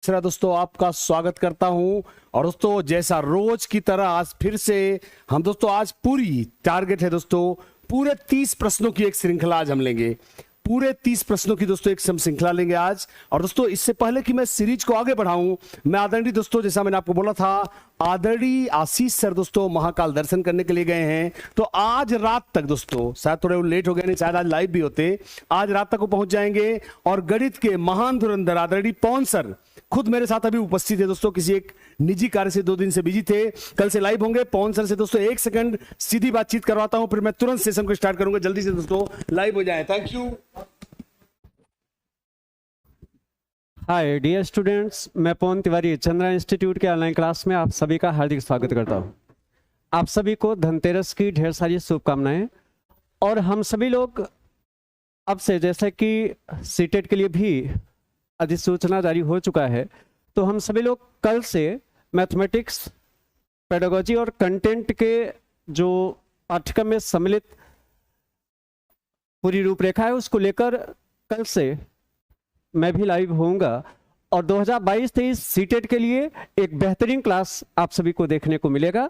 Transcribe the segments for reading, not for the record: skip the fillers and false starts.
तीसरा दोस्तों आपका स्वागत करता हूं। और दोस्तों जैसा रोज की तरह आज फिर से हम दोस्तों आज पूरी टारगेट है दोस्तों पूरे 30 प्रश्नों की एक श्रृंखला आज हम लेंगे। पूरे 30 प्रश्नों की दोस्तों एक श्रृंखला लेंगे आज। और दोस्तों इससे पहले कि मैं सीरीज को आगे बढ़ाऊं, मैं आदरणीय दोस्तों जैसा मैंने आपको बोला था, आदरणीय आशीष सर दोस्तों महाकाल दर्शन करने के लिए गए हैं। तो आज रात तक दोस्तों, शायद थोड़े लेट हो गए, नहीं शायद आज लाइव भी होते, आज रात तक वो पहुंच जाएंगे। और गणित के महान धुरंधर आदरणीय पवन सर खुद मेरे साथ अभी उपस्थित है दोस्तों, किसी एक निजी कार्य से 2 दिन से बिजी थे, कल से लाइव होंगे। पवन सर से दोस्तों 1 सेकंड सीधी बातचीत करवाता हूं, फिर मैं तुरंत सेशन को स्टार्ट करूंगा। जल्दी से दोस्तों लाइव हो जाए। Thank you. Hi dear students, मैं पवन तिवारी चंद्रा इंस्टीट्यूट के ऑनलाइन क्लास में आप सभी का हार्दिक स्वागत करता हूं। आप सभी को धनतेरस की ढेर सारी शुभकामनाएं। और हम सभी लोग अब से, जैसे कि सीटेट के लिए भी अधिसूचना जारी हो चुका है, तो हम सभी लोग कल से मैथमेटिक्स, पेडागोजी और कंटेंट के जो पाठ्यक्रम में सम्मिलित पूरी रूपरेखा है उसको लेकर कल से मैं भी लाइव होऊंगा। और 2022-23 सीटेट के लिए एक बेहतरीन क्लास आप सभी को देखने को मिलेगा।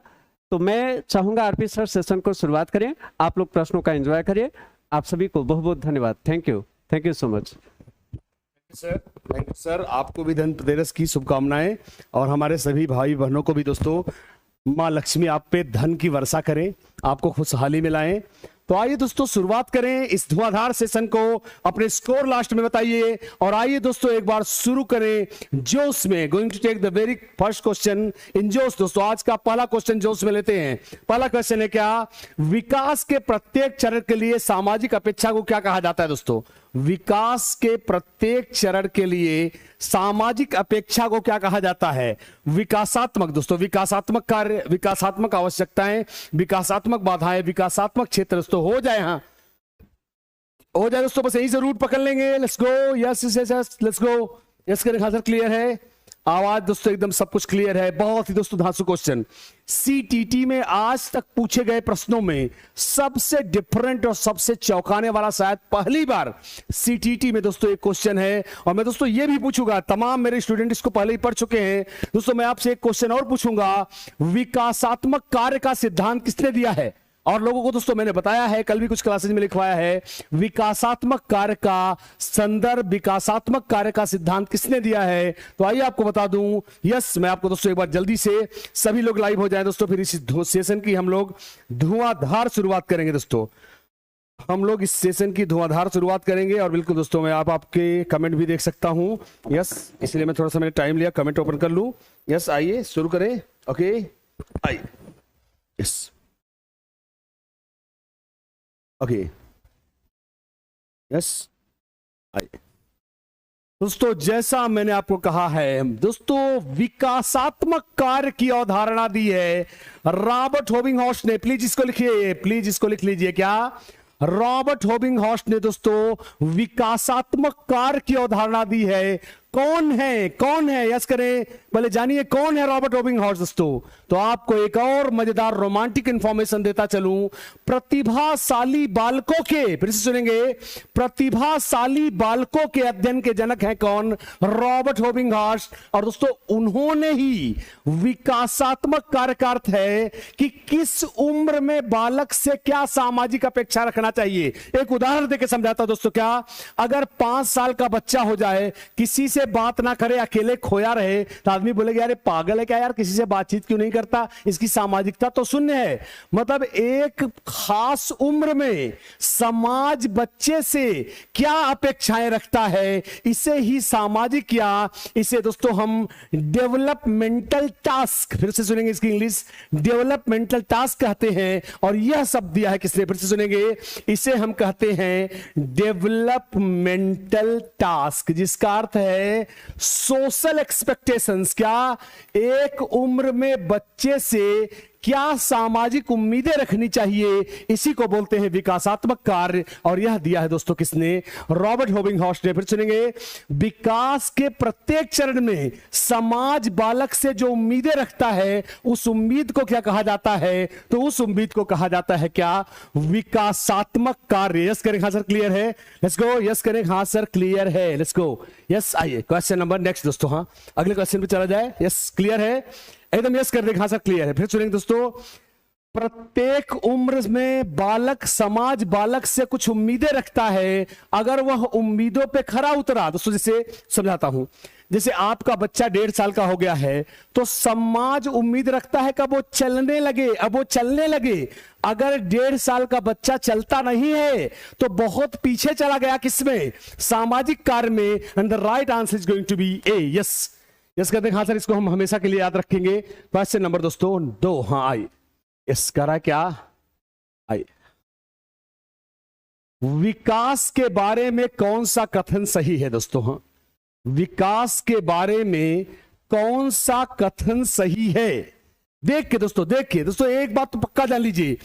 तो मैं चाहूंगा आरपी सर सेशन को शुरुआत करें, आप लोग प्रश्नों का एंजॉय करिए। आप सभी को बहुत बहुत धन्यवाद। Thank you so much sir. Thank you sir, आपको भी धनतेरस की शुभकामनाएं। और हमारे सभी भाई बहनों को भी दोस्तों माँ लक्ष्मी आप पे धन की वर्षा करें, आपको खुशहाली में लाएं। तो आइए दोस्तों शुरुआत करें इस धुआंधार सेशन को। अपने स्कोर लास्ट में बताइए। और आइए दोस्तों एक बार शुरू करें जोश में। Going to take the very first question in जोश। दोस्तों आज का पहला क्वेश्चन जोश में लेते हैं। पहला क्वेश्चन है क्या, विकास के प्रत्येक चरण के लिए सामाजिक अपेक्षा को क्या कहा जाता है। दोस्तों विकास के प्रत्येक चरण के लिए सामाजिक अपेक्षा को क्या कहा जाता है। विकासात्मक दोस्तों, विकासात्मक कार्य, विकासात्मक आवश्यकताएं, विकासात्मक बाधाएं, विकासात्मक क्षेत्र दोस्तों हो जाए। हाँ हो जाए दोस्तों, बस यही से रूट पकड़ लेंगे। Let's go. Yes yes yes let's go. Yes करें। हाँ सर क्लियर है, आवाज दोस्तों एकदम सब कुछ क्लियर है। बहुत ही दोस्तों धांसू क्वेश्चन। सीटीटी में आज तक पूछे गए प्रश्नों में सबसे डिफरेंट और सबसे चौंकाने वाला शायद पहली बार सीटीटी में दोस्तों एक क्वेश्चन है। और मैं दोस्तों ये भी पूछूंगा, तमाम मेरे स्टूडेंट इसको पहले ही पढ़ चुके हैं दोस्तों, मैं आपसे एक क्वेश्चन और पूछूंगा, विकासात्मक कार्य का सिद्धांत किसने दिया है। और लोगों को दोस्तों मैंने बताया है, कल भी कुछ क्लासेज में लिखवाया है, विकासात्मक कार्य का संदर्भ, विकासात्मक कार्य का सिद्धांत किसने दिया है। तो आइए आपको बता दूं। यस, मैं आपको दोस्तों एक बार जल्दी से सभी लोग लाइव हो जाएं दोस्तों, फिर इस सेशन की हम लोग धुआंधार शुरुआत करेंगे। दोस्तों हम लोग इस सेशन की धुआंधार शुरुआत करेंगे। और बिल्कुल दोस्तों मैं आपके कमेंट भी देख सकता हूं। यस, इसलिए मैं थोड़ा सा मैंने टाइम लिया, कमेंट ओपन कर लूं। यस आइए शुरू करें। ओके आइए। यस ओके यस आइए दोस्तों, जैसा मैंने आपको कहा है दोस्तों, विकासात्मक कार्य की अवधारणा दी है रॉबर्ट हॉबिंगहॉर्स्ट ने। प्लीज इसको लिखिए, प्लीज इसको लिख लीजिए। क्या, रॉबर्ट हॉबिंगहॉर्स्ट ने दोस्तों विकासात्मक कार्य की अवधारणा दी है। कौन है, कौन है, यस करें, पहले जानिए कौन है रॉबर्ट हॉबिंगहॉर्स्ट दोस्तों। तो आपको एक और मजेदार रोमांटिक इंफॉर्मेशन देता चलूं, प्रतिभाशाली बालकों के, फिर से सुनेंगे, प्रतिभाशाली बालकों के अध्ययन के जनक हैं कौन, रॉबर्ट हॉबिंगहॉर्स्ट। और दोस्तों उन्होंने ही विकासात्मक कार्य का अर्थ है कि किस उम्र में बालक से क्या सामाजिक अपेक्षा रखना चाहिए। एक उदाहरण देकर समझाता दोस्तों। क्या, अगर 5 साल का बच्चा हो जाए, किसी से बात ना करे, अकेले खोया रहे, तो आदमी बोलेगा यार पागल है क्या यार, किसी से बातचीत क्यों नहीं करता, इसकी सामाजिकता तो शून्य है। मतलब एक खास उम्र में समाज बच्चे से क्या अपेक्षाएं रखता है, इसे ही सामाजिक, या इसे दोस्तों हम डेवलपमेंटल टास्क, फिर से सुनेंगे इसकी इंग्लिश, डेवलपमेंटल टास्क कहते हैं। और यह शब्द दिया है किसने, फिर से सुनेंगे, इसे हम कहते हैं डेवलपमेंटल टास्क, जिसका अर्थ है सोशल एक्सपेक्टेशंस। क्या, एक उम्र में बच्चे से क्या सामाजिक उम्मीदें रखनी चाहिए, इसी को बोलते हैं विकासात्मक कार्य। और यह दिया है दोस्तों किसने? रॉबर्ट होबिंगहॉर्स्ट ने। फिर सुनेंगे, विकास के प्रत्येक चरण में समाज बालक से जो उम्मीदें रखता है उस उम्मीद को क्या कहा जाता है? तो उस उम्मीद को कहा जाता है क्या? विकासात्मक कार्य। यस करें हाँ सर, क्लियर है? Let's go. यस करें हाँ सर, क्लियर है। Let's go. यस, आइए क्वेश्चन नंबर नेक्स्ट दोस्तों। हाँ, अगले क्वेश्चन पे चला जाए। यस, क्लियर है? एकदम यस कर दें हाँ सर, क्लियर है। फिर सुनेंगे दोस्तों, प्रत्येक उम्र में बालक समाज बालक से कुछ उम्मीदें रखता है, अगर वह उम्मीदों पे खरा उतरा। दोस्तों जैसे समझाता हूं, जैसे आपका बच्चा 1.5 साल का हो गया है तो समाज उम्मीद रखता है कि अब वो चलने लगे, अब वो चलने लगे। अगर 1.5 साल का बच्चा चलता नहीं है तो बहुत पीछे चला गया किसमें? सामाजिक कार्य में। And the right answer is going to be A. Yes, yes कहते हैं हाँ सर, इसको हम हमेशा के लिए याद रखेंगे। क्वेश्चन नंबर दोस्तों 2। हाँ आई, यस करा क्या? आई, विकास के बारे में कौन सा कथन सही है दोस्तों? हाँ, विकास के बारे में कौन सा कथन सही है? देख के दोस्तों, देखिए दोस्तों, एक बात तो पक्का जान लीजिए,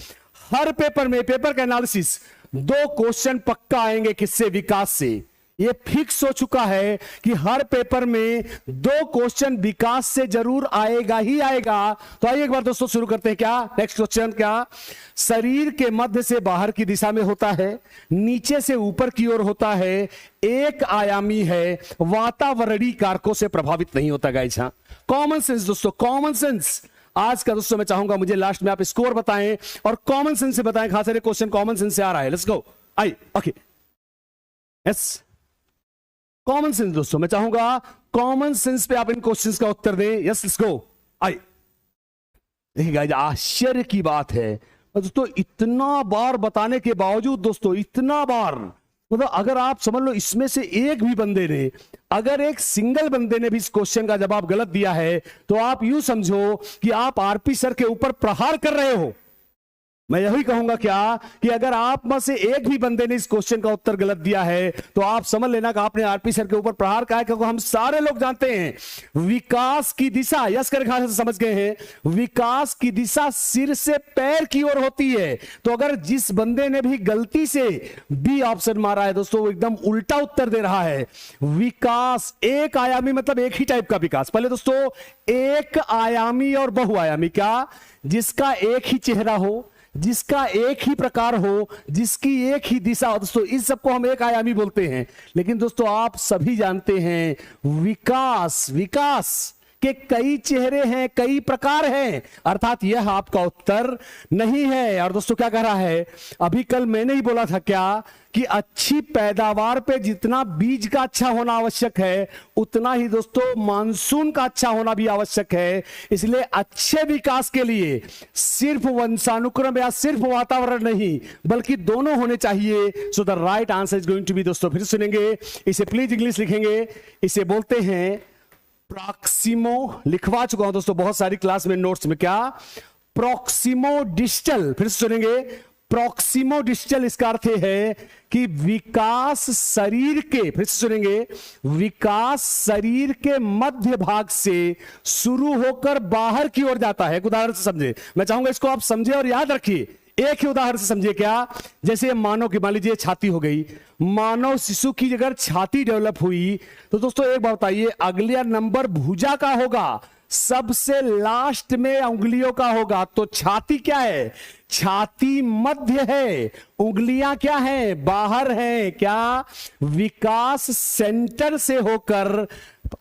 हर पेपर में, पेपर का एनालिसिस 2 क्वेश्चन पक्का आएंगे किससे? विकास से। ये फिक्स हो चुका है कि हर पेपर में 2 क्वेश्चन विकास से जरूर आएगा ही आएगा। तो आइए एक बार दोस्तों शुरू करते हैं। क्या नेक्स्ट क्वेश्चन? क्या शरीर के मध्य से बाहर की दिशा में होता है, नीचे से ऊपर की ओर होता है, एक आयामी है, वातावरणीय कारकों से प्रभावित नहीं होता? गाइस हाँ, कॉमन सेंस दोस्तों, कॉमन सेंस। आज का दोस्तों मैं चाहूंगा मुझे लास्ट में आप स्कोर बताएं और कॉमन सेंस से बताएं। खास करके क्वेश्चन कॉमन सेंस से आ रहा है। Let's go. आई, ओके, यस, कॉमन सेंस दोस्तों मैं चाहूंगा कॉमन सेंस पे आप इन क्वेश्चंस का उत्तर दें। Yes, let's go. आई, देखिए गाइस, आश्चर्य की बात है दोस्तों, इतना बार बताने के बावजूद दोस्तों, इतना बार, मतलब अगर आप समझ लो इसमें से एक भी बंदे ने, अगर एक सिंगल बंदे ने भी इस क्वेश्चन का जवाब गलत दिया है तो आप यूं समझो कि आप आरपी सर के ऊपर प्रहार कर रहे हो। मैं यही कहूंगा क्या कि अगर आप में से एक भी बंदे ने इस क्वेश्चन का उत्तर गलत दिया है तो आप समझ लेना कि आपने आरपी सर के ऊपर प्रहार कहा है, क्योंकि हम सारे लोग जानते हैं विकास की दिशा, यस कर खास से समझ गए हैं, विकास की दिशा सिर से पैर की ओर होती है। तो अगर जिस बंदे ने भी गलती से बी ऑप्शन मारा है दोस्तों, वो एकदम उल्टा उत्तर दे रहा है। विकास एक आयामी मतलब एक ही टाइप का विकास। पहले दोस्तों, एक आयामी और बहुआयामी, क्या? जिसका एक ही चेहरा हो, जिसका एक ही प्रकार हो, जिसकी एक ही दिशा हो दोस्तों, इस सबको हम एक आयामी बोलते हैं। लेकिन दोस्तों आप सभी जानते हैं विकास, विकास के कई चेहरे हैं, कई प्रकार हैं, अर्थात यह आपका उत्तर नहीं है। और दोस्तों क्या कह रहा है, अभी कल मैंने ही बोला था क्या कि अच्छी पैदावार पे जितना बीज का अच्छा होना आवश्यक है उतना ही दोस्तों मानसून का अच्छा होना भी आवश्यक है। इसलिए अच्छे विकास के लिए सिर्फ वंशानुक्रम या सिर्फ वातावरण नहीं बल्कि दोनों होने चाहिए। So the right answer is going to be, दोस्तों फिर सुनेंगे इसे, प्लीज इंग्लिश लिखेंगे, इसे बोलते हैं प्रॉक्सिमो, लिखवा चुका हूं दोस्तों बहुत सारी क्लास में नोट्स में, क्या? Proximo distal. फिर सुनेंगे, प्रॉक्सिमो डिस्टल इसका अर्थ है कि विकास शरीर के, फिर सुनेंगे, विकास शरीर के मध्य भाग से शुरू होकर बाहर की ओर जाता है। एक उदाहरण से समझे, मैं चाहूंगा इसको आप समझे और याद रखिए। एक ही उदाहरण से समझिए, क्या? जैसे मानव की, मान लीजिए छाती हो गई, मानव शिशु की अगर छाती डेवलप हुई तो दोस्तों एक बात बताइए, अगला नंबर भुजा का होगा, सबसे लास्ट में उंगलियों का होगा। तो छाती क्या है? छाती मध्य है, उंगलियां क्या है? बाहर है। क्या? विकास सेंटर से होकर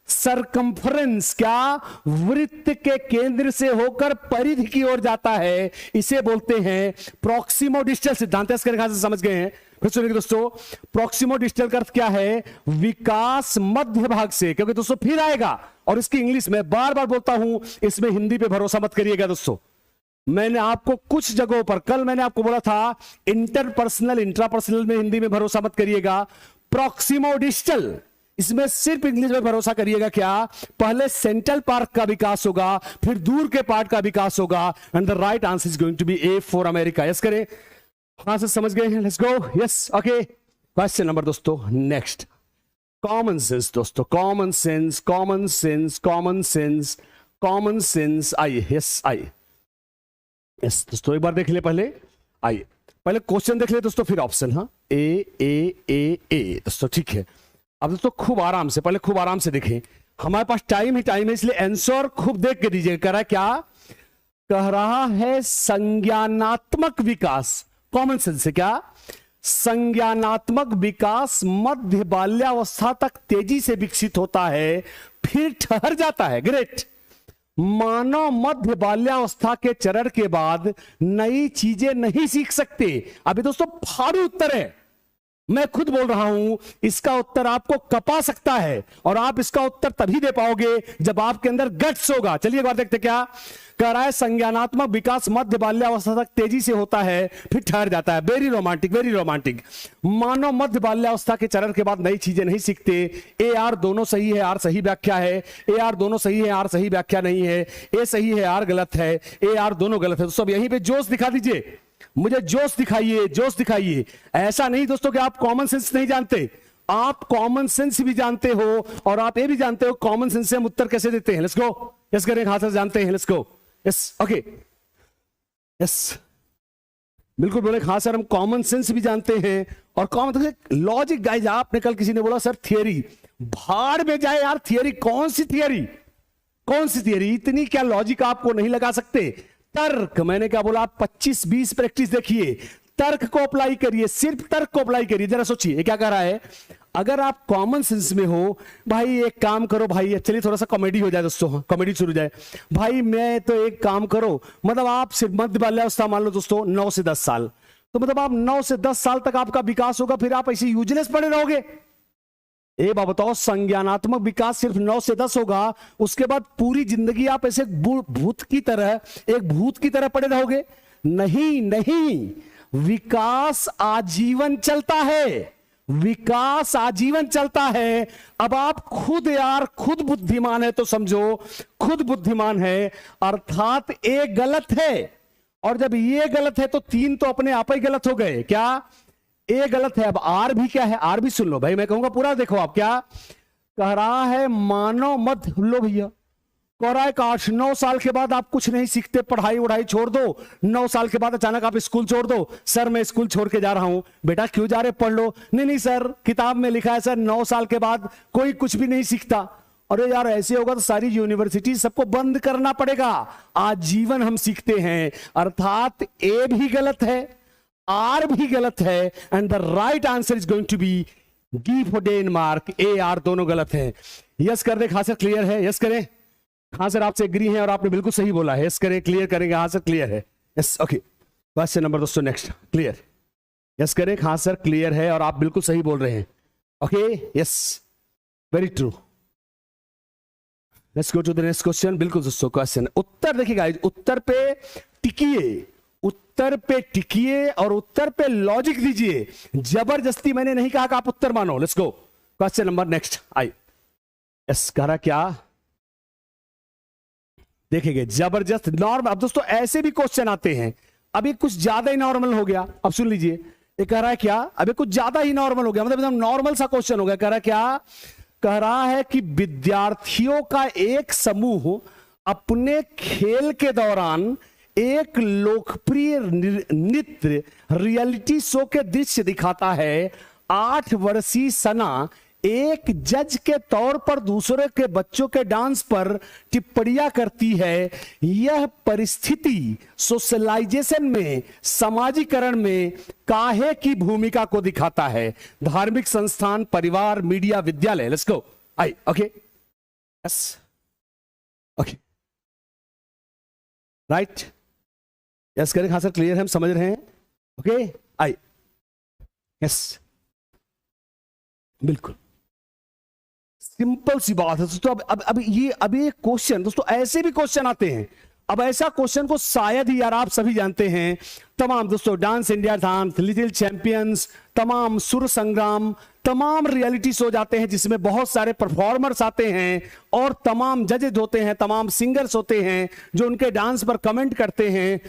सरकमफ्रेंस, क्या? वृत्त के केंद्र से होकर परिधि की ओर जाता है। इसे बोलते हैं प्रॉक्सिमो डिस्टल सिद्धांत। इसके से समझ गए हैं? फिर सुनिए दोस्तों, प्रॉक्सिमो डिस्टल का अर्थ क्या है? विकास मध्य भाग से, क्योंकि दोस्तों फिर आएगा और इसकी इंग्लिश में बार बार बोलता हूं, इसमें हिंदी पे भरोसा मत करिएगा दोस्तों। मैंने आपको कुछ जगहों पर, कल मैंने आपको बोला था इंटरपर्सनल इंट्रापर्सनल में हिंदी में भरोसा मत करिएगा, प्रॉक्सिमो डिस्टल इसमें सिर्फ इंग्लिश में भरोसा करिएगा। क्या? पहले सेंट्रल पार्ट का विकास होगा, फिर दूर के पार्ट का विकास होगा। And the right answer is going to be A for America. Yes करें, हाँ से समझ गए हैं? Let's go. Yes, okay. Question number दोस्तों नेक्स्ट, कॉमन सेंस दोस्तों, common sense, common sense, common sense, common sense. आइए, यस आइए, यस दोस्तों, एक बार देख ले पहले, आइए पहले क्वेश्चन देख ले दोस्तों, फिर ऑप्शन। हाँ, ए दोस्तों, ठीक है। अब दोस्तों खूब आराम से, पहले खूब आराम से देखें, हमारे पास टाइम ही टाइम है, इसलिए आंसर खूब देख के दीजिए। कह रहा है क्या? कह रहा है संज्ञानात्मक विकास, कॉमन सेंस से, क्या संज्ञानात्मक विकास मध्य बाल्यावस्था तक तेजी से विकसित होता है, फिर ठहर जाता है। ग्रेट। मानव मध्य बाल्यावस्था के चरण के बाद नई चीजें नहीं सीख सकते। अभी दोस्तों फाड़ू उत्तर है, मैं खुद बोल रहा हूं, इसका उत्तर आपको कपा सकता है, और आप इसका उत्तर तभी दे पाओगे जब आपके अंदर गट्स होगा। चलिए एक बार देखते क्या कह रहा है। संज्ञानात्मक विकास मध्य बाल्यावस्था तक तेजी से होता है, फिर ठहर जाता है। Very romantic, very romantic. मानव मध्य बाल्यावस्था के चरण के बाद नई चीजें नहीं सीखते। ए आर दोनों सही है, आर सही व्याख्या है। ए आर दोनों सही है, आर सही व्याख्या नहीं है। ए सही है, आर गलत है। ए आर दोनों गलत है। दोस्तों यहीं पे जोश दिखा दीजिए, मुझे जोश दिखाइए, जोश दिखाइए। ऐसा नहीं दोस्तों कि आप कॉमन सेंस नहीं जानते, आप कॉमन सेंस भी जानते हो, और आप ये भी जानते हो कॉमन सेंस से हम उत्तर कैसे देते हैं। लेट्स गो, यस करें, हाथ से जानते हैं। Let's go, yes, okay, yes, बिल्कुल बोले हाँ सर, हम कॉमन सेंस भी जानते हैं, और कॉमन लॉजिक गाइज। आपने कल किसी ने बोला सर थियरी, भाड़ में जाए यार, थियरी कौन सी थियरी, कौन सी थियरी, इतनी क्या लॉजिक आपको नहीं लगा सकते। तर्क, मैंने क्या बोला, 25-20 प्रैक्टिस देखिए, तर्क को अप्लाई करिए, सिर्फ तर्क को अप्लाई करिए। जरा सोचिए क्या कह रहा है। अगर आप कॉमन सेंस में हो, भाई एक काम करो भाई, चलिए थोड़ा सा कॉमेडी हो जाए दोस्तों, कॉमेडी शुरू हो जाए भाई। मैं तो एक काम करो, मतलब आप सिर्फ मध्य बाल्यावस्था मान लो दोस्तों 9 से 10 साल, तो मतलब आप 9 से 10 साल तक आपका विकास होगा, फिर आप ऐसे यूजलेस पड़े रहोगे। ए बात बताओ, संज्ञानात्मक विकास सिर्फ 9 से 10 होगा, उसके बाद पूरी जिंदगी आप ऐसे भूत की तरह पड़े रहोगे? नहीं नहीं, विकास आजीवन चलता है, विकास आजीवन चलता है। अब आप खुद यार, खुद बुद्धिमान है तो समझो, खुद बुद्धिमान है, अर्थात ए गलत है, और जब ये गलत है तो 3 तो अपने आप ही गलत हो गए। क्या? ए गलत है। अब आर भी क्या है, आर भी सुन लो भाई, मैं कहूंगा पूरा देखो आप। क्या कह रहा है? मानव मध्य, लो भैया, कह रहा है कि 8-9 साल के बाद आप कुछ नहीं सीखते, पढ़ाई वढ़ाई छोड़ दो। 9 साल के बाद अचानक आप स्कूल छोड़ दो। सर मैं स्कूल छोड़ के जा रहा हूं। बेटा क्यों जा रहे, पढ़ लो। नहीं नहीं सर, किताब में लिखा है सर 9 साल के बाद कोई कुछ भी नहीं सीखता। अरे यार ऐसे होगा तो सारी यूनिवर्सिटी सबको बंद करना पड़ेगा। आजीवन हम सीखते हैं, अर्थात ए भी गलत है, आर भी गलत है, and the right answer is going to be D for Denmark. A R दोनों गलत है। यस कर दे, खास क्लियर है, यस करें। हाँ सर आपसे एग्री है और आपने बिल्कुल सही बोला है, यस करें, क्लियर करेंगे। हाँ सर क्लियर है, यस, ओके। क्वेश्चन नंबर दोस्तों नेक्स्ट, क्लियर, यस करें। हाँ सर क्लियर है और आप बिल्कुल सही बोल रहे हैं, okay, yes, very true. Let's go to the next question. बिल्कुल दोस्तों क्वेश्चन, उत्तर देखिएगा, उत्तर पे टिकिए, उत्तर पे टिकिए और उत्तर पे लॉजिक दीजिए। जबरदस्ती मैंने नहीं कहा कि आप उत्तर मानो। Let's go question number next, आई, यस, कह रहा क्या देखेंगे, जबरदस्त नॉर्मल। अब दोस्तों ऐसे भी क्वेश्चन आते हैं, अभी कुछ ज्यादा ही नॉर्मल हो गया। अब सुन लीजिए, ये कह रहा है क्या, अभी कुछ ज्यादा ही नॉर्मल हो गया, मतलब एकदम नॉर्मल सा क्वेश्चन हो गया। कह रहा है क्या, कह रहा है कि विद्यार्थियों का एक समूह अपने खेल के दौरान एक लोकप्रिय नृत्य रियलिटी शो के दृश्य दिखाता है। 8 वर्षीय सना एक जज के तौर पर दूसरे के बच्चों के डांस पर टिप्पणियां करती है। यह परिस्थिति सोशलाइजेशन में, समाजीकरण में काहे की भूमिका को दिखाता है? धार्मिक संस्थान, परिवार, मीडिया, विद्यालय। लेट्स गो, आई, okay, yes, okay, right, yes करें। हाँ सर क्लियर है, हम समझ रहे हैं, ओके, आई, यस, बिल्कुल सिंपल सी बात है दोस्तों। अब ये क्वेश्चन दोस्तों, ऐसे भी क्वेश्चन आते हैं। अब ऐसा क्वेश्चन को शायद ही यार आप सभी जानते हैं। तमाम दोस्तों dance India dance, little champions, तमाम सुर संग्राम, तमाम रियलिटी शो जाते हैं जिसमें बहुत सारे परफॉर्मर्स आते हैं और तमाम जजेज होते हैं, तमाम सिंगर्स होते हैं जो उनके डांस पर कमेंट करते हैं।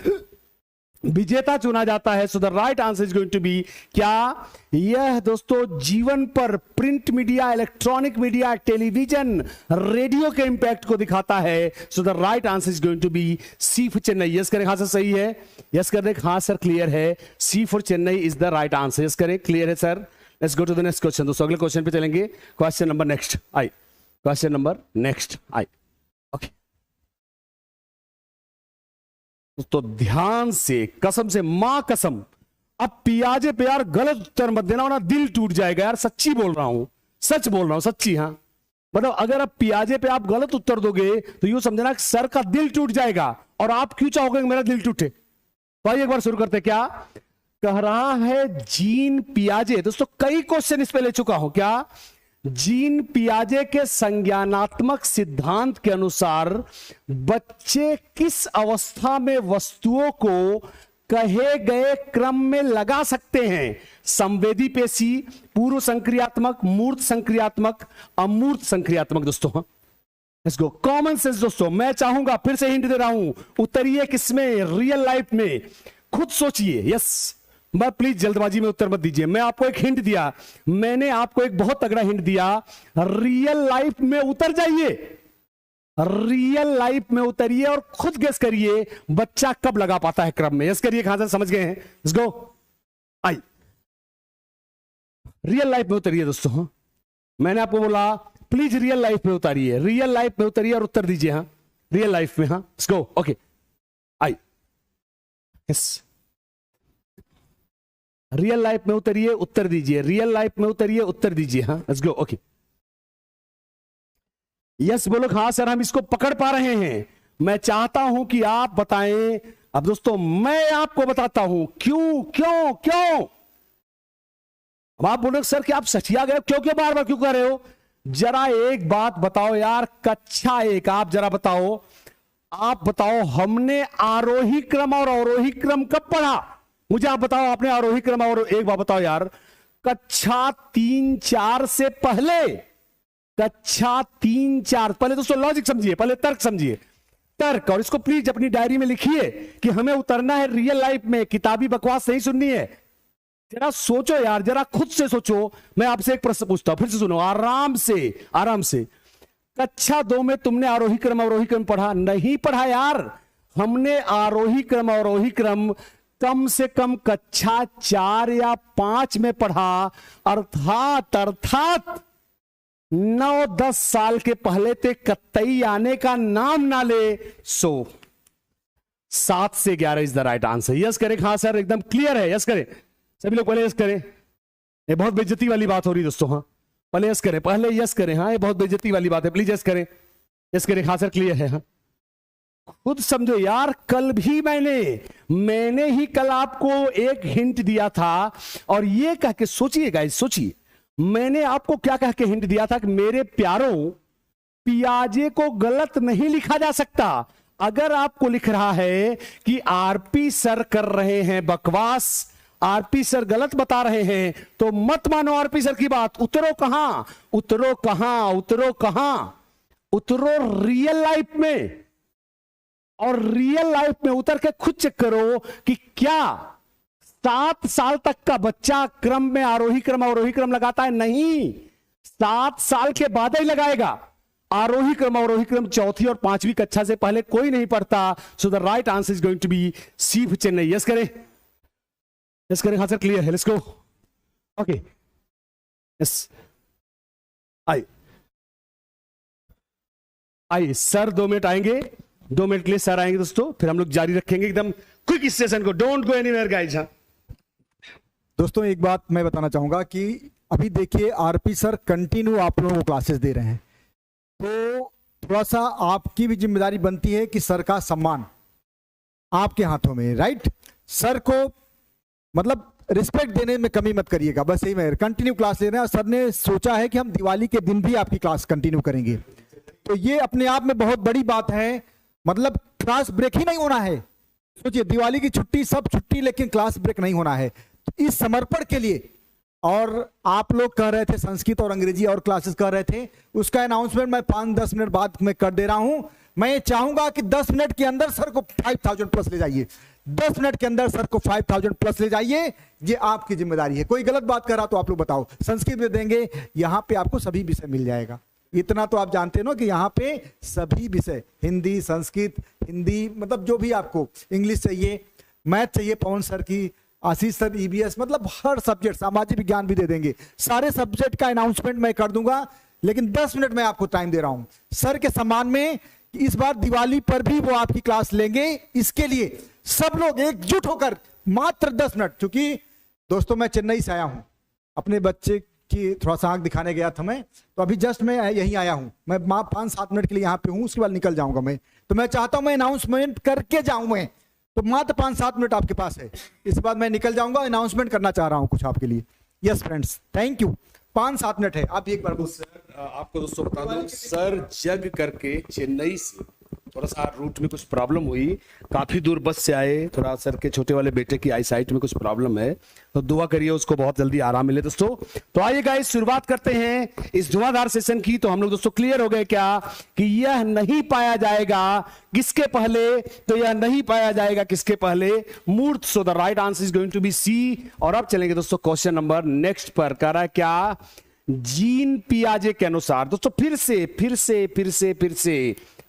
विजेता चुना जाता है। So the right answer is going to be क्या? यह दोस्तों जीवन पर print media, electronic media, television, radio के इंपैक्ट को दिखाता है। So the right answer is going to be C for Chennai. Yes करें, हाँ सर सही है। यस कर दें, हाँ सर क्लियर है, C for Chennai is the right answer. Yes करें, क्लियर है sir. Let's go to the next question. दोस्तों अगले क्वेश्चन पे चलेंगे। क्वेश्चन नंबर नेक्स्ट आई, क्वेश्चन नंबर नेक्स्ट आई। ओके तो ध्यान से, कसम से, मां कसम, अब पियाजे पे यार गलत उत्तर मत देना वरना दिल टूट जाएगा यार। सच्ची बोल रहा हूं, सच बोल रहा हूं, सच्ची। हाँ मतलब अगर अब पियाजे पे आप गलत उत्तर दोगे तो यूं समझना कि सर का दिल टूट जाएगा। और आप क्यों चाहोगे कि मेरा दिल टूटे? तो आइए एक बार शुरू करते। क्या कह रहा है? जीन पियाजे। दोस्तों कई क्वेश्चन इस पे ले चुका हूं। क्या? जीन पियाजे के संज्ञानात्मक सिद्धांत के अनुसार बच्चे किस अवस्था में वस्तुओं को कहे गए क्रम में लगा सकते हैं? संवेदी पेशी, पूर्व संक्रियात्मक, मूर्त संक्रियात्मक, अमूर्त संक्रियात्मक। दोस्तों लेट्स गो, कॉमन सेंस। दोस्तों मैं चाहूंगा, फिर से हिंट दे रहा हूं, उत्तरिए किसमें? रियल लाइफ में। खुद सोचिए। यस, मैं प्लीज जल्दबाजी में उत्तर मत दीजिए। मैं आपको एक हिंट दिया, मैंने आपको एक बहुत तगड़ा हिंट दिया। रियल लाइफ में उतर जाइए, रियल लाइफ में उतरिए और खुद गेस करिए बच्चा कब लगा पाता है क्रम में। यस करिए, कहां से समझ गए हैं? Let's go, I real life में उतरिए। दोस्तों हाँ? मैंने आपको बोला प्लीज रियल लाइफ में उतारिए, रियल लाइफ में उतरिए और उत्तर दीजिए। हाँ रियल लाइफ में। हाँ लेट्स गो, ओके आई। यस, रियल लाइफ में उतरिए, उत्तर दीजिए। रियल लाइफ में उतरिए, उत्तर दीजिए। हाँ लेट्स गो, ओके। यस बोलो, हाँ सर हम इसको पकड़ पा रहे हैं। मैं चाहता हूं कि आप बताएं। अब दोस्तों मैं आपको बताता हूं क्यों क्यों क्यों। अब आप बोलो सर कि आप सचिया गए, क्यों क्यों बार बार क्यों कर रहे हो? जरा एक बात बताओ यार, कक्षा एक आप जरा बताओ, आप बताओ हमने आरोही क्रम और अवरोही क्रम कब पढ़ा? मुझे आप बताओ, आपने आरोही क्रम और एक बार बताओ यार। कक्षा 3-4 से पहले, कक्षा 3-4 पहले। दोस्तों लॉजिक समझिए, पहले तर्क समझिए, तर्क। और इसको प्लीज अपनी डायरी में लिखिए कि हमें उतरना है रियल लाइफ में, किताबी बकवास नहीं सुननी है। जरा सोचो यार, जरा खुद से सोचो। मैं आपसे एक प्रश्न पूछता हूं, फिर से सुनो आराम से, आराम से। कक्षा 2 में तुमने आरोही क्रम अवरोही क्रम पढ़ा? नहीं पढ़ा यार। हमने आरोही क्रम अवरोही क्रम कम से कम कक्षा 4 या 5 में पढ़ा। अर्थात 9-10 साल के पहले ते कतई आने का नाम ना ले। सो 7 से 11 is the right answer. Yes करें, हाँ सर एकदम क्लियर है। यस करें सभी लोग, पहले यस करें। ये बहुत बेइज्जती वाली बात हो रही दोस्तों। हाँ पहले यस करें, पहले यस करें। हाँ ये बहुत बेइज्जती वाली बात है, प्लीज यस करें। यस करें, हाँ सर क्लियर है। हाँ खुद समझो यार, कल भी मैंने ही कल आपको एक हिंट दिया था और ये कह के सोचिए गाइस, सोचिए मैंने आपको क्या कह के हिंट दिया था कि मेरे प्यारों पियाजे को गलत नहीं लिखा जा सकता। अगर आपको लिख रहा है कि आरपी सर कर रहे हैं बकवास, आरपी सर गलत बता रहे हैं, तो मत मानो आरपी सर की बात। उतरो कहां, उतरो कहां, उतरो कहां? उतरो रियल लाइफ में। और रियल लाइफ में उतर के खुद चेक करो कि क्या 7 साल तक का बच्चा क्रम में आरोही क्रम अवरोही क्रम लगाता है? नहीं, 7 साल के बाद ही लगाएगा। आरोही क्रम अवरोही क्रम 4वीं और 5वीं कक्षा से पहले कोई नहीं पढ़ता। So the right answer is going to be C for Chennai. Yes करें, यस करें, हाँ सर क्लियर है। Let's go, okay yes. आई सर 2 मिनट आएंगे, 2 मिनट के लिए सर आएंगे दोस्तों, फिर हम लोग जारी रखेंगे एकदम क्विक इस सेशन को। Don't go anywhere guys. दोस्तों एक बात मैं बताना चाहूंगा कि अभी देखिए आरपी सर कंटिन्यू आप लोगों को क्लासेस दे रहे हैं, तो थोड़ा सा आपकी भी जिम्मेदारी बनती है कि सर का सम्मान आपके हाथों में, राइट? सर को मतलब रिस्पेक्ट देने में कमी मत करिएगा, बस यही। मैं कंटिन्यू क्लास ले रहे हैं, सर ने सोचा है कि हम दिवाली के दिन भी आपकी क्लास कंटिन्यू करेंगे, तो ये अपने आप में बहुत बड़ी बात है। मतलब क्लास ब्रेक ही नहीं होना है। सोचिए दिवाली की छुट्टी, सब छुट्टी, लेकिन क्लास ब्रेक नहीं होना है। तो इस समर्पण के लिए, और आप लोग कह रहे थे संस्कृत और अंग्रेजी और क्लासेस कर रहे थे, उसका अनाउंसमेंट मैं 5-10 मिनट बाद में कर दे रहा हूं। मैं चाहूंगा कि 10 मिनट के अंदर सर को 5000 प्लस ले जाइए, 10 मिनट के अंदर सर को 5000 प्लस ले जाइए। ये आपकी जिम्मेदारी है। कोई गलत बात कर रहा तो आप लोग बताओ। संस्कृत में देंगे, यहां पे आपको सभी विषय मिल जाएगा। इतना तो आप जानते हो ना कि यहाँ पे सभी विषय, हिंदी, संस्कृत, हिंदी, मतलब जो भी आपको, इंग्लिश चाहिए, मैथ चाहिए, पवन सर की, आशीष सर ईबीएस, मतलब हर सब्जेक्ट, सामाजिक विज्ञान भी दे देंगे। सारे सब्जेक्ट का अनाउंसमेंट मैं कर दूंगा, लेकिन 10 मिनट मैं आपको टाइम दे रहा हूं सर के सम्मान में। इस बार दिवाली पर भी वो आपकी क्लास लेंगे। इसके लिए सब लोग एकजुट होकर मात्र 10 मिनट, क्योंकि दोस्तों मैं चेन्नई से आया हूं, अपने बच्चे की थोड़ा सा आंख दिखाने गया था मैं, तो अभी जस्ट मैं यहीं आया हूं। मैं 5-7 मिनट के लिए यहाँ पे हूं, उसके बाद निकल जाऊंगा मैं। तो मैं चाहता हूं मैं अनाउंसमेंट करके जाऊं मैं, तो मात्र 5-7 मिनट आपके पास है। इसके बाद मैं निकल जाऊंगा, अनाउंसमेंट करना चाह रहा हूं कुछ आपके लिए। Yes friends, thank you. 5-7 minute है, आप एक बार बोल। सर आपको दोस्तों बता दूं, सर जग करके चेन्नई से थोड़ा सा रूट में कुछ प्रॉब्लम हुई, काफी दूर बस से आए, थोड़ा सर के छोटे वाले बेटे की आई साइट में कुछ प्रॉब्लम है, तो दुआ करिए उसको बहुत जल्दी आराम मिले दोस्तों। तो आइए गाइस शुरुआत करते हैं इस धुआंधार सेशन की। तो हम लोग दोस्तों क्लियर हो गए क्या कि यह नहीं पाया जाएगा किसके पहले, तो यह नहीं पाया जाएगा किसके पहले, मूर्त। So the right answer is going to be C. और अब चलेंगे दोस्तों क्वेश्चन नंबर नेक्स्ट पर। कह रहा है क्या, जीन पियाजे के अनुसार, दोस्तों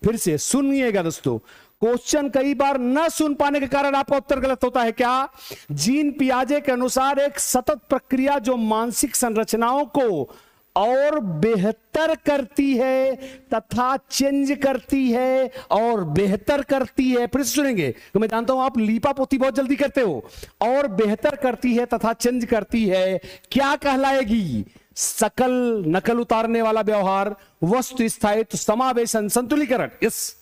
फिर से सुनिएगा दोस्तों, क्वेश्चन कई बार न सुन पाने के कारण आपका उत्तर गलत होता है। क्या, जीन पियाजे के अनुसार एक सतत प्रक्रिया जो मानसिक संरचनाओं को और बेहतर करती है तथा चेंज करती है और बेहतर करती है। फिर सुनेंगे, तो मैं जानता हूं आप लीपा पोती बहुत जल्दी करते हो। और बेहतर करती है तथा चेंज करती है, क्या कहलाएगी? सकल, नकल उतारने वाला व्यवहार, वस्तु स्थायित्व, समावेशन, संतुलीकरण। यस,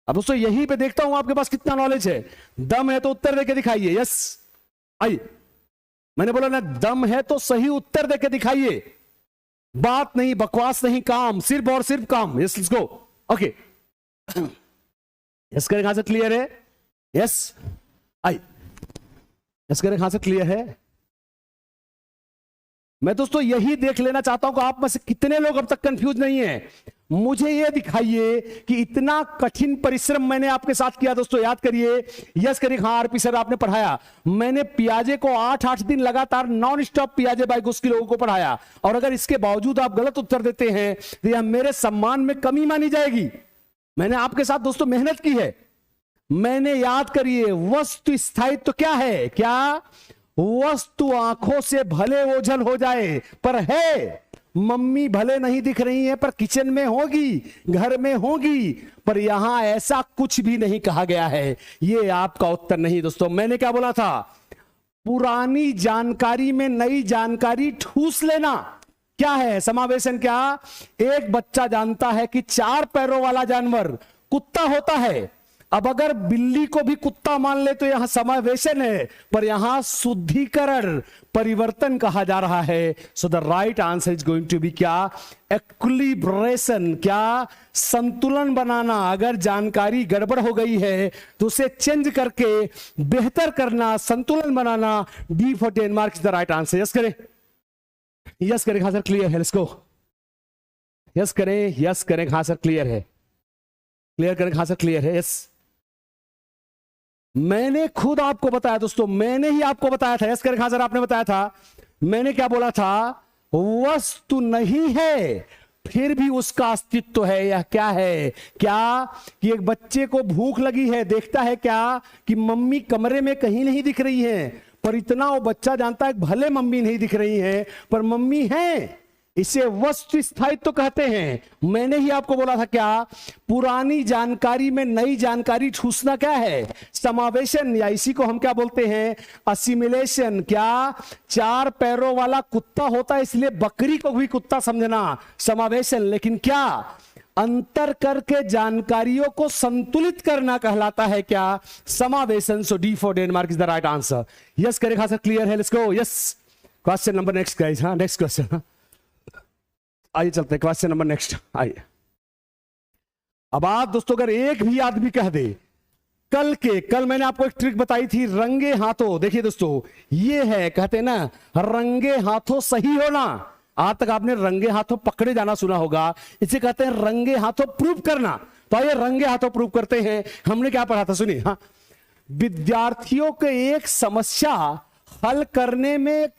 अब दोस्तों यहीं पे देखता हूं आपके पास कितना नॉलेज है। दम है तो उत्तर देके दिखाइए। यस, आइए, मैंने बोला ना, दम है तो सही उत्तर देके दिखाइए। बात नहीं, बकवास नहीं, काम, सिर्फ और सिर्फ काम। Yes, let's go. Okay, yes करें, कहां से क्लियर है? यस, आई, यस करें, कहां से क्लियर है? मैं दोस्तों यही देख लेना चाहता हूं कि आप में से कितने लोग अब तक कंफ्यूज नहीं है। मुझे यह दिखाइए कि इतना कठिन परिश्रम मैंने आपके साथ किया। दोस्तों याद करिए, यस करिए। हाँ आरपी सर आपने पढ़ाया, मैंने पियाजे को 8-8 दिन लगातार नॉन स्टॉप पियाजे बाइक उसके लोगों को पढ़ाया, और अगर इसके बावजूद आप गलत उत्तर देते हैं तो यह मेरे सम्मान में कमी मानी जाएगी। मैंने आपके साथ दोस्तों मेहनत की है। मैंने, याद करिए, वस्तु स्थायित्व तो क्या है? क्या वस्तु आंखों से भले ओझल हो जाए पर है, मम्मी भले नहीं दिख रही है पर किचन में होगी, घर में होगी, पर यहां ऐसा कुछ भी नहीं कहा गया है। ये आपका उत्तर नहीं दोस्तों। मैंने क्या बोला था? पुरानी जानकारी में नई जानकारी ठूस लेना। क्या है समावेशन? क्या एक बच्चा जानता है कि 4 पैरों वाला जानवर कुत्ता होता है, अब अगर बिल्ली को भी कुत्ता मान ले तो यहां समावेशन है, पर यहां शुद्धिकरण, परिवर्तन कहा जा रहा है। So the right answer is going to be क्या? इक्विलिब्रेशन। क्या? संतुलन बनाना। अगर जानकारी गड़बड़ हो गई है तो उसे चेंज करके बेहतर करना, संतुलन बनाना। D for Denmark is the right answer. Yes करें, यस करें, हाँ सर क्लियर है, लेट्स गो। यस करें, यस करें, हाँ सर क्लियर है, क्लियर करें, हाँ सर क्लियर है। यस, मैंने खुद आपको बताया दोस्तों, मैंने ही आपको बताया था। यस करें, हाँ सर आपने बताया था। मैंने क्या बोला था? वस्तु नहीं है फिर भी उसका अस्तित्व है। यह क्या है? क्या कि एक बच्चे को भूख लगी है, देखता है क्या कि मम्मी कमरे में कहीं नहीं दिख रही है, पर इतना वो बच्चा जानता है भले मम्मी नहीं दिख रही है पर मम्मी है। इसे वस्तु स्थायित्व तो कहते हैं। मैंने ही आपको बोला था क्या? पुरानी जानकारी में नई जानकारी ठूसना क्या है? समावेशन, या इसी को हम क्या बोलते हैं? असिमिलेशन। क्या? 4 पैरों वाला कुत्ता होता है इसलिए बकरी को भी कुत्ता समझना, समावेशन। लेकिन क्या? अंतर करके जानकारियों को संतुलित करना कहलाता है क्या? समावेशन। So D for Denmark is the right answer. Yes करें, खास क्लियर है, let's go. Yes, question number next guys. हाँ नेक्स्ट क्वेश्चन, आइए चलते हैं क्वेश्चन नंबर नेक्स्ट। आइए, अब आप दोस्तों अगर एक भी आदमी कह दे, कल मैंने आपको एक ट्रिक बताई थी, रंगे हाथों। देखिए दोस्तों, ये है, कहते हैं ना, रंगे हाथों सही होना। आज तक आपने रंगे हाथों पकड़े जाना सुना होगा, इसे कहते हैं रंगे हाथों प्रूव करना। तो आइए रंगे हाथों प्रूव करते हैं। हमने क्या पढ़ा था सुनिए। हाँ, विद्यार्थियों के एक समस्या हल करने में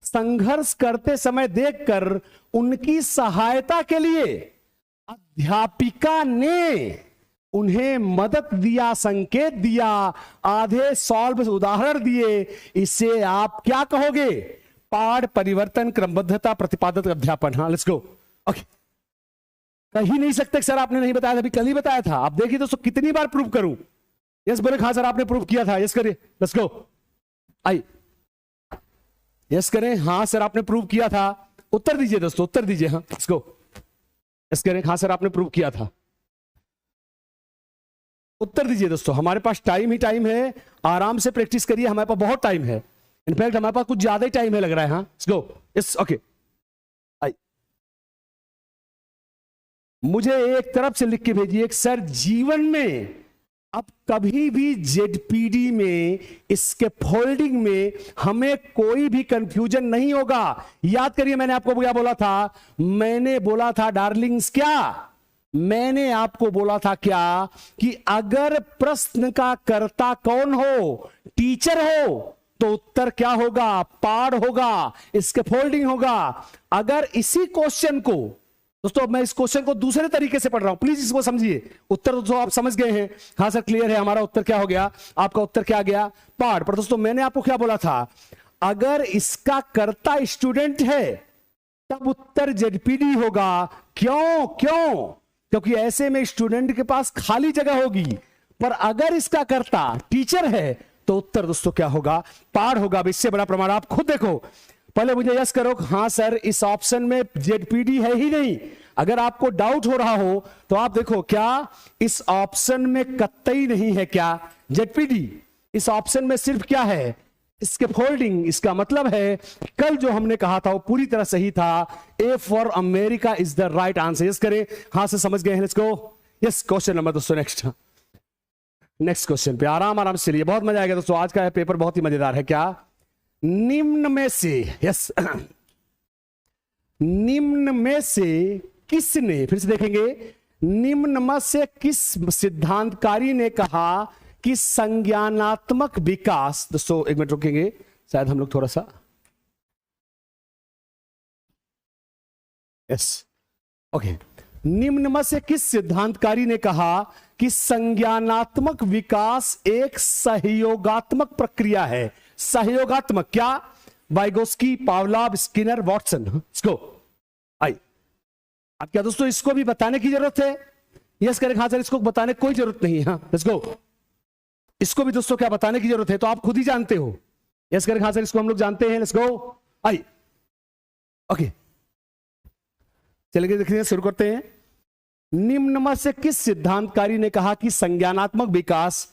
संघर्ष करते समय देखकर उनकी सहायता के लिए अध्यापिका ने उन्हें मदद दिया, संकेत दिया, आधे सॉल्व उदाहरण दिए। इसे आप क्या कहोगे? पाठ परिवर्तन, क्रमबद्धता, प्रतिपादक अध्यापन। हाँ, लेट्स गो। ओके, कही नहीं सकते सर आपने नहीं बताया था, अभी कल ही बताया था। आप देखिए दोस्तों कितनी बार प्रूव करूं। यस बोले हाँ सर आपने प्रूव किया था, यस करिए, लेट्स गो। आई यस करें, हाँ सर आपने प्रूव किया था। उत्तर दीजिए दोस्तों, उत्तर दीजिए। हाँ लेट्स गो, यस करें, हाँ सर आपने प्रूव किया था। उत्तर दीजिए दोस्तों, हमारे पास टाइम ही टाइम है, आराम से प्रैक्टिस करिए, हमारे पास बहुत टाइम है। इनफैक्ट हमारे पास कुछ ज्यादा ही टाइम है लग रहा है। हाँ लेट्स गो, यस ओके। आई मुझे एक तरफ से लिख के भेजिए, सर जीवन में अब कभी भी जेडपीडी में, इसके फोल्डिंग में हमें कोई भी कंफ्यूजन नहीं होगा। याद करिए मैंने आपको क्या बोला था? मैंने बोला था डार्लिंग्स, क्या मैंने आपको बोला था क्या, कि अगर प्रश्न का कर्ता कौन हो, टीचर हो, तो उत्तर क्या होगा? पाठ होगा, इसके फोल्डिंग होगा। अगर इसी क्वेश्चन को दोस्तों, मैं इस क्वेश्चन को दूसरे तरीके से पढ़ रहा हूं, प्लीज इसको समझिए। उत्तर दोस्तों आप समझ गए हैं? हाँ सर क्लियर है, हमारा उत्तर क्या हो गया? आपका उत्तर क्या गया? पाठ। पर दोस्तों मैंने आपको क्या बोला था? अगर इसका कर्ता स्टूडेंट है तब उत्तर जेडपीडी होगा। क्यों? क्योंकि ऐसे में स्टूडेंट के पास खाली जगह होगी। पर अगर इसका कर्ता टीचर है तो उत्तर दोस्तों क्या होगा? पाठ होगा। अब इससे बड़ा प्रमाण आप खुद देखो। पहले मुझे यस करो, हाँ सर इस ऑप्शन में जेडपीडी है ही नहीं। अगर आपको डाउट हो रहा हो तो आप देखो, क्या इस ऑप्शन में कतई नहीं है क्या जेडपीडी? इस ऑप्शन में सिर्फ क्या है? इसके फोल्डिंग। इसका मतलब है कल जो हमने कहा था वो पूरी तरह सही था। ए for America is the right answer. Yes करें, हाँ से समझ गए हैं, let's go. Yes question number दोस्तों नेक्स्ट क्वेश्चन पे आराम से चलिए, बहुत मजा आएगा दोस्तों। आज का पेपर बहुत ही मजेदार है। क्या निम्न में से, यस निम्न में से किसने, फिर से देखेंगे, निम्न में से किस सिद्धांतकारी ने कहा कि संज्ञानात्मक विकास, दोस्तों एक मिनट रुकेंगे, शायद हम लोग थोड़ा सा, यस ओके। निम्न में से किस सिद्धांतकारी ने कहा कि संज्ञानात्मक विकास एक सहयोगात्मक प्रक्रिया है? सहयोगात्मक, क्या? Vygotsky, पावलाव, Skinner, Watson. इसको आई अब क्या दोस्तों इसको भी बताने की जरूरत है? यस करें, हाँ सर इसको बताने कोई जरूरत नहीं है। हाँ लेट्स गो। इसको भी दोस्तों क्या बताने की जरूरत है? तो आप खुद ही जानते हो। यस करें, हाँ सर इसको हम लोग जानते हैं। Let's go. आई ओके, चलिए देखिए शुरू करते हैं। निम्न में से किस सिद्धांतकारी ने कहा कि संज्ञानात्मक विकास?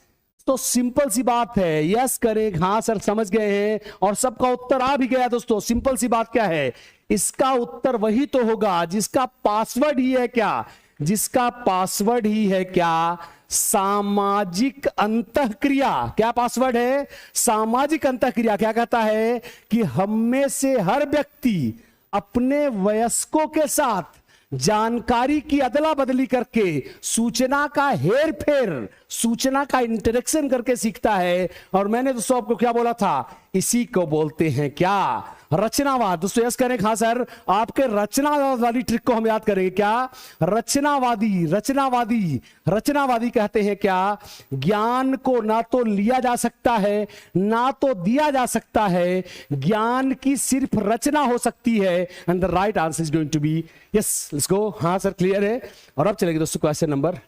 तो सिंपल सी बात है, यस करें, हाँ सर समझ गए हैं, और सबका उत्तर आ भी गया दोस्तों। सिंपल सी बात क्या है? इसका उत्तर वही तो होगा जिसका पासवर्ड ही है क्या? जिसका पासवर्ड ही है क्या? सामाजिक अंतःक्रिया। क्या पासवर्ड है? सामाजिक अंतःक्रिया। क्या कहता है कि हम में से हर व्यक्ति अपने वयस्कों के साथ जानकारी की अदला बदली करके, सूचना का हेर फेर, सूचना का इंटरेक्शन करके सीखता है। और मैंने दोस्तों आपको क्या बोला था? इसी को बोलते हैं क्या? रचनावाद। दोस्तों यस करें, हाँ सर आपके रचनावाद वाली ट्रिक को हम याद करेंगे। क्या? रचनावादी, रचनावादी, रचनावादी कहते हैं क्या? ज्ञान को ना तो लिया जा सकता है ना तो दिया जा सकता है, ज्ञान की सिर्फ रचना हो सकती है। And the right answer is going to be yes. Let's go. हाँ सर क्लियर है। और अब चलेंगे दोस्तों क्वेश्चन नंबर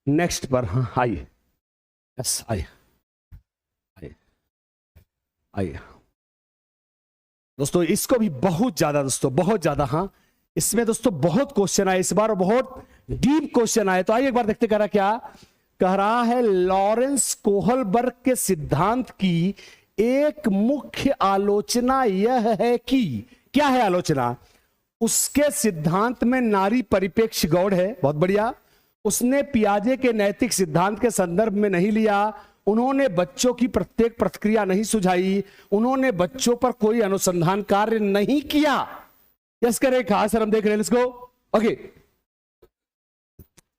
नेक्स्ट पर। हाँ आइए, यस आइए आइए दोस्तों, इसको भी बहुत ज्यादा दोस्तों, बहुत ज्यादा, हाँ इसमें दोस्तों बहुत क्वेश्चन आए इस बार, बहुत डीप क्वेश्चन आए। तो आइए एक बार देखते कह रहा क्या कह रहा है। लॉरेंस कोहलबर्ग के सिद्धांत की एक मुख्य आलोचना यह है कि, क्या है आलोचना? उसके सिद्धांत में नारी परिपेक्ष गौड़ है। बहुत बढ़िया। उसने पियाजे के नैतिक सिद्धांत के संदर्भ में नहीं लिया। उन्होंने बच्चों की प्रत्येक प्रतिक्रिया नहीं सुझाई। उन्होंने बच्चों पर कोई अनुसंधान कार्य नहीं किया। यस करें, कहा सर हम देख रहे हैं। Let's go. Okay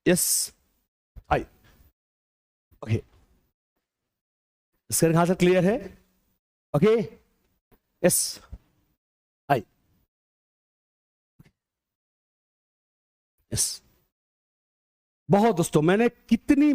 yes okay, इसका आंसर क्लियर है? ओके, यस, आई, यस। बहुत दोस्तों, मैंने कितनी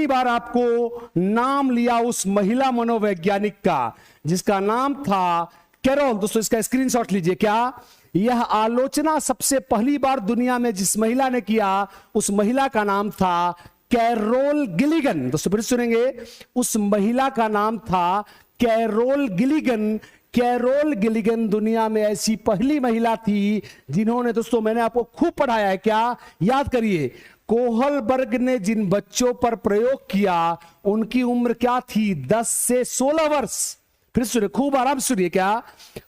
बार आपको नाम लिया उस महिला मनोवैज्ञानिक का जिसका नाम था कैरोल। दोस्तों इसका स्क्रीनशॉट लीजिए। क्या यह आलोचना सबसे पहली बार दुनिया में जिस महिला ने किया उस महिला का नाम था कैरोल गिलिगन। दोस्तों फिर सुनेंगे, उस महिला का नाम था कैरोल गिलिगन। कैरोल गिलिगन दुनिया में ऐसी पहली महिला थी जिन्होंने, दोस्तों मैंने आपको खूब पढ़ाया है, क्या याद करिए, कोहलबर्ग ने जिन बच्चों पर प्रयोग किया उनकी उम्र क्या थी? 10 से 16 वर्ष। फिर सुनिए, खूब आराम से सुनिए। क्या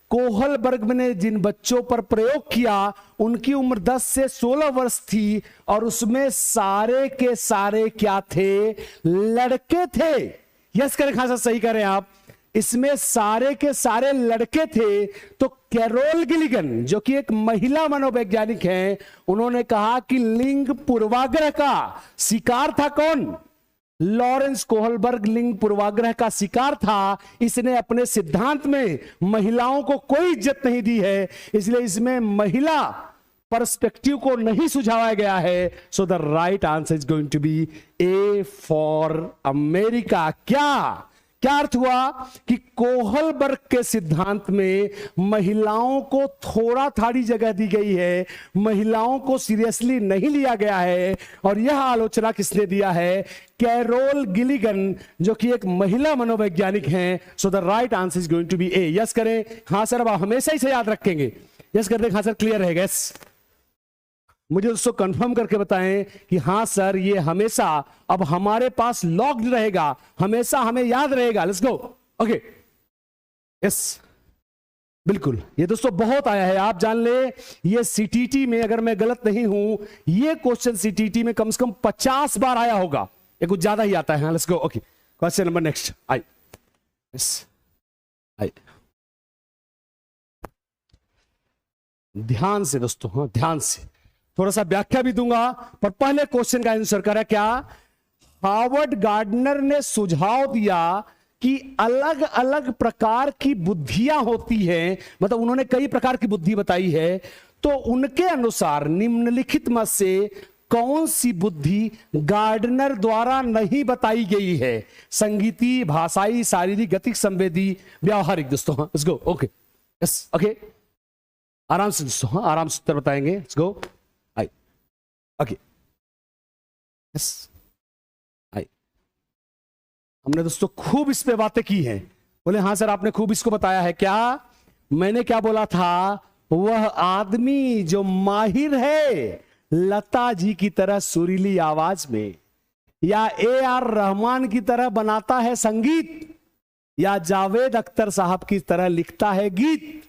कोहलबर्ग ने जिन बच्चों पर प्रयोग किया उनकी उम्र 10 से 16 वर्ष थी और उसमें सारे के सारे क्या थे? लड़के थे। यस करें, खासा सही करें आप, इसमें सारे के सारे लड़के थे। तो कैरोल गिलिगन जो कि एक महिला मनोवैज्ञानिक हैं, उन्होंने कहा कि लिंग पूर्वाग्रह का शिकार था कौन? लॉरेंस कोहलबर्ग लिंग पूर्वाग्रह का शिकार था। इसने अपने सिद्धांत में महिलाओं को कोई इज्जत नहीं दी है, इसलिए इसमें महिला पर्सपेक्टिव को नहीं सुझाया गया है। So the right answer is going to be A for America. क्या अर्थ हुआ कि कोहलबर्ग के सिद्धांत में महिलाओं को थोड़ा थाड़ी जगह दी गई है, महिलाओं को सीरियसली नहीं लिया गया है। और यह आलोचना किसने दिया है? कैरोल गिलिगन जो कि एक महिला मनोवैज्ञानिक हैं। So the right answer is going to be A. Yes करें, हाँ सर, अब आप हमेशा इसे याद रखेंगे। यस कर दें, हाँ सर, क्लियर रहेगा? यस, मुझे दोस्तों कंफर्म करके बताएं कि हाँ सर ये हमेशा अब हमारे पास लॉक्ड रहेगा, हमेशा हमें याद रहेगा। Let's go. ओके, यस, बिल्कुल। ये दोस्तों बहुत आया है, आप जान ले, ये सीटीटी में अगर मैं गलत नहीं हूं, ये क्वेश्चन सीटीटी में कम से कम 50 बार आया होगा, ये कुछ ज्यादा ही आता है। Let's go. Okay, question number next. आई, यस, आई, ध्यान से दोस्तों, हाँ ध्यान से, थोड़ा सा व्याख्या भी दूंगा, पर पहले क्वेश्चन का आंसर करें। क्या हार्वर्ड गार्डनर ने सुझाव दिया कि अलग अलग प्रकार की बुद्धियां होती हैं, मतलब उन्होंने कई प्रकार की बुद्धि बताई है, तो उनके अनुसार निम्नलिखित में से कौन सी बुद्धि गार्डनर द्वारा नहीं बताई गई है? संगीती, भाषाई, शारीरिक, गतिक, संवेदी, व्यावहारिक। दोस्तों हाँ, let's go. Okay, yes, okay, आराम से दोस्तों, हाँ आराम से उत्तर बताएंगे। Let's go. आई, ओके, यस, आई। हमने दोस्तों खूब इस पे बातें की हैं। बोले हाँ सर, आपने खूब इसको बताया है। क्या मैंने क्या बोला था? वह आदमी जो माहिर है लता जी की तरह सुरीली आवाज में, या AR रहमान की तरह बनाता है संगीत, या जावेद अख्तर साहब की तरह लिखता है गीत,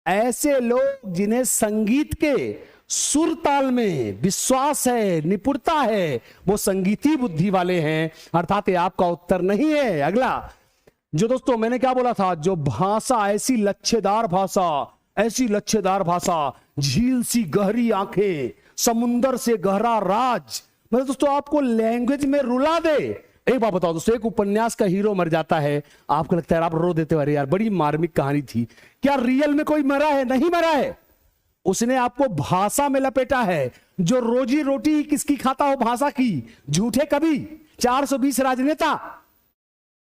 ऐसे लोग जिन्हें संगीत के सुर ताल में विश्वास है, निपुणता है, वो संगीती बुद्धि वाले हैं। अर्थात ये आपका उत्तर नहीं है। अगला जो दोस्तों मैंने क्या बोला था, जो भाषा ऐसी लच्छेदार भाषा, झील सी गहरी आंखें, समुंदर से गहरा राज, मतलब दोस्तों आपको लैंग्वेज में रुला दे। एक बात बताओ दोस्तों, एक उपन्यास का हीरो मर जाता है, आपको लगता है आप रो देते हो, अरे यार बड़ी मार्मिक कहानी थी। क्या रियल में कोई मरा है? नहीं मरा है, उसने आपको भाषा में लपेटा है। जो रोजी रोटी किसकी खाता हो? भाषा की। झूठे कभी 420 राजनेता,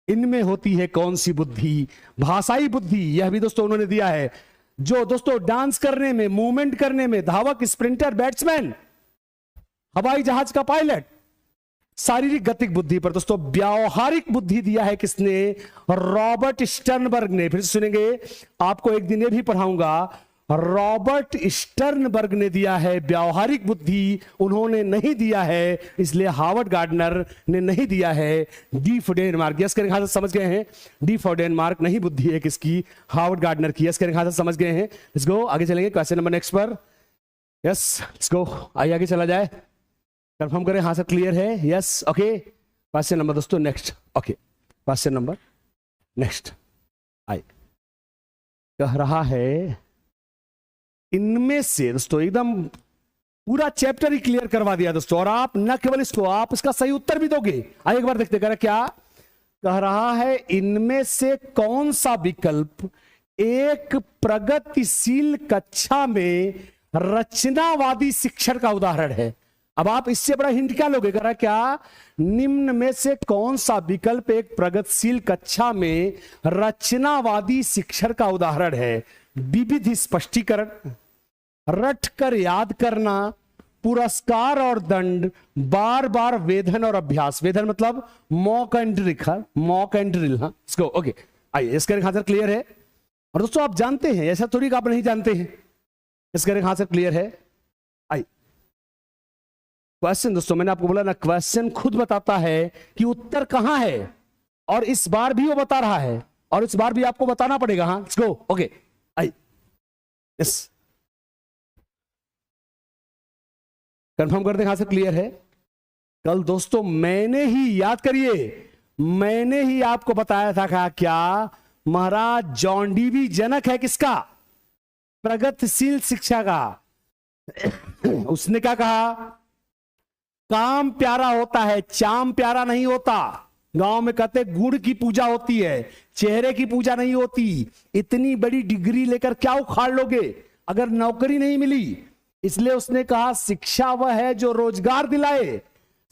इनमें होती है कौन सी बुद्धि? भाषाई बुद्धि। यह भी दोस्तों उन्होंने दिया है। जो दोस्तों डांस करने में, मूवमेंट करने में, धावक, स्प्रिंटर, बैट्समैन, हवाई जहाज का पायलट, शारीरिक गतिक बुद्धि पर दोस्तों व्यावहारिक बुद्धि दिया है किसने? रॉबर्ट स्टर्नबर्ग ने। फिर सुनेंगे, आपको एक दिन ये भी पढ़ाऊंगा, रॉबर्ट स्टर्नबर्ग ने दिया है व्यावहारिक बुद्धि, उन्होंने नहीं दिया है, इसलिए हार्वर्ड गार्डनर ने नहीं दिया है। D for Denmark. यस करें, समझ गए हैं? डी फॉर डेनमार्क नहीं बुद्धि है किसकी? हार्वर्ड गार्डनर की। यस करें, समझ गए हैं? लेट्स गो, आगे चलेंगे क्वेश्चन नंबर नेक्स्ट पर। यस, लेट्स गो, आइए आगे चला जाए। कंफर्म करें, हाँ सर क्लियर है? यस, ओके, क्वेश्चन नंबर दोस्तों next. Okay, question number next. आई कह रहा है, इनमें से दोस्तों एकदम पूरा चैप्टर ही क्लियर करवा दिया दोस्तों। और आप न केवल इसको, आप इसका सही उत्तर भी दोगे। आइए एक बार देखते, कह रहा क्या, कह रहा है इनमें से कौन सा विकल्प एक प्रगतिशील कक्षा में रचनावादी शिक्षण का उदाहरण है। अब आप इससे बड़ा हिंट क्या लोगे, कह रहा क्या, निम्न में से कौन सा विकल्प एक प्रगतिशील कक्षा में रचनावादी शिक्षण का उदाहरण है। विविध स्पष्टीकरण, रट कर याद करना, पुरस्कार और दंड, बार बार वेधन और अभ्यास। वेधन मतलब mock and drill, mock and drill. हाँ इसको ओके। आइए इसका आंसर क्लियर है। और दोस्तों आप जानते हैं, ऐसा थोड़ी आप नहीं जानते हैं, इसका आंसर क्लियर है। आइए क्वेश्चन, दोस्तों मैंने आपको बोला ना, क्वेश्चन खुद बताता है कि उत्तर कहां है, और इस बार भी वो बता रहा है, और इस बार भी आपको बताना पड़ेगा। हाँ लेट्स गो ओके। आइए यस, कंफर्म कर दें आंसर क्लियर है। कल दोस्तों मैंने ही, याद करिए, मैंने ही आपको बताया था क्या, महाराज जॉन डीवी जनक है किसका, प्रगतिशील शिक्षा का। उसने क्या कहा, काम प्यारा होता है, चाम प्यारा नहीं होता। गांव में कहते गुड़ की पूजा होती है, चेहरे की पूजा नहीं होती। इतनी बड़ी डिग्री लेकर क्या उखाड़ लोगे अगर नौकरी नहीं मिली। इसलिए उसने कहा शिक्षा वह है जो रोजगार दिलाए,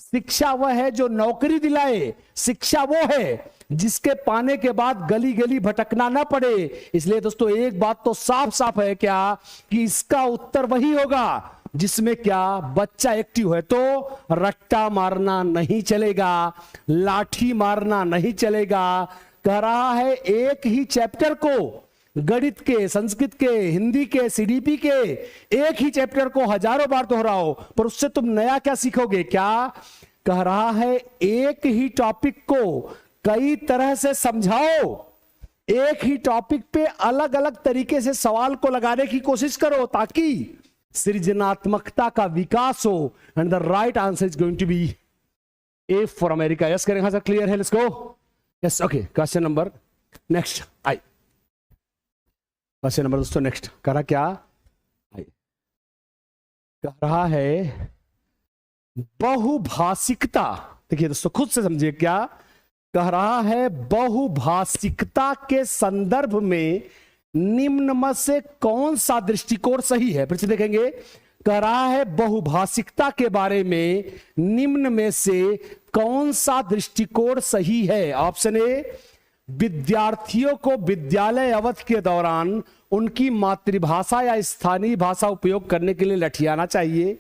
शिक्षा वह है जो नौकरी दिलाए, शिक्षा वो है जिसके पाने के बाद गली गली भटकना ना पड़े। इसलिए दोस्तों एक बात तो साफ साफ है क्या, कि इसका उत्तर वही होगा जिसमें क्या, बच्चा एक्टिव है। तो रट्टा मारना नहीं चलेगा, लाठी मारना नहीं चलेगा। कह रहा है एक ही चैप्टर को, गणित के, संस्कृत के, हिंदी के, सीडीपी के एक ही चैप्टर को हजारों बार दोहराओ, पर उससे तुम नया क्या सीखोगे। क्या कह रहा है, एक ही टॉपिक को कई तरह से समझाओ, एक ही टॉपिक पे अलग अलग तरीके से सवाल को लगाने की कोशिश करो, ताकि सृजनात्मकता का विकास हो। And the right answer is going to be A for America. Yes करेंगे सर, क्लियर है, let's go. Yes okay, question number next. आई क्वेश्चन नंबर दोस्तों नेक्स्ट कह रहा क्या, आई कह रहा है बहुभाषिकता। देखिए दोस्तों खुद से समझिए, क्या कह रहा है, बहुभाषिकता के संदर्भ में निम्न में से कौन सा दृष्टिकोण सही है। फिर से देखेंगे, कह रहा है बहुभाषिकता के बारे में निम्न में से कौन सा दृष्टिकोण सही है। ऑप्शन ए, विद्यार्थियों को विद्यालय अवधि के दौरान उनकी मातृभाषा या स्थानीय भाषा उपयोग करने के लिए लठियाना चाहिए।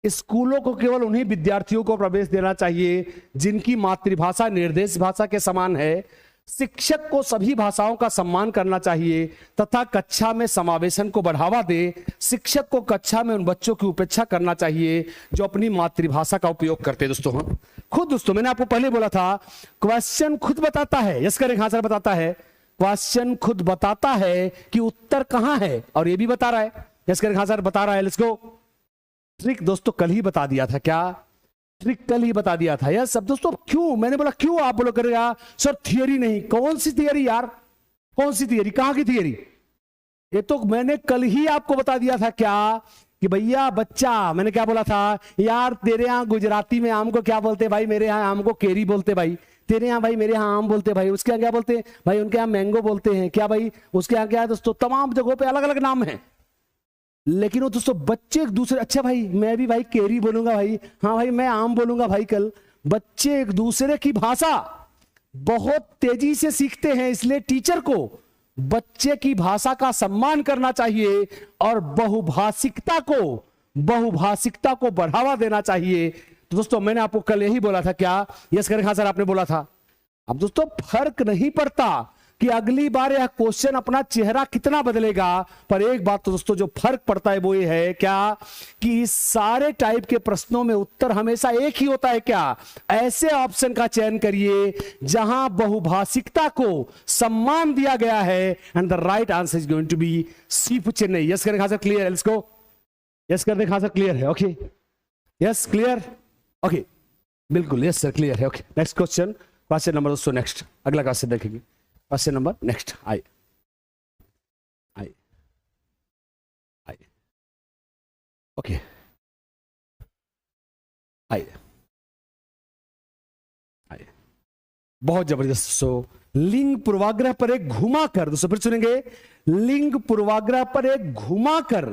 स्कूलों को केवल उन्हीं विद्यार्थियों को प्रवेश देना चाहिए जिनकी मातृभाषा निर्देश भाषा के समान है। शिक्षक को सभी भाषाओं का सम्मान करना चाहिए तथा कक्षा में समावेशन को बढ़ावा दे। शिक्षक को कक्षा में उन बच्चों की उपेक्षा करना चाहिए जो अपनी मातृभाषा का उपयोग करते हैं। दोस्तों हाँ, खुद दोस्तों मैंने आपको पहले बोला था, क्वेश्चन खुद बताता है। यस करें, हाँ सर बताता है, क्वेश्चन खुद बताता है कि उत्तर कहां है, और ये भी बता रहा है। यस करें, हाँ सर बता रहा है, लेट्स गो। ट्रिक दोस्तों कल ही बता दिया था, क्या ट्रिक कल ही बता दिया था। यस अब दोस्तों क्यों, मैंने बोला क्यों, आप बोलो करेगा सर थियरी नहीं। कौन सी थियरी यार, कौन सी थियरी, कहां की थियरी? ये तो मैंने कल ही आपको बता दिया था क्या, कि भैया बच्चा, मैंने क्या बोला था यार, तेरे यहां गुजराती में आम को क्या बोलते भाई, मेरे यहां आम को केरी बोलते भाई, तेरे यहाँ भाई, मेरे यहाँ आम बोलते भाई, उसके यहाँ क्या बोलते भाई, उनके यहाँ मैंगो बोलते हैं क्या भाई, उसके यहाँ क्या है दोस्तों, तमाम जगहों पे अलग अलग नाम है। लेकिन वो दोस्तों बच्चे एक दूसरे, अच्छा भाई मैं भी भाई केरी बोलूंगा भाई, हाँ भाई मैं आम बोलूंगा भाई, कल बच्चे एक दूसरे की भाषा बहुत तेजी से सीखते हैं। इसलिए टीचर को बच्चे की भाषा का सम्मान करना चाहिए और बहुभाषिकता को बढ़ावा देना चाहिए। तो दोस्तों मैंने आपको कल यही बोला था, क्या यस करें, हाँ सर आपने बोला था। अब दोस्तों फर्क नहीं पड़ता कि अगली बार यह क्वेश्चन अपना चेहरा कितना बदलेगा, पर एक बात तो दोस्तों जो फर्क पड़ता है वो ये है क्या, कि इस सारे टाइप के प्रश्नों में उत्तर हमेशा एक ही होता है। क्या ऐसे ऑप्शन का चयन करिए जहां बहुभाषिकता को सम्मान दिया गया है। And the right answer is going to be C for Chennai. Yes करें, हाँ सर क्लियर है, लेट्स गो। यस कर दे, हाँ सर क्लियर है, ओके यस क्लियर, ओके बिल्कुल यस सर क्लियर है, okay next question, question number दोस्तों नेक्स्ट, अगला क्वेश्चन देखेंगे, क्वेश्चन नंबर नेक्स्ट। आई ओके आइए आइए, बहुत जबरदस्त। लिंग पूर्वाग्रह पर एक घुमाकर, दोस्तों फिर सुनेंगे, लिंग पूर्वाग्रह पर एक घुमाकर,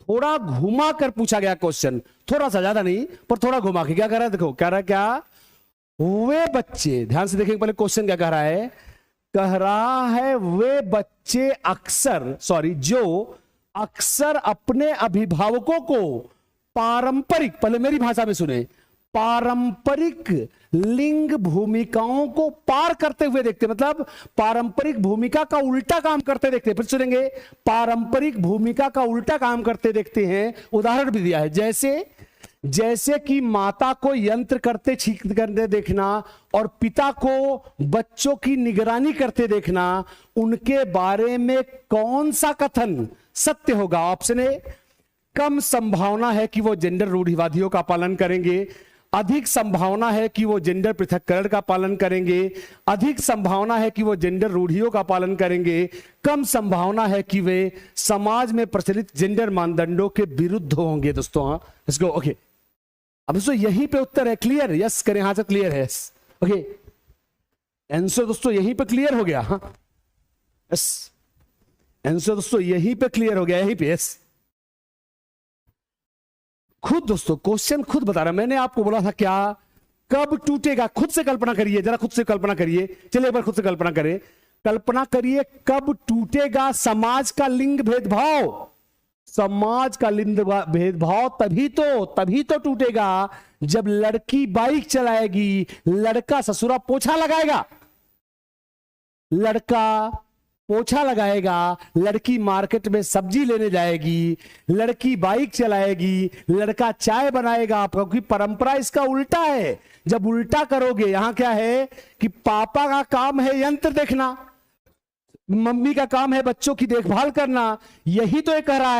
थोड़ा घुमाकर पूछा गया क्वेश्चन, थोड़ा सा, ज्यादा नहीं पर थोड़ा घुमा के। क्या कह रहा है, देखो कह रहा है क्या, वे बच्चे, ध्यान से देखेंगे पहले क्वेश्चन क्या कह रहा है। कह रहा है वे बच्चे अक्सर, सॉरी जो अक्सर अपने अभिभावकों को पारंपरिक, पहले मेरी भाषा में सुने, पारंपरिक लिंग भूमिकाओं को पार करते हुए देखते, मतलब पारंपरिक भूमिका का उल्टा काम करते देखते। फिर सुनेंगे, पारंपरिक भूमिका का उल्टा काम करते देखते हैं। उदाहरण भी दिया है, जैसे कि माता को यंत्र करते ठीक करते देखना और पिता को बच्चों की निगरानी करते देखना, उनके बारे में कौन सा कथन सत्य होगा? ऑप्शन ए, कम संभावना है कि वो जेंडर रूढ़िवादियों का पालन करेंगे, अधिक संभावना है कि वो जेंडर पृथक्करण का पालन करेंगे, अधिक संभावना है कि वो जेंडर रूढ़ियों का पालन करेंगे, कम संभावना है कि वे समाज में प्रचलित जेंडर मानदंडों के विरुद्ध होंगे। दोस्तों हाँ, लेट्स गो। ओके, अब दोस्तों यहीं पे उत्तर है, क्लियर? यस करें, हां से क्लियर है। ओके, आंसर दोस्तों यहीं पे क्लियर हो गया। हाँ यस, आंसर दोस्तों यहीं पे क्लियर हो गया, यहीं पे। यस, खुद दोस्तों क्वेश्चन खुद बता रहा, मैंने आपको बोला था क्या, कब टूटेगा, खुद से कल्पना करिए, जरा खुद से कल्पना करिए, चलिए एक बार खुद से कल्पना करें, कल्पना करिए कब टूटेगा समाज का लिंग भेदभाव। समाज का लिंग भेदभाव तभी तो टूटेगा जब लड़की बाइक चलाएगी, लड़का ससुरा पोछा लगाएगा, लड़का पोछा लगाएगा, लड़की मार्केट में सब्जी लेने जाएगी, लड़की बाइक चलाएगी, लड़का चाय बनाएगा, क्योंकि परंपरा इसका उल्टा है। जब उल्टा करोगे, यहां क्या है कि पापा का काम है यंत्र देखना, मम्मी का काम है बच्चों की देखभाल करना। यही तो ये कह रहा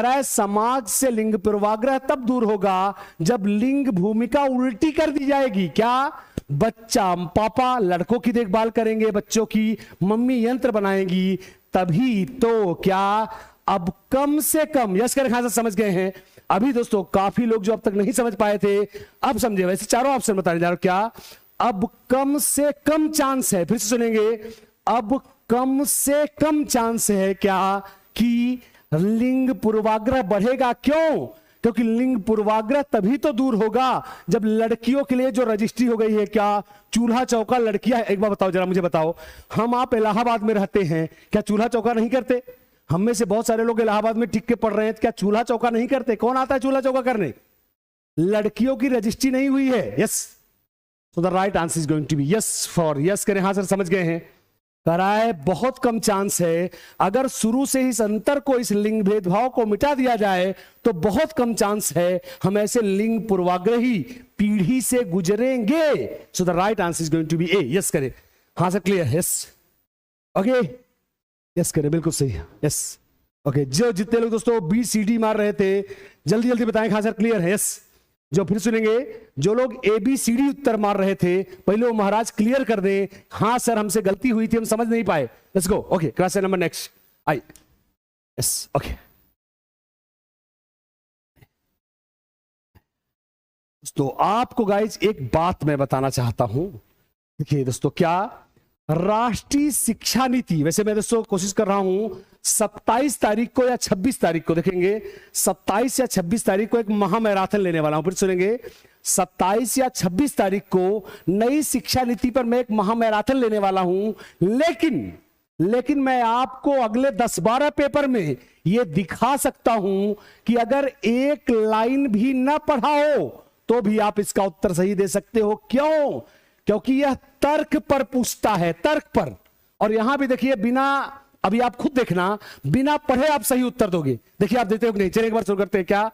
है समाज से लिंग पूर्वाग्रह तब दूर होगा जब लिंग भूमिका उल्टी कर दी जाएगी। क्या? बच्चा, पापा लड़कों की देखभाल करेंगे, बच्चों की, मम्मी यंत्र बनाएंगी, तभी तो क्या अब कम से कम, यस करें, खासा समझ गए हैं? अभी दोस्तों काफी लोग जो अब तक नहीं समझ पाए थे अब समझे। वैसे चारों ऑप्शन बताने जा रहा हूं। क्या? अब कम से कम चांस है, फिर से सुनेंगे, अब कम से कम चांस है क्या कि लिंग पूर्वाग्रह बढ़ेगा। क्यों? क्योंकि लिंग पूर्वाग्रह तभी तो दूर होगा जब लड़कियों के लिए जो रजिस्ट्री हो गई है, क्या चूल्हा चौका लड़कियां, एक बार बताओ जरा, मुझे बताओ, हम आप इलाहाबाद में रहते हैं, क्या चूल्हा चौका नहीं करते? हम में से बहुत सारे लोग इलाहाबाद में टिक के पढ़ रहे हैं, क्या चूल्हा चौका नहीं करते? कौन आता है चूल्हा चौका करने? लड़कियों की रजिस्ट्री नहीं हुई है। Yes, so the right answer is going to be yes for, yes करें, हाँ सर समझ गए हैं। कराए बहुत कम चांस है, अगर शुरू से इस अंतर को, इस लिंग भेदभाव को मिटा दिया जाए तो बहुत कम चांस है हम ऐसे लिंग पूर्वाग्रही पीढ़ी से गुजरेंगे। So the right answer is going to be A, yes करें, हाँ sir clear, yes okay, yes करें, बिल्कुल सही, यस ओके। जो जितने लोग दोस्तों बी सी डी मार रहे थे जल्दी जल्दी बताएं, हाँ सर क्लियर है, यस। जो फिर सुनेंगे, जो लोग ए बी सी डी उत्तर मार रहे थे पहले वो महाराज क्लियर कर दें, हाँ सर हमसे गलती हुई थी, हम समझ नहीं पाए। Let's go, okay, class number next, आई, यस ओके। दोस्तों आपको गाइज एक बात मैं बताना चाहता हूं, देखिए दोस्तों, क्या राष्ट्रीय शिक्षा नीति, वैसे मैं दोस्तों कोशिश कर रहा हूं 27 तारीख को या 26 तारीख को, देखेंगे 27 या 26 तारीख को एक महा मैराथन लेने वाला हूं, फिर सुनेंगे 27 या 26 तारीख को नई शिक्षा नीति पर मैं एक महा मैराथन लेने वाला हूं। लेकिन मैं आपको अगले 10-12 पेपर में यह दिखा सकता हूं कि अगर एक लाइन भी ना पढ़ाओ तो भी आप इसका उत्तर सही दे सकते हो। क्यों? क्योंकि यह तर्क पर पूछता है, तर्क पर। और यहां भी देखिए, बिना, अभी आप खुद देखना, बिना पढ़े आप सही उत्तर दोगे। देखिए आप देते हो कि नहीं? चलिए एक बार शुरू करते हैं। क्या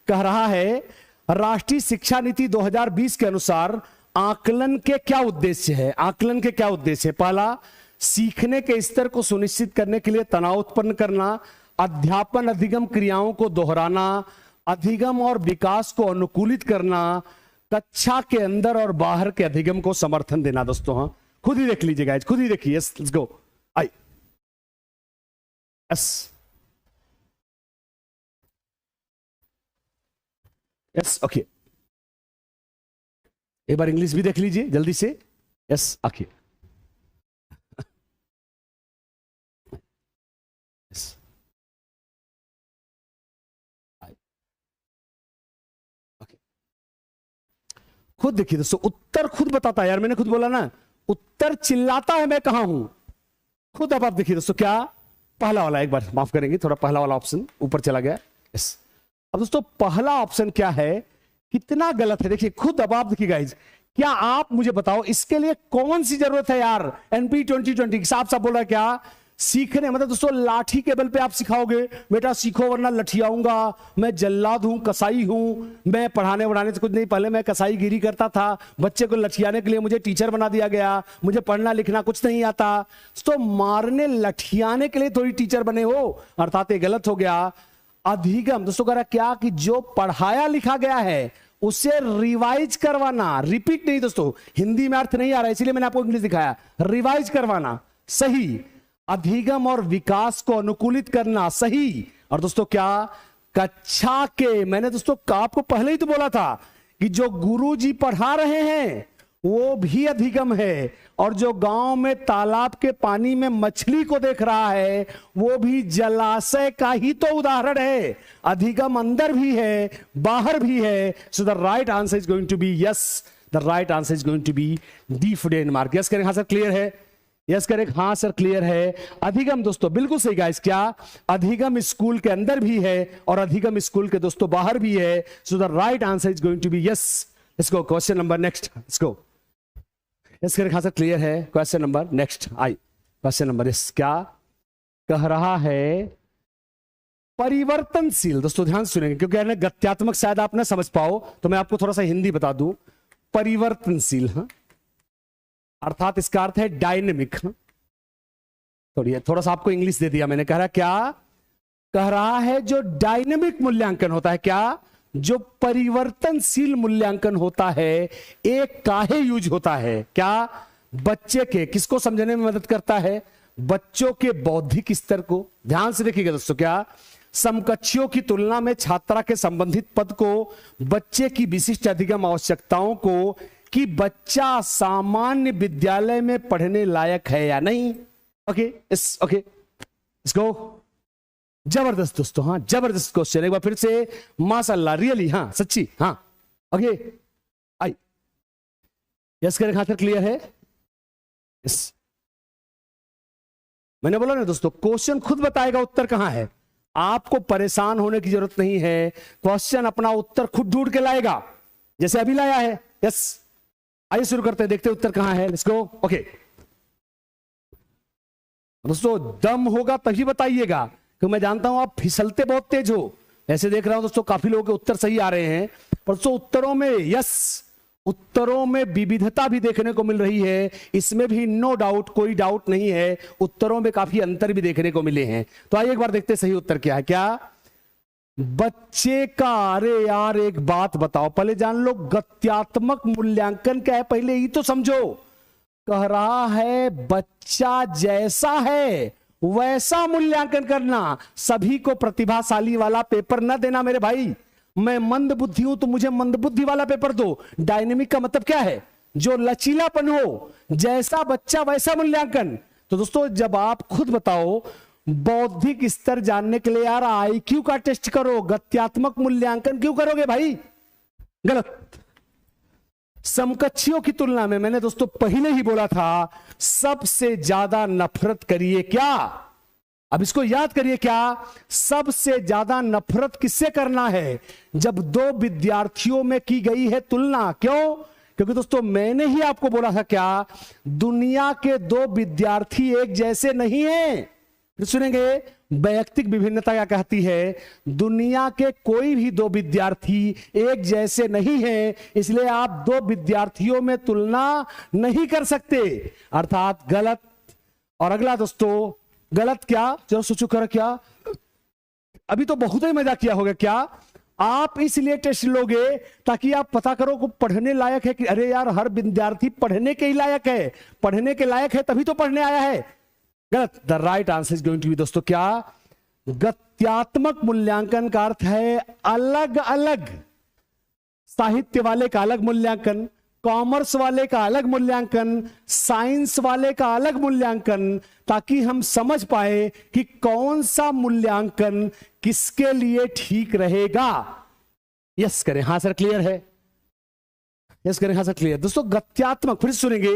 कह रहा है? राष्ट्रीय शिक्षा नीति 2020 के अनुसार आकलन के क्या उद्देश्य है? आकलन के क्या उद्देश्य है? पहला, सीखने के स्तर को सुनिश्चित करने के लिए तनाव उत्पन्न करना, अध्यापन अधिगम क्रियाओं को दोहराना, अधिगम और विकास को अनुकूलित करना, कक्षा के अंदर और बाहर के अधिगम को समर्थन देना। दोस्तों हाँ, खुद ही देख लीजिएगा, खुद ही देखिए। Yes, let's go, I, yes yes okay. एक बार इंग्लिश भी देख लीजिए जल्दी से। यस आखिर खुद देखिए दोस्तों, उत्तर खुद बताता है यार, मैंने खुद बोला ना, उत्तर चिल्लाता है मैं कहां हूं। खुद अब आप देखिए दोस्तों, क्या पहला वाला, एक बार माफ करेंगे, थोड़ा पहला वाला ऑप्शन ऊपर चला गया। यस, अब दोस्तों पहला ऑप्शन क्या है, कितना गलत है, देखिए खुद अब आप देखिए गाइज, क्या आप मुझे बताओ इसके लिए कौन सी जरूरत है यार, एनपी 2020 साफ साफ बोल रहा है क्या, सीखने, मतलब दोस्तों लाठी के बल पे आप सिखाओगे, बेटा सीखो वरना लठियाऊंगा, मैं जल्लाद हूं, कसाई हूं, मैं पढ़ाने वढ़ाने से कुछ नहीं, पहले मैं कसाई गिरी करता था, बच्चे को लठियाने के लिए मुझे टीचर बना दिया गया, मुझे पढ़ना लिखना कुछ नहीं आता, तो मारने लठियाने के लिए थोड़ी टीचर बने हो, अर्थात ये गलत हो गया। अधिगम दोस्तों कह रहा क्या कि जो पढ़ाया लिखा गया है उसे रिवाइज करवाना, रिपीट नहीं दोस्तों, हिंदी में अर्थ नहीं आ रहा है इसलिए मैंने आपको इंग्लिश दिखाया, रिवाइज करवाना सही, अधिगम और विकास को अनुकूलित करना सही। और दोस्तों क्या, कक्षा के, मैंने दोस्तों आपको पहले ही तो बोला था कि जो गुरुजी पढ़ा रहे हैं वो भी अधिगम है, और जो गांव में तालाब के पानी में मछली को देख रहा है वो भी जलाशय का ही तो उदाहरण है, अधिगम अंदर भी है बाहर भी है। So the right answer is going to be yes, the right answer is going to be D for Denmark. Yes करें, हाँ सर क्लियर है, यस करेक्ट, हाँ सर क्लियर है। अधिगम दोस्तों बिल्कुल सही गाइस, क्या अधिगम स्कूल के अंदर भी है और अधिगम स्कूल के दोस्तों बाहर भी है। So the right answer is going to be yes. Let's go question number next, let's go. Yes correct, हाँ सर क्लियर है। क्वेश्चन नंबर नेक्स्ट, आई क्वेश्चन नंबर इस, क्या कह रहा है, परिवर्तनशील, दोस्तों ध्यान सुनेंगे क्योंकि गत्यात्मक शायद आप ना समझ पाओ तो मैं आपको थोड़ा सा हिंदी बता दूं। परिवर्तनशील, हाँ अर्थात इसका अर्थ है डायनेमिक। थोड़ा सा आपको इंग्लिश दे दिया मैंने, कह रहा क्या, कह रहा है जो डायनेमिक मूल्यांकन होता है, क्या जो परिवर्तनशील मूल्यांकन होता है एक काहे यूज होता है, क्या बच्चे के, किसको समझने में मदद करता है, बच्चों के बौद्धिक स्तर को, ध्यान से देखिएगा दोस्तों, क्या समकक्षियों की तुलना में छात्रा के संबंधित पद को, बच्चे की विशिष्ट अधिगम आवश्यकताओं को, कि बच्चा सामान्य विद्यालय में पढ़ने लायक है या नहीं। Okay okay let's go. जबरदस्त दोस्तों, हाँ जबरदस्त क्वेश्चन, एक बार फिर से माशाल्लाह, रियली, हाँ सच्ची, हाँ ओके आई यस करें, खातिर क्लियर है। यस मैंने बोला ना दोस्तों, क्वेश्चन खुद बताएगा उत्तर कहां है, आपको परेशान होने की जरूरत नहीं है, क्वेश्चन अपना उत्तर खुद ढूंढ के लाएगा, जैसे अभी लाया है। यस आइए शुरू करते हैं, देखते हैं उत्तर कहां है। Let's go. ओके दोस्तों, दम होगा तभी बताइएगा, क्योंकि मैं जानता हूं आप फिसलते बहुत तेज हो, ऐसे देख रहा हूं दोस्तों काफी लोगों के उत्तर सही आ रहे हैं, पर दोस्तों उत्तरों में, यस उत्तरों में विविधता भी देखने को मिल रही है, इसमें भी नो डाउट, कोई डाउट नहीं है, उत्तरों में काफी अंतर भी देखने को मिले हैं। तो आइए एक बार देखते हैं सही उत्तर क्या है। क्या बच्चे का, अरे यार एक बात बताओ, पहले जान लो गत्यात्मक मूल्यांकन क्या है, पहले ही तो समझो। कह रहा है बच्चा जैसा है वैसा मूल्यांकन करना, सभी को प्रतिभाशाली वाला पेपर न देना मेरे भाई, मैं मंद बुद्धि हूं तो मुझे मंद बुद्धि वाला पेपर दो। डायनेमिक का मतलब क्या है, जो लचीलापन हो, जैसा बच्चा वैसा मूल्यांकन। तो दोस्तों जब आप खुद बताओ, बौद्धिक स्तर जानने के लिए यार आईक्यू का टेस्ट करो, गत्यात्मक मूल्यांकन क्यों करोगे भाई, गलत। समकक्षियों की तुलना में, मैंने दोस्तों पहले ही बोला था, सबसे ज्यादा नफरत करिए क्या, अब इसको याद करिए, क्या सबसे ज्यादा नफरत किससे करना है, जब दो विद्यार्थियों में की गई है तुलना। क्यों, क्योंकि दोस्तों मैंने ही आपको बोला था, क्या दुनिया के दो विद्यार्थी एक जैसे नहीं हैं। फिर सुनेंगे, वैयक्तिक विभिन्नता क्या कहती है, दुनिया के कोई भी दो विद्यार्थी एक जैसे नहीं है, इसलिए आप दो विद्यार्थियों में तुलना नहीं कर सकते, अर्थात गलत। और अगला दोस्तों, गलत क्या, चलो सोचो कर, क्या अभी तो बहुत ही मजा किया होगा, क्या आप इसलिए टेस्ट लोगे ताकि आप पता करो को पढ़ने लायक है कि, अरे यार हर विद्यार्थी पढ़ने के ही लायक है, पढ़ने के लायक है तभी तो पढ़ने आया है, गलत। The right answer is going to be दोस्तों, क्या गत्यात्मक मूल्यांकन का अर्थ है अलग अलग, साहित्य वाले का अलग मूल्यांकन, कॉमर्स वाले का अलग मूल्यांकन, साइंस वाले का अलग मूल्यांकन, ताकि हम समझ पाए कि कौन सा मूल्यांकन किसके लिए ठीक रहेगा। यस करें, हां सर क्लियर है, यस करें, हां सर क्लियर। दोस्तों गत्यात्मक, फिर सुनेंगे,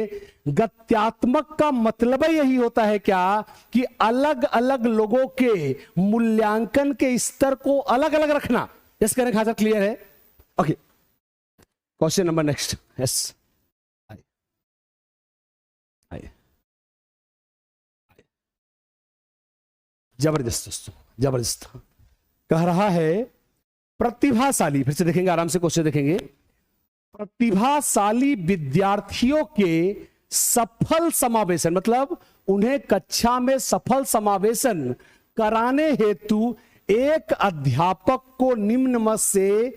गत्यात्मक का मतलब यही होता है क्या कि अलग अलग लोगों के मूल्यांकन के स्तर को अलग अलग रखना। यस करें, हां सर क्लियर है। Okay, question number next. Yes, जबरदस्त दोस्तों, जबरदस्त। कह रहा है प्रतिभाशाली, फिर से देखेंगे, आराम से क्वेश्चन देखेंगे। प्रतिभाशाली विद्यार्थियों के सफल समावेशन, मतलब उन्हें कक्षा में सफल समावेशन कराने हेतु एक अध्यापक को निम्न में से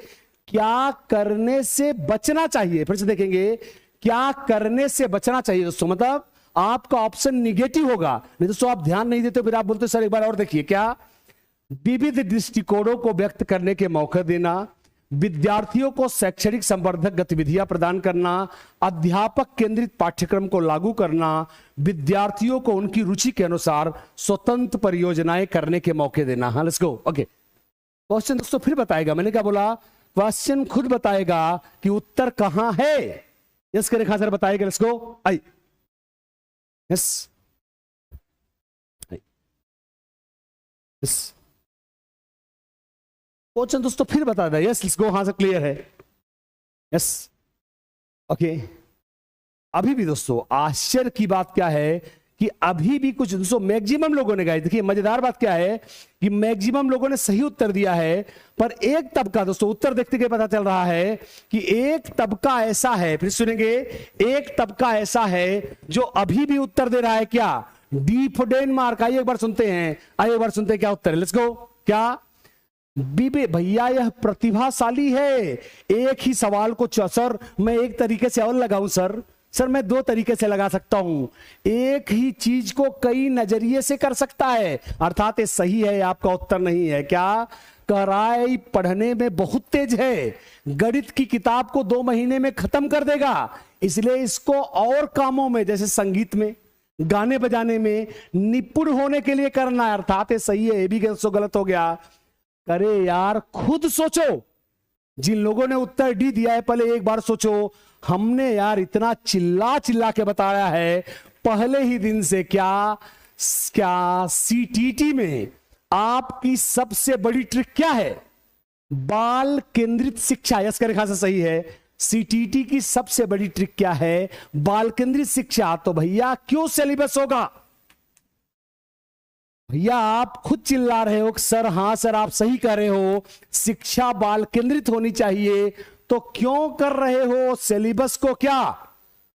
क्या करने से बचना चाहिए। फिर से देखेंगे, क्या करने से बचना चाहिए दोस्तों, मतलब आपका ऑप्शन निगेटिव होगा। नहीं दोस्तों आप ध्यान नहीं देते, फिर आप बोलते सर एक बार और देखिए। क्या? विविध दृष्टिकोणों को व्यक्त करने के मौके देना, विद्यार्थियों को शैक्षणिक संवर्धक गतिविधियां प्रदान करना, अध्यापक केंद्रित पाठ्यक्रम को लागू करना, विद्यार्थियों को उनकी रुचि के अनुसार स्वतंत्र परियोजनाएं करने के मौके देना। हाँ लेट्स गो। ओके, क्वेश्चन दोस्तों फिर बताएगा, मैंने क्या बोला, क्वेश्चन खुद बताएगा कि उत्तर कहां है। यस करें, खान सर बताएगा। Let's go. I yes, yes, question दोस्तों फिर बता दे। यस लेट्स गो, हां सर क्लियर है। यस ओके, अभी भी दोस्तों आश्चर्य की बात क्या है कि अभी भी कुछ दोस्तों मैक्सिमम लोगों ने गाइस, देखिए मजेदार बात क्या है कि मैक्सिमम लोगों ने सही उत्तर दिया है, पर एक तबका दोस्तों उत्तर देखते के पता चल रहा है कि एक तबका ऐसा है, फिर सुनेंगे, एक तबका ऐसा है जो अभी भी उत्तर दे रहा है। क्या? D for Denmark. आइए एक बार सुनते हैं, आइए एक बार सुनते हैं क्या उत्तर है। लेट्स गो। क्या? बीबे भैया यह प्रतिभाशाली है। एक ही सवाल को सर मैं एक तरीके से और लगाऊं सर मैं दो तरीके से लगा सकता हूं। एक ही चीज को कई नजरिए से कर सकता है, अर्थात ये सही है, आपका उत्तर नहीं है। क्या? कह रहा है पढ़ने में बहुत तेज है, गणित की किताब को 2 महीने में खत्म कर देगा, इसलिए इसको और कामों में जैसे संगीत में, गाने बजाने में निपुण होने के लिए करना है, अर्थात ये सही है। ये भी गलत हो गया। करे यार खुद सोचो, जिन लोगों ने उत्तर डी दिया है पहले एक बार सोचो, हमने यार इतना चिल्ला चिल्ला के बताया है पहले ही दिन से। क्या सीटीटी में आपकी सबसे बड़ी ट्रिक क्या है? बाल केंद्रित शिक्षा। यस करें, खासा सही है। सीटीटी की सबसे बड़ी ट्रिक क्या है? बाल केंद्रित शिक्षा। तो भैया क्यों सिलेबस होगा? भैया आप खुद चिल्ला रहे हो सर, हां सर आप सही कह रहे हो, शिक्षा बाल केंद्रित होनी चाहिए, तो क्यों कर रहे हो सिलेबस को क्या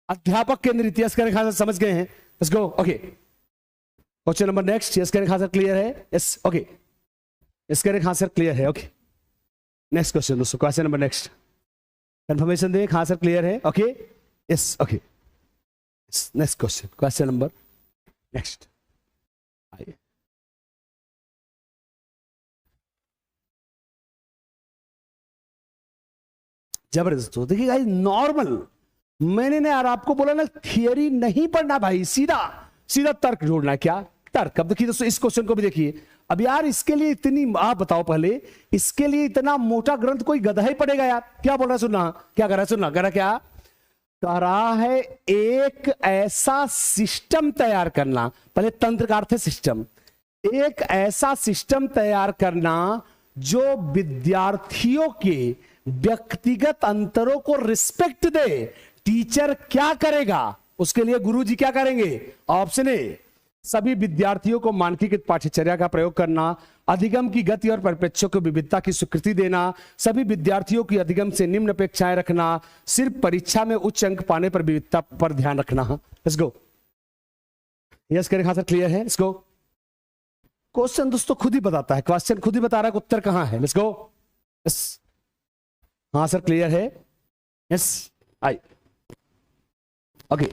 अध्यापक केंद्रित? यस करें, खासा समझ गए हैं। Let's go. Okay, question number next. Yes करें, खासा क्लियर है। यस ओके, यस करें, खासा क्लियर है। ओके, नेक्स्ट क्वेश्चन दोस्तों, क्वेश्चन नंबर नेक्स्ट, कंफर्मेशन दें, खासा क्लियर है। Okay, yes okay, next question, question number next. आइए, जबरदस्त हो। देखिए गाइस, नॉर्मल मैंने ना यार आपको बोला ना, थियरी नहीं पढ़ना भाई, सीधा सीधा तर्क ढूंढना। क्या तर्क? अब देखिए दोस्तों इस क्वेश्चन को भी देखिए। अब यार इसके लिए इतनी, आप बताओ पहले, इसके लिए इतना मोटा ग्रंथ कोई गधा ही पड़ेगा यार? क्या बोल रहा है सुनना, क्या कर रहा है सुनना, कर रहा क्या कह रहा है? एक ऐसा सिस्टम तैयार करना, पहले तंत्र का अर्थ है सिस्टम, एक ऐसा सिस्टम तैयार करना जो विद्यार्थियों के व्यक्तिगत अंतरों को रिस्पेक्ट दे। टीचर क्या करेगा उसके लिए? गुरुजी क्या करेंगे? ऑप्शन ए, सभी विद्यार्थियों को मानकीकृत पाठ्यचर्या का प्रयोग करना, अधिगम की गति और परिप्रेक्ष्यों को विविधता की स्वीकृति देना, सभी विद्यार्थियों की अधिगम से निम्न अपेक्षाएं रखना, सिर्फ परीक्षा में उच्च अंक पाने पर विविधता पर ध्यान रखना। Let's go. यस करें, हाँ सर क्लियर है। Let's go. क्वेश्चन दोस्तों खुद ही बताता है, क्वेश्चन खुद ही बता रहा है उत्तर कहां है। Let's go. यस, हाँ सर क्लियर है। यस आई ओके,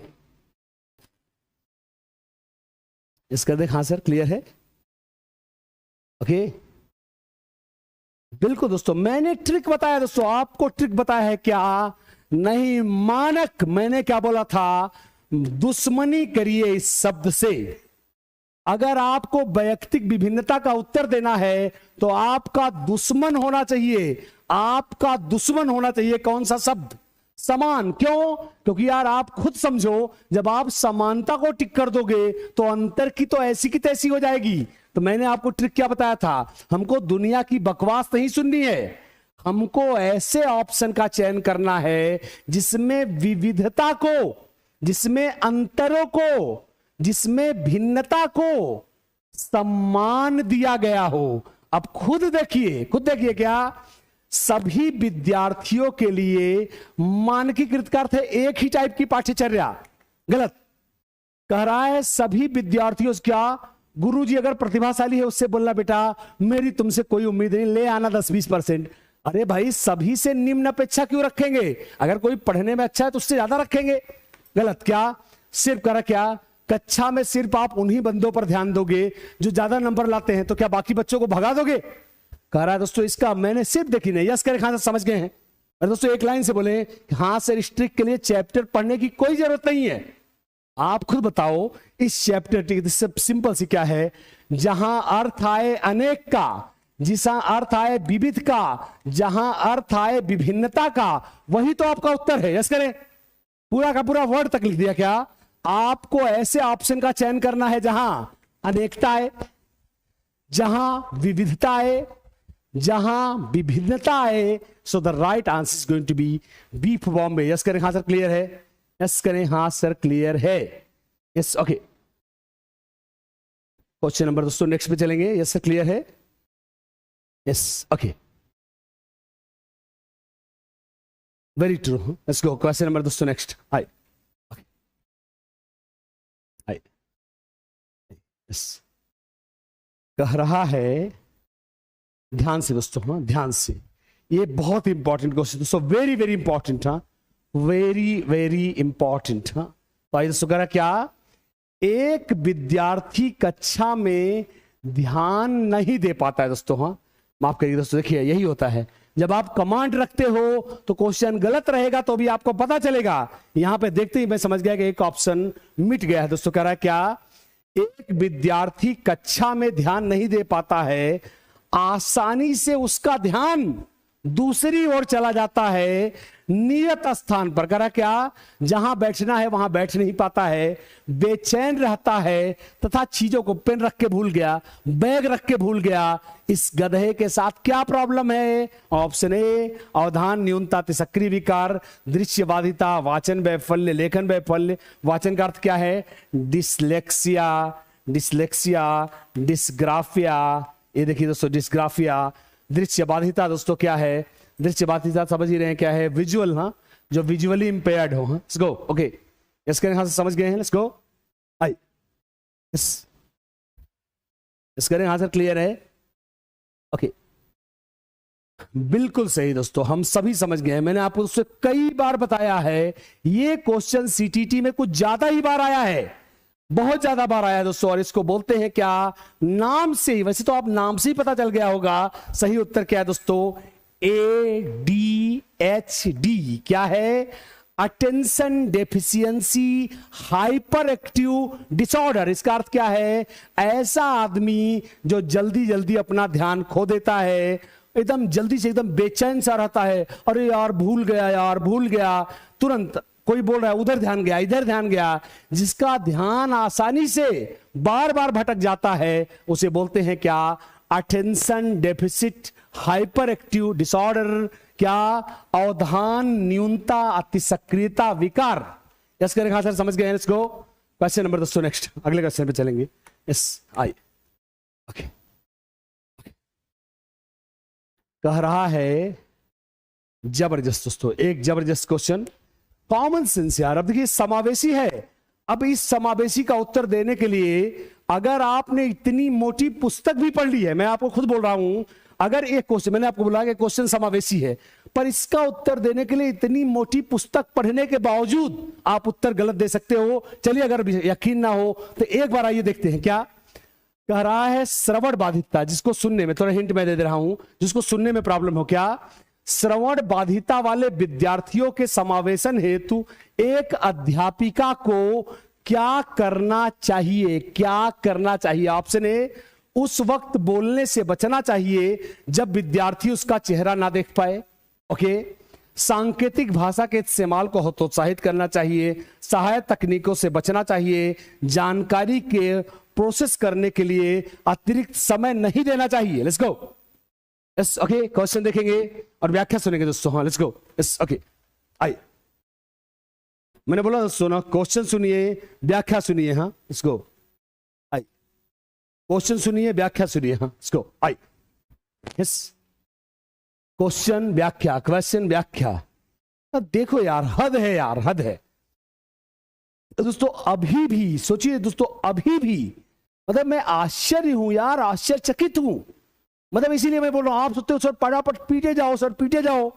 इसका देख, हाँ सर क्लियर है। ओके, बिल्कुल दोस्तों मैंने ट्रिक बताया दोस्तों, आपको ट्रिक बताया है क्या नहीं, मानक। मैंने क्या बोला था? दुश्मनी करिए इस शब्द से। अगर आपको वैयक्तिक विभिन्नता का उत्तर देना है तो आपका दुश्मन होना चाहिए, आपका दुश्मन होना चाहिए कौन सा शब्द? समान। क्यों? क्योंकि यार आप खुद समझो, जब आप समानता को टिक कर दोगे तो अंतर की तो ऐसी की तैसी हो जाएगी। तो मैंने आपको ट्रिक क्या बताया था? हमको दुनिया की बकवास नहीं सुननी है, हमको ऐसे ऑप्शन का चयन करना है जिसमें विविधता को, जिसमें अंतरों को, जिसमें भिन्नता को सम्मान दिया गया हो। अब खुद देखिए, खुद देखिए, क्या सभी विद्यार्थियों के लिए मानकीकृत का अर्थ है एक ही टाइप की पाठ्यचर्या? गलत। कह रहा है सभी विद्यार्थियों से। क्या गुरुजी अगर प्रतिभाशाली है उससे बोलना बेटा मेरी तुमसे कोई उम्मीद नहीं, ले आना 10-20%। अरे भाई, सभी से निम्न अपेक्षा क्यों रखेंगे? अगर कोई पढ़ने में अच्छा है तो उससे ज्यादा रखेंगे। गलत। क्या सिर्फ करा? क्या कक्षा में सिर्फ आप उन्हीं बंदों पर ध्यान दोगे जो ज्यादा नंबर लाते हैं, तो क्या बाकी बच्चों को भगा दोगे? कह रहा है दोस्तों इसका मैंने सिर्फ देखी नहीं। यस करें, हाँ से समझ गए हैं? अरे दोस्तों एक लाइन से बोले हाँ सर, इस ट्रिक के लिए चैप्टर पढ़ने की कोई जरूरत नहीं है। आप खुद बताओ इस चैप्टर की सिंपल सी क्या है? जहां अर्थ आए अनेक का, जिसा अर्थ आए विविध का, जहां अर्थ आए विभिन्नता का, वही तो आपका उत्तर है। यस करें? पूरा का पूरा वर्ड तक लिख दिया। क्या आपको ऐसे ऑप्शन का चयन करना है जहां अनेकता है, जहां विविधता है, जहां विभिन्नता है। So the right answer is going to be B for Bombay. Yes करें, हाँ सर क्लियर है? यस करें, हाँ सर क्लियर है। Yes, okay. क्वेश्चन नंबर दोस्तों नेक्स्ट पे चलेंगे। यस सर क्लियर है? Yes, okay, very true. Let's go. Question number दोस्तों नेक्स्ट। Hi, hi, yes. कह रहा है, ध्यान से दोस्तों, हाँ ध्यान से, ये बहुत इंपॉर्टेंट क्वेश्चन दोस्तों, वेरी वेरी इंपॉर्टेंट। हाँ, वेरी वेरी इंपॉर्टेंट। हाँ, तो आइए दोस्तों, कह रहा क्या? एक विद्यार्थी कक्षा में ध्यान नहीं दे पाता है दोस्तों। हाँ, माफ करिए दोस्तों, देखिए यही होता है जब आप कमांड रखते हो तो क्वेश्चन गलत रहेगा तो भी आपको पता चलेगा। यहां पे देखते ही मैं समझ गया कि एक ऑप्शन मिट गया है दोस्तों। कह रहा है क्या? एक विद्यार्थी कक्षा में ध्यान नहीं दे पाता है, आसानी से उसका ध्यान दूसरी ओर चला जाता है नियत स्थान पर। करा क्या? जहां बैठना है वहां बैठ नहीं पाता है, बेचैन रहता है, तथा चीजों को पेन रख के भूल गया, बैग रख के भूल गया। इस गधे के साथ क्या प्रॉब्लम है? ऑप्शन ए अवधान न्यूनता, तिसक्री विकार, दृश्य बाधिता, वाचन वैफल्य, लेखन वैफल्य। वाचन का अर्थ क्या है? Dyslexia, dyslexia, dysgraphia. ये देखिए दोस्तों, डिस्ग्राफिया। दृश्य बाधिता दोस्तों क्या है? दृश्य बाधिता समझ ही रहे हैं क्या है? विजुअल। हाँ, जो विजुअली इंपेयर्ड हो। हाँ, लेट्स गो। ओके, इसके यहां से समझ गए हैं? Let's go. आई, यस, इसके यहां से क्लियर है? ओके, बिल्कुल सही दोस्तों, हम सभी समझ गए हैं। मैंने आपको उससे कई बार बताया है, ये क्वेश्चन सीटीटी में कुछ ज्यादा ही बार आया है, बहुत ज्यादा बार आया है दोस्तों। और इसको बोलते हैं क्या? नाम से ही, वैसे तो आप नाम से ही पता चल गया होगा। सही उत्तर क्या है दोस्तों? ADHD। क्या है? Attention deficiency hyper active disorder. इसका अर्थ क्या है? ऐसा आदमी जो जल्दी जल्दी अपना ध्यान खो देता है, एकदम जल्दी से एकदम बेचैन सा रहता है। अरे यार भूल गया, यार भूल गया, तुरंत कोई बोल रहा है उधर ध्यान गया, इधर ध्यान गया। जिसका ध्यान आसानी से बार बार भटक जाता है उसे बोलते हैं क्या? Attention deficit hyper active disorder. क्या? अवधान न्यूनता अतिसक्रियता विकार। यस करें, हाँ सर समझ गए। Let's go. क्वेश्चन नंबर दोस्तों नेक्स्ट, अगले क्वेश्चन पे चलेंगे। यस, आई, ओके। कह रहा है जबरदस्त दोस्तों, एक जबरदस्त क्वेश्चन, कॉमन सेंस यार। अब देखिए समावेशी है। अब इस समावेशी का उत्तर देने के लिए अगर आपने इतनी मोटी पुस्तक भी पढ़ ली है, मैं आपको खुद बोल रहा हूं, अगर एक क्वेश्चन, मैंने आपको बोला कि क्वेश्चन समावेशी है, पर इसका उत्तर देने के लिए इतनी मोटी पुस्तक पढ़ने के बावजूद आप उत्तर गलत दे सकते हो। चलिए, अगर यकीन ना हो तो एक बार आइए देखते हैं। क्या कह रहा है? श्रवण बाधितता, जिसको सुनने में, थोड़ा हिंट मैं दे रहा हूं, जिसको सुनने में प्रॉब्लम हो। क्या? श्रवण बाधिता वाले विद्यार्थियों के समावेशन हेतु एक अध्यापिका को क्या करना चाहिए? क्या करना चाहिए? ऑप्शन ए, उस वक्त बोलने से बचना चाहिए जब विद्यार्थी उसका चेहरा ना देख पाए। ओके। सांकेतिक भाषा के इस्तेमाल को हतोत्साहित करना चाहिए, सहायक तकनीकों से बचना चाहिए, जानकारी के प्रोसेस करने के लिए अतिरिक्त समय नहीं देना चाहिए। Let's go. Yes, okay. Question देखेंगे और व्याख्या सुनेंगे दोस्तों। हाँ, लेट्स गो। Yes, okay. आइए, मैंने बोला दोस्तों ना, क्वेश्चन सुनिए, व्याख्या सुनिए। हाँ, लेट्स गो। आइए, क्वेश्चन सुनिए, व्याख्या सुनिए। हाँ, लेट्स गो। आइए, यस, क्वेश्चन व्याख्या, क्वेश्चन व्याख्या। अब देखो यार, हद है यार, हद है दोस्तों। अभी भी सोचिए दोस्तों, अभी भी मतलब मैं आश्चर्य हूं यार, आश्चर्यचकित हूं। मतलब इसीलिए मैं बोल रहा हूं, आप सोचते हो सर फटाफट पीटे जाओ, सर पीटे जाओ।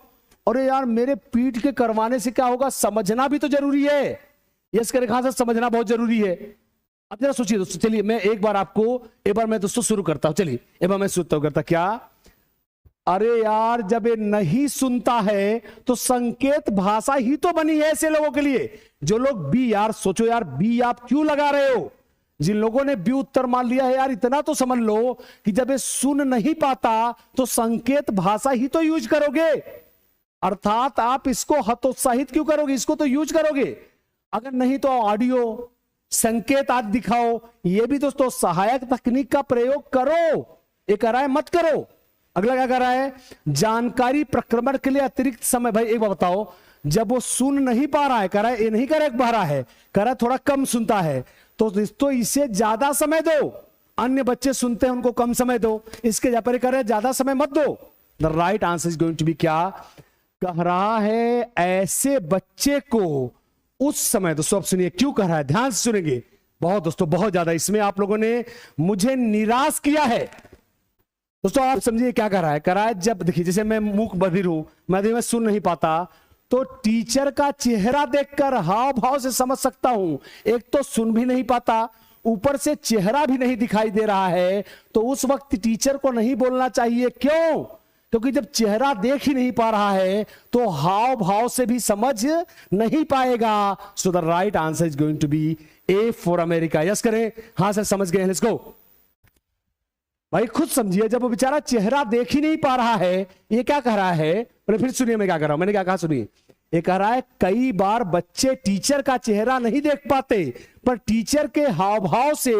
अरे यार, मेरे पीट के करवाने से क्या होगा? समझना भी तो जरूरी है। यस करें, कहां से समझना बहुत जरूरी है। अब जरा सोचिए दोस्तों। चलिए मैं एक बार मैं दोस्तों शुरू करता हूं। चलिए एक बार मैं शुरू करता। क्या? अरे यार, जब ये नहीं सुनता है तो संकेत भाषा ही तो बनी है ऐसे लोगों के लिए। जो लोग बी, यार सोचो यार, बी आप क्यों लगा रहे हो? जिन लोगों ने बी उत्तर मान लिया है यार, इतना तो समझ लो कि जब ये सुन नहीं पाता तो संकेत भाषा ही तो यूज करोगे। अर्थात आप इसको हतोत्साहित क्यों करोगे? इसको तो यूज करोगे। अगर नहीं तो ऑडियो, संकेत आदि दिखाओ। ये भी दोस्तों सहायक तकनीक का प्रयोग करो। ये कर रहा है, मत करो। अगला क्या कर रहा है? जानकारी प्रक्रमण के लिए अतिरिक्त समय। भाई एक बात बताओ, जब वो सुन नहीं पा रहा है, कर रहा है, ये नहीं कर रहा है, कर रहा है थोड़ा कम सुनता है, तो इसे ज्यादा समय दो। अन्य बच्चे सुनते हैं, उनको कम समय दो। इसके जगह पर कर रहे हैं ज्यादा समय मत दो। The right answer is going to be क्या? कह रहा है ऐसे बच्चे को उस समय। दोस्तों अब सुनिए क्यों कह रहा है, ध्यान से सुनेंगे। बहुत दोस्तों, बहुत ज्यादा इसमें आप लोगों ने मुझे निराश किया है। दोस्तों आप समझिए क्या कर रहा है। कर रहा है जब, देखिए जैसे मैं मूक बधिर हूं, मैं सुन नहीं पाता, तो टीचर का चेहरा देखकर हाव भाव से समझ सकता हूं। एक तो सुन भी नहीं पाता, ऊपर से चेहरा भी नहीं दिखाई दे रहा है, तो उस वक्त टीचर को नहीं बोलना चाहिए। क्यों? क्योंकि जब चेहरा देख ही नहीं पा रहा है तो हाव भाव से भी समझ नहीं पाएगा। So the right answer is going to be A for America. Yes करें। हाँ सर, समझ गए। Let's go. भाई खुद समझिए, जब वो बेचारा चेहरा देख ही नहीं पा रहा है, ये क्या कह रहा है? फिर सुनिए मैं क्या कर रहा हूं। मैंने क्या कहा सुनिए। ये कह रहा है कई बार बच्चे टीचर का चेहरा नहीं देख पाते, पर टीचर के हाव भाव से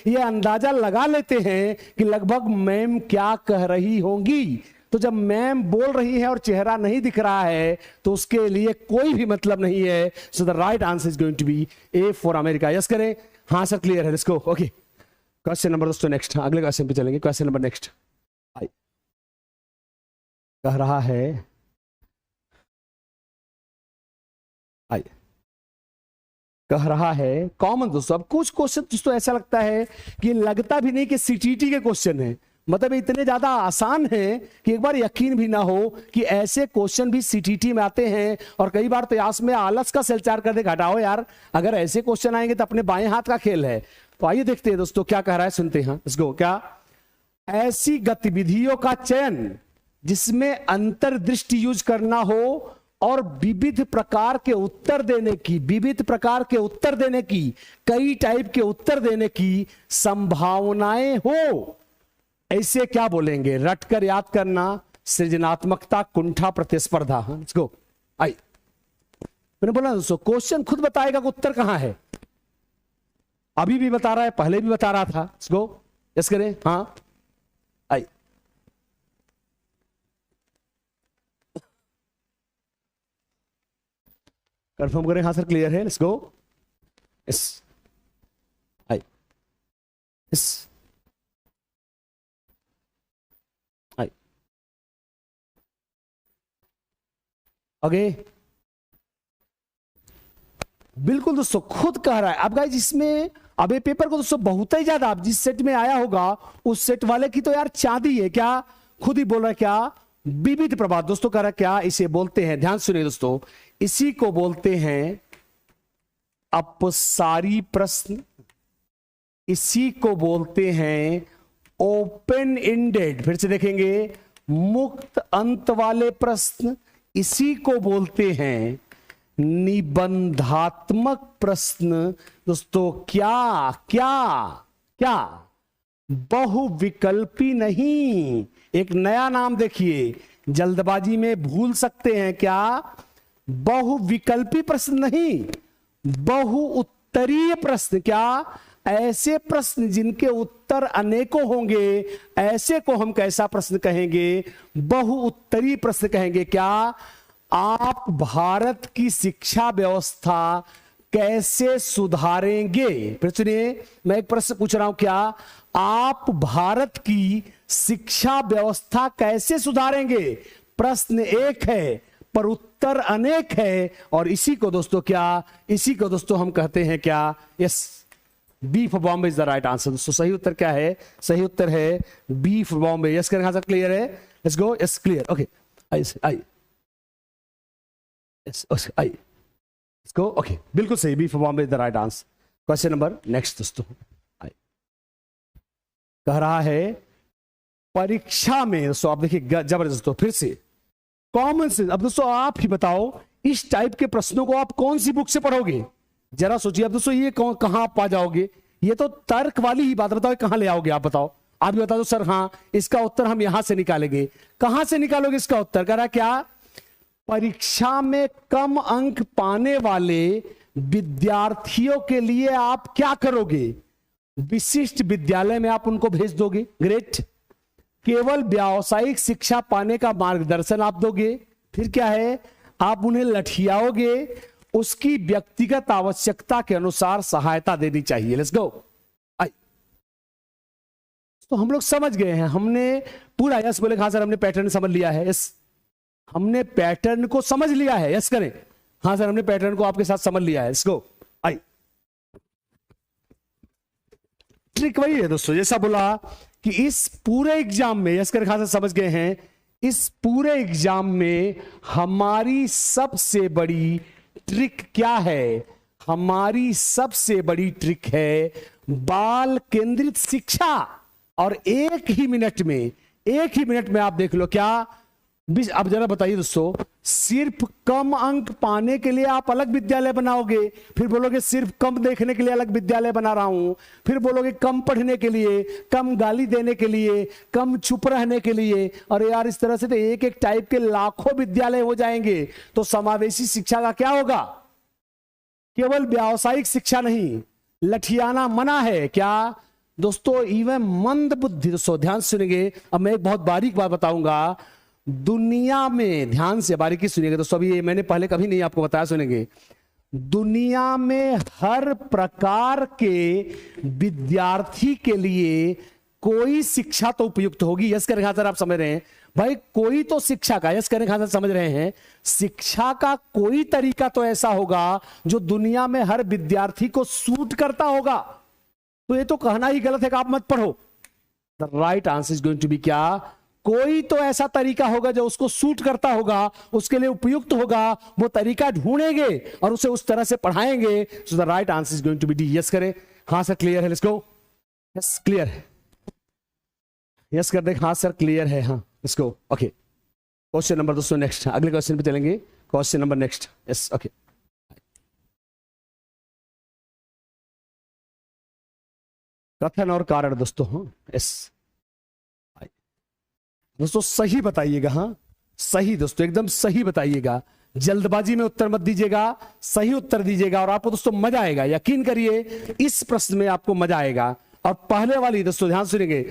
ये अंदाजा लगा लेते हैं कि लगभग मैम क्या कह रही होंगी। तो जब मैम बोल रही है और चेहरा नहीं दिख रहा है तो उसके लिए कोई भी मतलब नहीं है। So the right answer is going to be A for America. Yes करें। हाँ सर, क्लियर है। Let's go. Okay, question number दोस्तों नेक्स्ट, अगले क्वेश्चन पे चलेंगे। Question number next. कह रहा है, आइए, कह रहा है कॉमन। दोस्तों अब कुछ क्वेश्चन दोस्तों ऐसा लगता है कि लगता भी नहीं कि सीटीटी के क्वेश्चन है। मतलब इतने ज्यादा आसान है कि एक बार यकीन भी ना हो कि ऐसे क्वेश्चन भी सीटीटी में आते हैं। और कई बार तो यास में आलस का सेलचार कर दे, हटाओ यार, अगर ऐसे क्वेश्चन आएंगे तो अपने बाएं हाथ का खेल है। तो आइए देखते हैं दोस्तों क्या कह रहा है, सुनते हैं। लेट्स गो। क्या? ऐसी गतिविधियों का चयन जिसमें अंतर्दृष्टि यूज करना हो और विविध प्रकार के उत्तर देने की, कई टाइप के उत्तर देने की संभावनाएं हो, ऐसे क्या बोलेंगे? रटकर याद करना, सृजनात्मकता, कुंठा, प्रतिस्पर्धा। Let's go. आई, मैंने बोला दोस्तों क्वेश्चन खुद बताएगा कि उत्तर कहां है। अभी भी बता रहा है, पहले भी बता रहा था। Let's go. यस करें। हाँ, आई, कंफर्म करें। हाँ सर, क्लियर है। Let's go. Yes, I, yes, I, okay. बिल्कुल दोस्तों खुद कह रहा है। अब गाइस इसमें अब ये पेपर को दोस्तों बहुत ही ज्यादा, आप जिस सेट में आया होगा उस सेट वाले की तो यार चांदी है। क्या खुद ही बोल रहा है? क्या? विविध प्रभाव। दोस्तों कह रहा है क्या? इसे बोलते हैं, ध्यान सुनिए दोस्तों, इसी को बोलते हैं अपसारी प्रश्न, इसी को बोलते हैं ओपन इंडेड। फिर से देखेंगे, मुक्त अंत वाले प्रश्न, इसी को बोलते हैं निबंधात्मक प्रश्न। दोस्तों क्या क्या क्या बहुविकल्पी नहीं। एक नया नाम देखिए, जल्दबाजी में भूल सकते हैं क्या, बहुविकल्पी प्रश्न नहीं, बहुउत्तरीय प्रश्न। क्या, ऐसे प्रश्न जिनके उत्तर अनेकों होंगे, ऐसे को हम कैसा प्रश्न कहेंगे, बहुउत्तरीय प्रश्न कहेंगे। क्या, आप भारत की शिक्षा व्यवस्था कैसे सुधारेंगे। फिर सुनिए, मैं एक प्रश्न पूछ रहा हूं, क्या आप भारत की शिक्षा व्यवस्था कैसे सुधारेंगे। प्रश्न एक है पर उत्तर अनेक है, और इसी को दोस्तों क्या, इसी को दोस्तों हम कहते हैं क्या, yes, B for Bombay is the right answer. दोस्तों सही उत्तर क्या है, सही उत्तर है बी फॉर बॉम्बे। यस करें, क्लियर है, let's go, yes clear, okay, आई यस आई, लेट्स गो, ओके, बिल्कुल सही, B for Bombay is the right answer. Question number next दोस्तों, आई कह रहा है परीक्षा में दोस्तों, आप देखिए जबरदस्त दोस्तों, फिर से कॉमन सेंस। अब दोस्तों आप ही बताओ, इस टाइप के प्रश्नों को आप कौन सी बुक से पढ़ोगे, जरा सोचिए। अब दोस्तों ये कहां आप पा जाओगे, ये तो तर्क वाली ही बात, बताओ कहां ले आओगे आप, बताओ आप भी बता दो सर। हाँ, इसका उत्तर हम यहां से निकालेंगे। कहां से निकालोगे इसका उत्तर, कह रहा क्या, परीक्षा में कम अंक पाने वाले विद्यार्थियों के लिए आप क्या करोगे, विशिष्ट विद्यालय में आप उनको भेज दोगे, ग्रेट। केवल व्यावसायिक शिक्षा पाने का मार्गदर्शन आप दोगे। फिर क्या है, आप उन्हें लठियाओगे, उसकी व्यक्तिगत आवश्यकता के अनुसार सहायता देनी चाहिए। लेट्स गो, आई। तो हम लोग समझ गए हैं, हमने पूरा, यस बोले, हाँ सर हमने पैटर्न समझ लिया है, यस हमने पैटर्न को समझ लिया है, यस करें, हाँ सर हमने पैटर्न को आपके साथ समझ लिया है। Let's go, I. ट्रिक वही है दोस्तों, जैसा बोला कि इस पूरे एग्जाम में, यस करें, खास समझ गए हैं, इस पूरे एग्जाम में हमारी सबसे बड़ी ट्रिक क्या है, हमारी सबसे बड़ी ट्रिक है बाल केंद्रित शिक्षा। और एक ही मिनट में आप देख लो क्या, अब जरा बताइए दोस्तों, सिर्फ कम अंक पाने के लिए आप अलग विद्यालय बनाओगे, फिर बोलोगे सिर्फ कम देखने के लिए अलग विद्यालय बना रहा हूं, फिर बोलोगे कम पढ़ने के लिए, कम गाली देने के लिए, कम चुप रहने के लिए, और यार इस तरह से तो एक एक टाइप के लाखों विद्यालय हो जाएंगे। तो समावेशी शिक्षा का क्या होगा, केवल व्यावसायिक शिक्षा नहीं, लठियाना मना है। क्या दोस्तों, इवन मंद बुद्धि, दोस्तों ध्यान सुनेंगे, अब मैं एक बहुत बारीक बात बताऊंगा। दुनिया में, ध्यान से बारीकी सुनिएगा दोस्तों, अभी ये मैंने पहले कभी नहीं आपको बताया, सुनेंगे। दुनिया में हर प्रकार के विद्यार्थी के लिए कोई शिक्षा तो उपयुक्त होगी। यस करें खातर, आप समझ रहे हैं भाई, कोई तो शिक्षा का, यस करें खातर समझ रहे हैं, शिक्षा का कोई तरीका तो ऐसा होगा जो दुनिया में हर विद्यार्थी को सूट करता होगा। तो ये तो कहना ही गलत है कि आप मत पढ़ो। The right answer is going to be क्या, कोई तो ऐसा तरीका होगा जो उसको सूट करता होगा, उसके लिए उपयुक्त होगा, वो तरीका ढूंढेंगे और उसे उस तरह से पढ़ाएंगे। So the right answer is going to be D. Yes करें, हाँ सर क्लियर है, लेट्स गो, यस क्लियर है, यस कर दे, हाँ सर क्लियर है, हाँ let's go, okay. Question number दोस्तों नेक्स्ट, अगले क्वेश्चन पे चलेंगे, question number next, yes okay. कथन और कारण दोस्तों, हाँ यस दोस्तों सही बताइएगा, हाँ सही दोस्तों, एकदम सही बताइएगा, जल्दबाजी में उत्तर मत दीजिएगा, सही उत्तर दीजिएगा और आपको दोस्तों मजा आएगा। यकीन करिए इस प्रश्न में आपको मजा आएगा। और पहले वाली दोस्तों ध्यान सुनेंगे,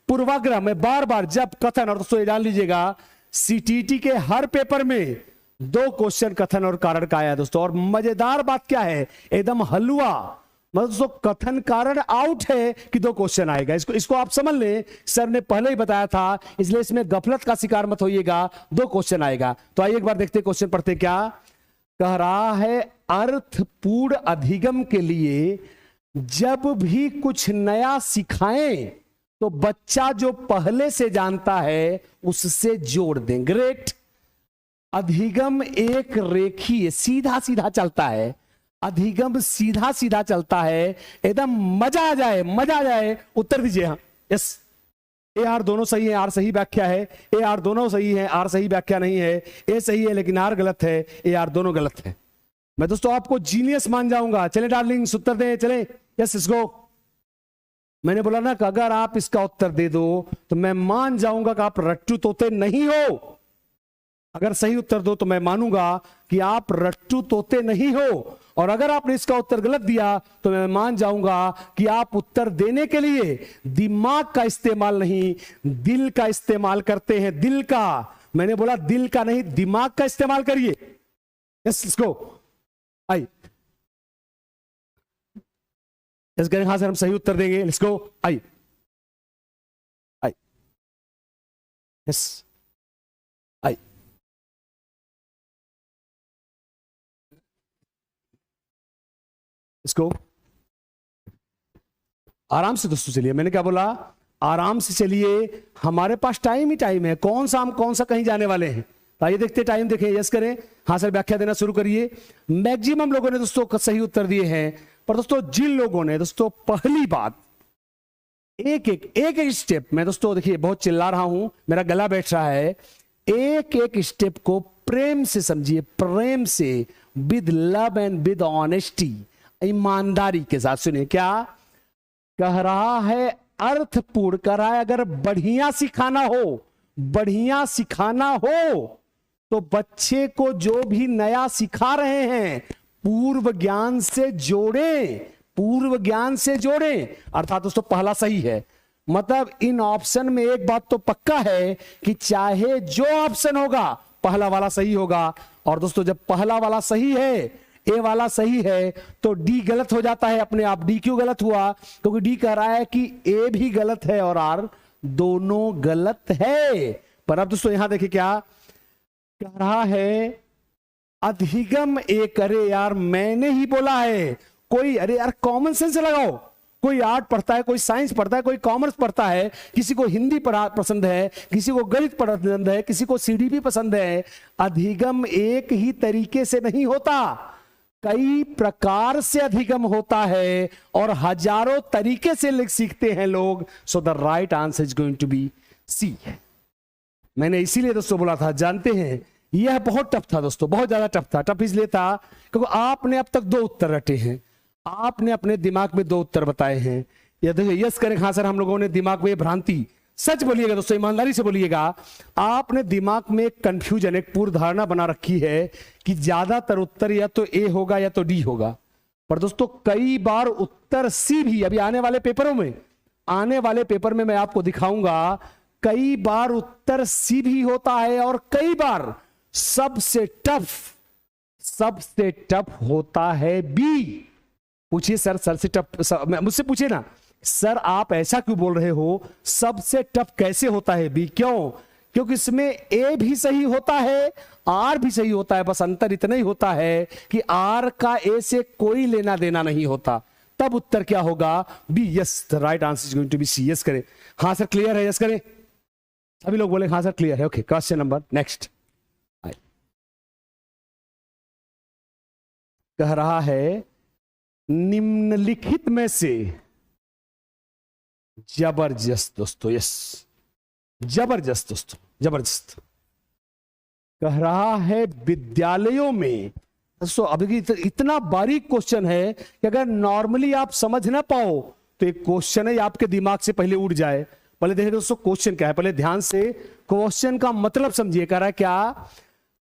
पूर्वाग्रह में बार बार जब कथन, और दोस्तों ये जान लीजिएगा सीटीटी के हर पेपर में 2 क्वेश्चन कथन और कारण का आया दोस्तों। और मजेदार बात क्या है, एकदम हलवा, मतलब दोस्तों कथन कारण आउट है कि 2 क्वेश्चन आएगा। इसको आप समझ लें, सर ने पहले ही बताया था, इसलिए इसमें गफलत का शिकार मत होइएगा, 2 क्वेश्चन आएगा। तो आइए एक बार देखते क्वेश्चन पढ़ते, क्या कह रहा है, अर्थपूर्ण अधिगम के लिए जब भी कुछ नया सिखाएं तो बच्चा जो पहले से जानता है उससे जोड़ दें। ग्रेट। अधिगम एक रेखीय सीधा सीधा चलता है, अधिगम सीधा सीधा चलता है, एकदम मजा आ जाए, मजा आ जाए। उत्तर दीजिए, हाँ यस, ए आर दोनों सही है, आर सही व्याख्या है, ए आर दोनों सही है, आर सही व्याख्या नहीं है, ए सही है लेकिन आर गलत है, ए आर दोनों गलत है। मैं दोस्तों आपको जीनियस मान जाऊंगा। चले डार्लिंग्स उत्तर दें, चले, यस इसको। मैंने बोला ना कि अगर आप इसका उत्तर दे दो तो मैं मान जाऊंगा कि आप रट्टू तोते नहीं हो। अगर सही उत्तर दो तो मैं मानूंगा कि आप रट्टू तोते नहीं हो, और अगर आपने इसका उत्तर गलत दिया तो मैं मान जाऊंगा कि आप उत्तर देने के लिए दिमाग का इस्तेमाल नहीं, दिल का इस्तेमाल करते हैं। दिल का, मैंने बोला दिल का नहीं, दिमाग का इस्तेमाल करिए। यस इसको आई, यस करें, हाँ सर हम सही उत्तर देंगे, let's go, I I, yes आई। इसको आराम से दोस्तों चलिए, मैंने क्या बोला, आराम से चलिए, हमारे पास टाइम ही टाइम है, कौन सा कहीं जाने वाले हैं। आइए देखते टाइम देखें, यस करें, हाँ सर व्याख्या देना शुरू करिए। मैक्सिमम लोगों ने दोस्तों सही उत्तर दिए हैं, पर दोस्तों जिन लोगों ने दोस्तों पहली बात एक एक स्टेप, मैं दोस्तों देखिए बहुत चिल्ला रहा हूं, मेरा गला बैठ रहा है, एक एक स्टेप को प्रेम से समझिए, प्रेम से, with love and with honesty, ईमानदारी के साथ सुनिए। क्या कह रहा है? अर्थपूर्ण कह रहा है। अगर बढ़िया सिखाना हो, बढ़िया सिखाना हो तो बच्चे को जो भी नया सिखा रहे हैं पूर्व ज्ञान से जोड़ें, पूर्व ज्ञान से जोड़ें। अर्थात दोस्तों पहला सही है, मतलब इन ऑप्शन में एक बात तो पक्का है कि चाहे जो ऑप्शन होगा पहला वाला सही होगा। और दोस्तों जब पहला वाला सही है, ए वाला सही है, तो डी गलत हो जाता है अपने आप। डी क्यों गलत हुआ? क्योंकि डी कह रहा है कि ए भी गलत है और आर दोनों गलत है। पर अब दोस्तों यहां देखिए क्या कह रहा है, अधिगम एक, अरे यार मैंने ही बोला है। कोई, अरे यार कॉमन सेंस लगाओ, कोई आर्ट पढ़ता है, कोई साइंस पढ़ता है, कोई कॉमर्स पढ़ता है, किसी को हिंदी पसंद है, किसी को गणित पसंद है, किसी को सीडीपी पसंद है। अधिगम एक ही तरीके से नहीं होता, कई प्रकार से अधिगम होता है और हजारों तरीके से सीखते हैं लोग। So the right answer is going to be C. मैंने इसीलिए दोस्तों बोला था, जानते हैं यह बहुत टफ था दोस्तों, बहुत ज्यादा टफ था। टफ इसलिए था क्योंकि आपने अब तक 2 उत्तर रटे हैं, आपने अपने दिमाग में 2 उत्तर बताए हैं। या देखिए यस करें, हाँ सर हम लोगों ने दिमाग में भ्रांति, सच बोलिएगा दोस्तों, ईमानदारी से बोलिएगा, आपने दिमाग में एक कंफ्यूजन, एक पूर्व धारणा बना रखी है कि ज्यादातर उत्तर या तो ए होगा या तो डी होगा। पर दोस्तों कई बार उत्तर सी भी, अभी आने वाले पेपरों में, आने वाले पेपर में मैं आपको दिखाऊंगा, कई बार उत्तर सी भी होता है और कई बार सबसे टफ होता है बी। पूछिए सर से टफ, मुझसे पूछिए ना सर आप ऐसा क्यों बोल रहे हो, सबसे टफ कैसे होता है बी? क्यों? क्योंकि इसमें ए भी सही होता है, आर भी सही होता है, बस अंतर इतना ही होता है कि आर का ए से कोई लेना देना नहीं होता। तब उत्तर क्या होगा? B. Yes the right answer is going to be C. Yes करें, हाँ सर क्लियर है, यस करें, सभी लोग बोले हाँ सर क्लियर है। Okay, question number next. कह रहा है निम्नलिखित में से जबरदस्त दोस्तों, यस जबरदस्त दोस्तों, जबरदस्त कह रहा है विद्यालयों में दोस्तों। अभी इतना बारीक क्वेश्चन है कि अगर नॉर्मली आप समझ ना पाओ तो एक क्वेश्चन है आपके दिमाग से पहले उड़ जाए। पहले देखिए दोस्तों क्वेश्चन क्या है, पहले ध्यान से क्वेश्चन का मतलब समझिए। कह रहा है क्या?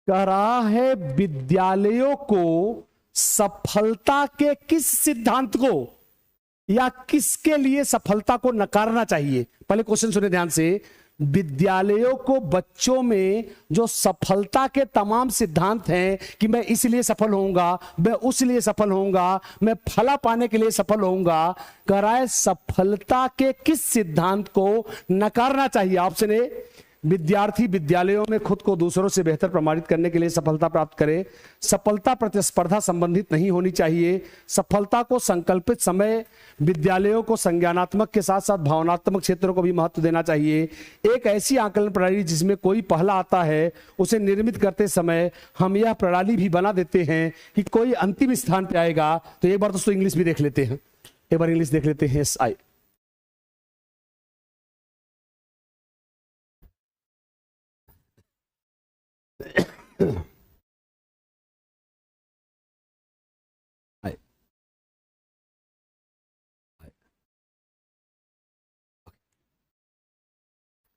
कह रहा है विद्यालयों को सफलता के किस सिद्धांत को या किसके लिए सफलता को नकारना चाहिए? पहले क्वेश्चन सुने ध्यान से। विद्यालयों को बच्चों में जो सफलता के तमाम सिद्धांत हैं कि मैं इसलिए सफल होऊंगा, मैं उस लिए सफल होऊंगा, मैं फला पाने के लिए सफल होऊंगा, कह रहा है सफलता के किस सिद्धांत को नकारना चाहिए? ऑप्शन ए, विद्यार्थी विद्यालयों में खुद को दूसरों से बेहतर प्रमाणित करने के लिए सफलता प्राप्त करे। सफलता प्रतिस्पर्धा संबंधित नहीं होनी चाहिए। सफलता को संकल्पित समय, विद्यालयों को संज्ञानात्मक के साथ साथ भावनात्मक क्षेत्रों को भी महत्व देना चाहिए। एक ऐसी आकलन प्रणाली जिसमें कोई पहला आता है, उसे निर्मित करते समय हम यह प्रणाली भी बना देते हैं कि कोई अंतिम स्थान पे आएगा। तो एक बार दोस्तों इंग्लिश भी देख लेते हैं, एक बार इंग्लिश देख लेते हैं।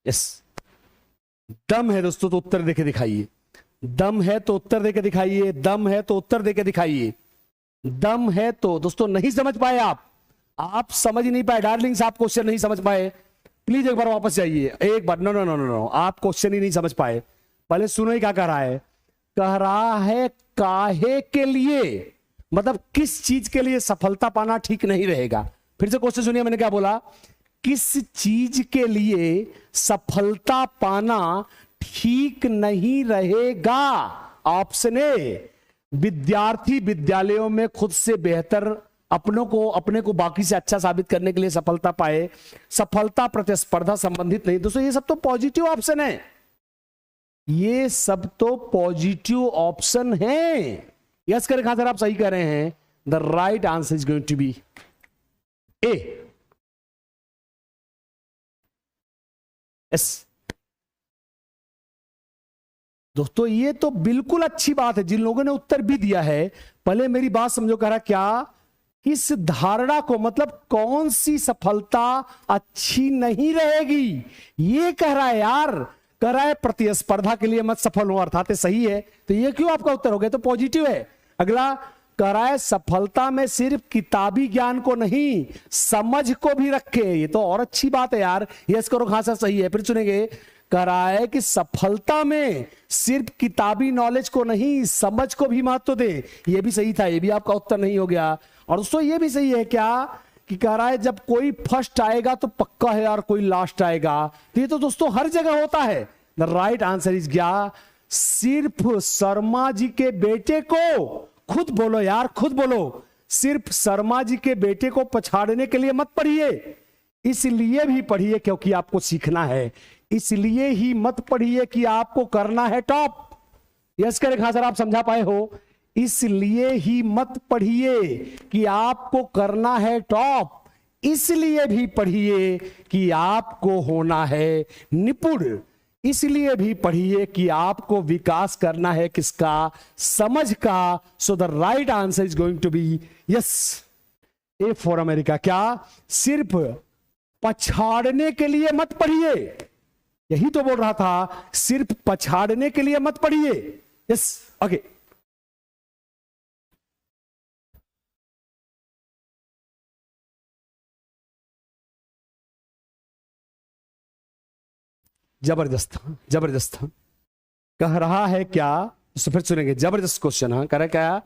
यस, दम है दोस्तों तो उत्तर देके दिखाइए, दम है तो उत्तर देके दिखाइए, दम है तो उत्तर देके दिखाइए, दम है तो। दोस्तों नहीं समझ पाए आप समझ नहीं पाए डार्लिंग्स, आप क्वेश्चन नहीं समझ पाए, प्लीज एक बार वापस जाइए, एक बार। No no no no no, आप क्वेश्चन ही नहीं समझ पाए। पहले सुनो ही क्या कह रहा है, कह रहा है काहे के लिए, मतलब किस चीज के लिए सफलता पाना ठीक नहीं रहेगा। फिर से क्वेश्चन सुनिए, मैंने क्या बोला, किस चीज के लिए सफलता पाना ठीक नहीं रहेगा। ऑप्शन ए, विद्यार्थी विद्यालयों में खुद से बेहतर अपने को बाकी से अच्छा साबित करने के लिए सफलता पाए, सफलता प्रतिस्पर्धा संबंधित नहीं। दोस्तों ये सब तो पॉजिटिव ऑप्शन है, ये सब तो पॉजिटिव ऑप्शन है। यस करें, खान सर आप सही कह रहे हैं। The right answer is going to be A. Yes दोस्तों ये तो बिल्कुल अच्छी बात है, जिन लोगों ने उत्तर भी दिया है। पहले मेरी बात समझो, कह रहा क्या, किस धारणा को, मतलब कौन सी सफलता अच्छी नहीं रहेगी, ये कह रहा है यार। कह रहा है प्रतिस्पर्धा के लिए मत सफल हो, अर्थात सही है, तो ये क्यों आपका उत्तर हो गया, तो पॉजिटिव है। अगला कह रहा है सफलता में सिर्फ किताबी ज्ञान को नहीं, समझ को भी रखे, ये तो और अच्छी बात है यार। यस करो, खासा सही है। फिर सुनेंगे, कह रहा है कि सफलता में सिर्फ किताबी नॉलेज को नहीं, समझ को भी महत्व दे, ये भी सही था, ये भी आपका उत्तर नहीं हो गया। और दोस्तों ये भी सही है क्या, कि कह रहा है जब कोई फर्स्ट आएगा तो पक्का है यार कोई लास्ट आएगा, तो ये तो दोस्तों हर जगह होता है। द राइट आंसर इज क्या, सिर्फ शर्मा जी के बेटे को, खुद बोलो यार, खुद बोलो, सिर्फ शर्मा जी के बेटे को पछाड़ने के लिए मत पढ़िए, इसलिए भी पढ़िए क्योंकि आपको सीखना है, इसलिए ही मत पढ़िए कि आपको करना है टॉप। यस करें, खान सर आप समझा पाए हो, इसलिए ही मत पढ़िए कि आपको करना है टॉप, इसलिए भी पढ़िए कि आपको होना है निपुण, इसलिए भी पढ़िए कि आपको विकास करना है किसका, समझ का। So the right answer is going to be yes, A for America. क्या, सिर्फ पछाड़ने के लिए मत पढ़िए, यही तो बोल रहा था, सिर्फ पछाड़ने के लिए मत पढ़िए। यस ओके, जबरदस्त जबरदस्त। कह रहा है क्या, तो फिर सुनेंगे, जबरदस्त क्वेश्चन है। कह रहा क्या,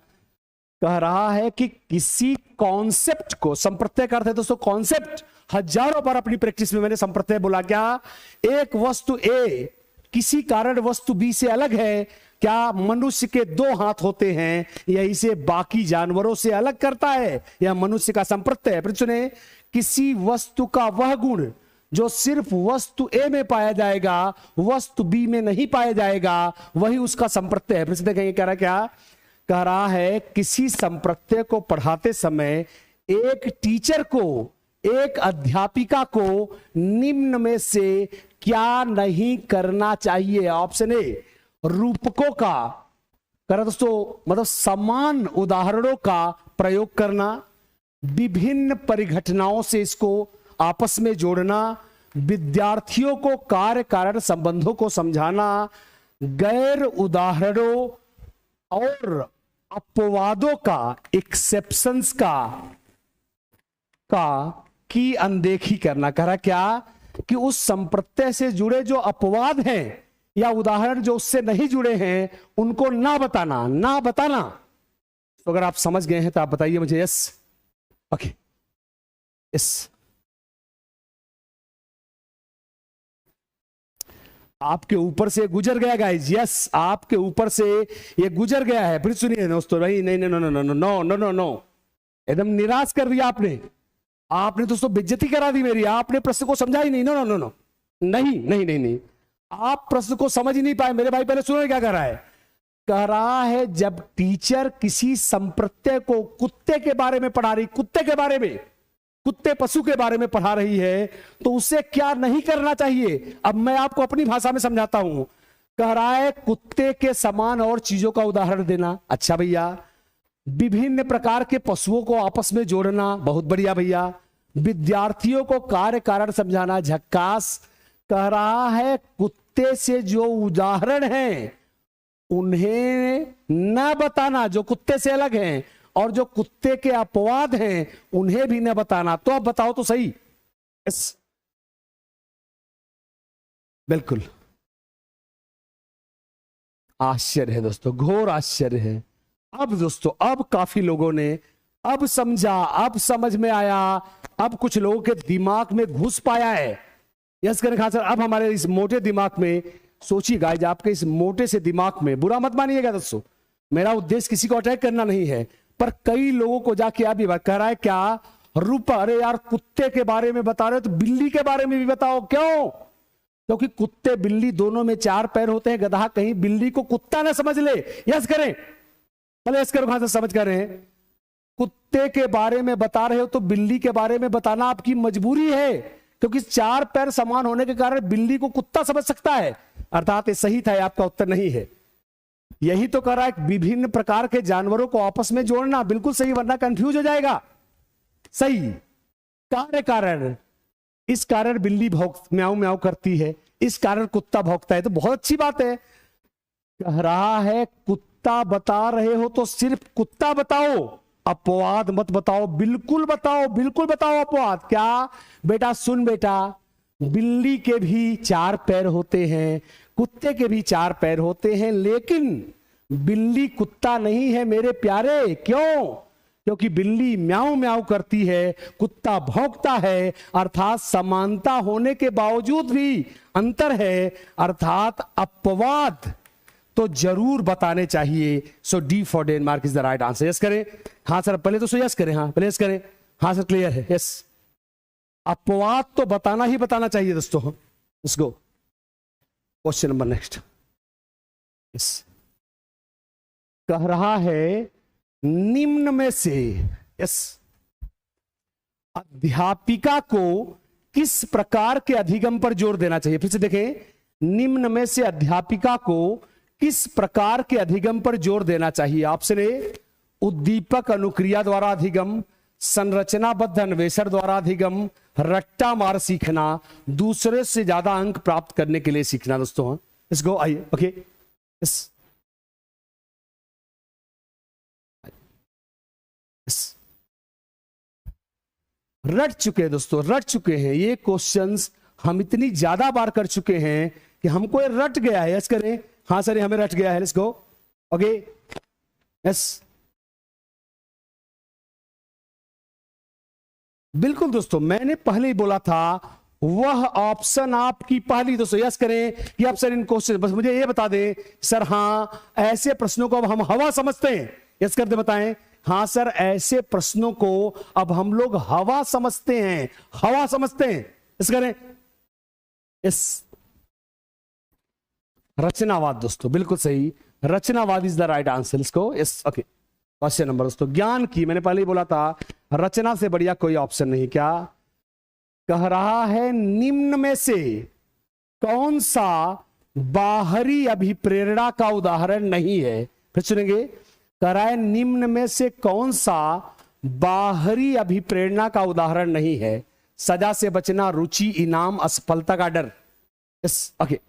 कह रहा है कि किसी कॉन्सेप्ट को, संप्रत्यय का अर्थ है दोस्तों कॉन्सेप्ट, हजारों बार अपनी प्रैक्टिस में मैंने संप्रत्यय बोला। क्या, एक वस्तु ए किसी कारण वस्तु बी से अलग है, क्या मनुष्य के दो हाथ होते हैं, या इसे बाकी जानवरों से अलग करता है, यह मनुष्य का संप्रत्यय है। फिर सुने, किसी वस्तु का वह गुण जो सिर्फ वस्तु ए में पाया जाएगा, वस्तु बी में नहीं पाया जाएगा, वही उसका संप्रत्यय है। फिर से देखेंगे, कह रहा क्या, कह रहा है किसी संप्रत्यय को पढ़ाते समय एक टीचर को, एक अध्यापिका को निम्न में से क्या नहीं करना चाहिए। ऑप्शन ए, रूपकों का, कह रहा दोस्तों मतलब समान उदाहरणों का प्रयोग करना, विभिन्न परिघटनाओं से इसको आपस में जोड़ना, विद्यार्थियों को कार्य कारण संबंधों को समझाना, गैर उदाहरणों और अपवादों का, एक्सेप्शंस का की अनदेखी करना। कह रहा क्या, कि उस संप्रत्यय से जुड़े जो अपवाद हैं या उदाहरण जो उससे नहीं जुड़े हैं उनको ना बताना। तो अगर आप समझ गए हैं तो आप बताइए मुझे यस। ओके यस, आपके ऊपर से गुजर गया गाइस, यस आपके ऊपर से ये गुजर गया है। फिर सुनिए दोस्तों, नहीं नहीं no no no no no no no no, एकदम निराश कर दिया आपने दोस्तों, बेइज्जती करा दी मेरी, आपने प्रश्न को समझा ही नहीं। नो नो नो नो, नहीं नहीं नहीं नहीं, आप प्रश्न को समझ ही नहीं पाए मेरे भाई। पहले सुनो क्या कर रहा है, कह रहा है जब टीचर किसी संप्रत्यय को कुत्ते के बारे में पढ़ा रही, कुत्ते के बारे में, कुत्ते पशु के बारे में पढ़ा रही है, तो उसे क्या नहीं करना चाहिए। अब मैं आपको अपनी भाषा में समझाता हूं। कह रहा है कुत्ते के समान और चीजों का उदाहरण देना। अच्छा भैया। विभिन्न प्रकार के पशुओं को आपस में जोड़ना। बहुत बढ़िया भैया। विद्यार्थियों को कार्य कारण समझाना। झक्कास। कह रहा है कुत्ते से जो उदाहरण हैं उन्हें न बताना, जो कुत्ते से अलग हैं, और जो कुत्ते के अपवाद हैं उन्हें भी न बताना। तो अब बताओ तो सही। यस, बिल्कुल आश्चर्य है दोस्तों, घोर आश्चर्य है। अब दोस्तों, अब काफी लोगों ने अब समझा, अब समझ में आया, अब कुछ लोगों के दिमाग में घुस पाया है। यस करें खान सर। अब हमारे इस मोटे दिमाग में, सोचिए गाइस, आपके इस मोटे से दिमाग में, बुरा मत मानिएगा दोस्तों, मेरा उद्देश्य किसी को अटैक करना नहीं है, पर कई लोगों को जाके आप ये कह रहा है क्या रूपा, अरे यार कुत्ते के बारे में बता रहे हो तो बिल्ली के बारे में भी बताओ। क्यों? क्योंकि कुत्ते बिल्ली दोनों में 4 पैर होते हैं। गधा कहीं बिल्ली को कुत्ता ना समझ ले। यस करें, पहले यस करो, कहां से समझ कर रहे हैं। कुत्ते के बारे में बता रहे हो तो बिल्ली के बारे में बताना आपकी मजबूरी है, क्योंकि 4 पैर समान होने के कारण बिल्ली को कुत्ता समझ सकता है। अर्थात ये सही था, आपका उत्तर नहीं है। यही तो कर रहा है, विभिन्न प्रकार के जानवरों को आपस में जोड़ना। बिल्कुल सही, वरना कंफ्यूज हो जाएगा। सही। कार्य कारण, इस कारण बिल्ली म्याऊ म्याऊ करती है, इस कारण कुत्ता भौंकता है, तो बहुत अच्छी बात है। कह रहा है कुत्ता बता रहे हो तो सिर्फ कुत्ता बताओ, अपवाद मत बताओ। बिल्कुल बताओ, बिल्कुल बताओ अपवाद। क्या बेटा? सुन बेटा, बिल्ली के भी 4 पैर होते हैं, कुत्ते के भी 4 पैर होते हैं, लेकिन बिल्ली कुत्ता नहीं है मेरे प्यारे। क्यों? क्योंकि बिल्ली म्याऊ म्याऊ करती है, कुत्ता भौंकता है। अर्थात समानता होने के बावजूद भी अंतर है, अर्थात अपवाद तो जरूर बताने चाहिए। So D for Denmark is the right answer. Yes करें। हाँ सर, पहले तो यस करें। हाँ पहले यस करें। हाँ सर, क्लियर है। यस, अपवाद तो बताना ही बताना चाहिए दोस्तों। Let's go question number next. Yes, कह रहा है निम्न में से, यस, अध्यापिका को किस प्रकार के अधिगम पर जोर देना चाहिए। फिर से देखें, निम्न में से अध्यापिका को किस प्रकार के अधिगम पर जोर देना चाहिए। ऑप्शन ए, उद्दीपक अनुक्रिया द्वारा अधिगम, संरचनाबद्ध अन्वेषण द्वारा अधिगम, रट्टा मार सीखना, दूसरे से ज्यादा अंक प्राप्त करने के लिए सीखना। दोस्तों लेट्स गो, आइए। ओके, यस, रट चुके हैं दोस्तों, रट चुके हैं। ये क्वेश्चंस हम इतनी ज्यादा बार कर चुके हैं कि हमको ये रट गया है। यस करें। हाँ सर, हमें रट गया है। Let's go. ओके, यस, बिल्कुल दोस्तों, मैंने पहले ही बोला था वह ऑप्शन आपकी पहली। दोस्तों यस करें कि आप सर इन क्वेश्चन, बस मुझे ये बता दें सर, हाँ ऐसे प्रश्नों को अब हम हवा समझते हैं। यस करते बताएं। हाँ सर, ऐसे प्रश्नों को अब हम लोग हवा समझते हैं, हवा समझते हैं। इस करें। इस रचनावाद दोस्तों, बिल्कुल सही, रचनावाद इज द राइट आंसर। इसको यस। ओके, क्वेश्चन नंबर दोस्तों, ज्ञान की, मैंने पहले ही बोला था रचना से बढ़िया कोई ऑप्शन नहीं। क्या कह रहा है? निम्न में से कौन सा बाहरी अभिप्रेरणा का उदाहरण नहीं है। फिर सुनेंगे, कह रहा है निम्न में से कौन सा बाहरी अभिप्रेरणा का उदाहरण नहीं है। सजा से बचना, रुचि, इनाम, असफलता का डर। यस, ओके,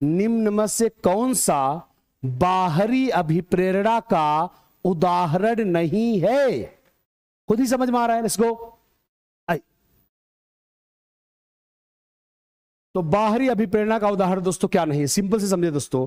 निम्न में से कौन सा बाहरी अभिप्रेरणा का उदाहरण नहीं है। खुद ही समझ में आ रहा है। लेट्स गो। तो बाहरी अभिप्रेरणा का उदाहरण दोस्तों क्या नहीं है, सिंपल से समझे दोस्तों।